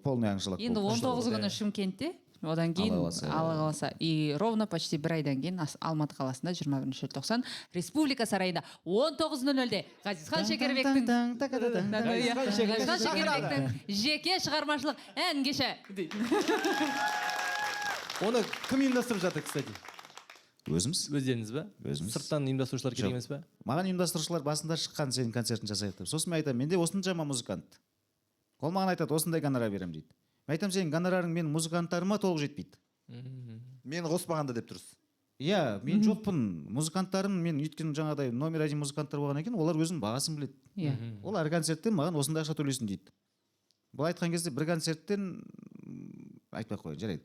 Полный аңшылық болды. Енді 19 күні Шымкентте, одан кейін Алла қаласа. И ровно почти бір айдан кейін Алматы қаласында 21 желтоқсан Республика сарайында 19:00-де Ғазизхан Шекербектің жеке шығармашылық ән кеші. Оны кім ұйымдастырып жатыр, кстати? Өзіміз. Өздеріңіз ба? Өзіміз. Сырттан ұйымдастырушылар керек емес па? Маған ұйымдастырушылар басында шыққан сенің концертін жасайық деп. Сосын мен айтамын, менде осыншама музыкант. Ол маған айтады, осындай гонорар беремін дейді. Мен айтамын, сенің гонорарың менің музыканттарыма толық жетпейді. Мен қоспағанда деп тұрсыз. Иә, мен жоқпын. Музыканттарым, мен өйткені жаңағыдай номер 1 музыканттар болғаннан кейін, олар өзінің бағасын біледі. Ол әр концерттен маған осындай ақша төлесін дейді. Бұл айтқан кезде бір концерттен айтпай қойын, жарайды.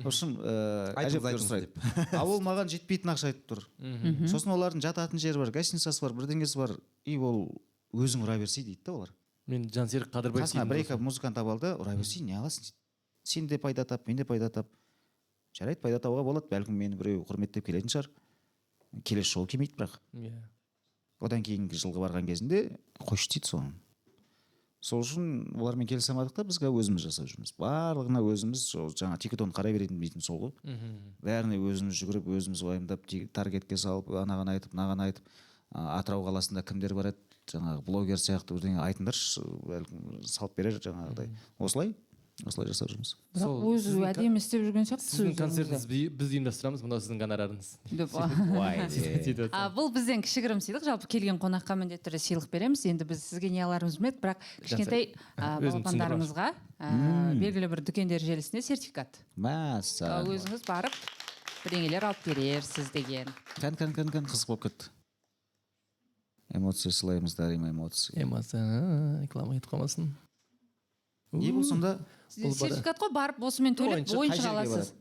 В общем, әжептәуір сұрайды. Ал ол маған жетпейтін ақша айтып тұр. Сосын олардың жататын жері бар, гостиницасы бар, бірдеңесі бар. И ол өзің ұра берсей дейді да олар. Мен Жансерік Қадырбаев қасына бір-екі музыкант табалды, ұра берсей не аласың дейді. Сен де пайда тап, мен де пайда тап. жарайды, пайда табуға болады, бәлкім мені біреу құрметтеп келетін шығар, келесі жолы келмейді. Бірақ одан кейінгі жылғы барған кезінде қойшы дейді соны. Сол үшін олармен келісе алмадық та, біз өзіміз жасап жүрміз. Барлығына өзіміз жаңа тикетон қарай беретін дейтін сол ғой. Бәріне өзіміз жүгіріп, өзіміз уайымдап, таргетке салып, анаған айтып, мынаған айтып, Атырау қаласында кімдер бар еді, жаңағы блогер сияқты бірдеңе айтыңдаршы, бәлкім салып берер жаңағыдай. Осылай жасап жүрміз. Бірақ өзі әдемі істеп жүрген сияқты. Сіздің концертіңізді біз ұйымдастырамыз, мынау сіздің гонорарыңыз. Бұл бізден кішігірім сыйлық, жалпы келген қонаққа міндетті түрде сыйлық береміз. Енді біз сізге не аларымыз білмедік, бірақ кішкентай балапандарымызға белгілі бір дүкендер желісіне сертификат. Мәссаған. Өзіңіз барып бірдеңелер алып берерсіз деген. Қызық болып кетті. Эмоция сылаймыз, дарима эмоция. Эмоция, реклама етіп қалмасын. Не бұл сонда? Сертификат қой, барып осымен төлеп ойыншық аласыз.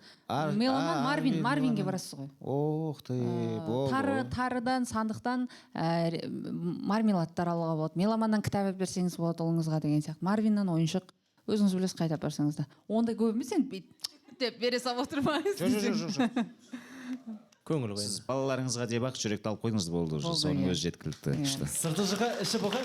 Меломан Марвинге барасыз ғой. Ох ты, тарыдан, сандықтан мармеладтар алуға болады. Меломаннан кітап берсеңіз болады ұлыңызға деген сияқты. Марвиннан ойыншық өзіңіз білесіз қайта барсаңыз да. Ондай көп емес енді деп бере салып отырмайсыз. Жоқ. Көңіл Сіз балаларыңызға деп ақ жүректі алып қойыңыз, болды уже. Соның өзі жеткілікті. Сырты жыға іші бұқай.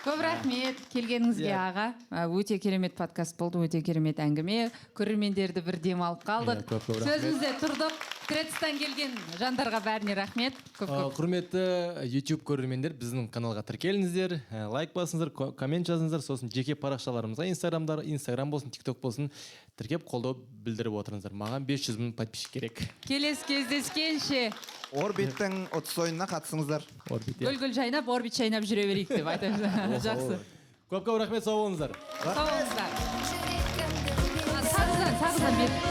Көп рахмет келгеніңізге аға. Өте керемет подкаст болды, өте керемет әңгіме. Көрермендерді бір дем алып қалдық. Сөзімізде тұрдық. Грециядан келген жандарға бәріне рахмет. Құрметті YouTube көрермендер, біздің каналға тіркеліңіздер, лайк басыңыздар, коммент жазыңыздар, сосын жеке парақшаларымызға, Instagram болсын, TikTok болсын, тіркеп қолдау білдіріп отырыңыздар. Маған 500 мың подписчик керек. Келесі кездескенше. Орбиттің 30 ойынына қатысыңыздар. Гүл жайнап, орбит шайнап жүре берейік деп айтамын. Жақсы. Көп рахмет, сау болыңыздар. Сау болыңыздар. Сағыздан бер.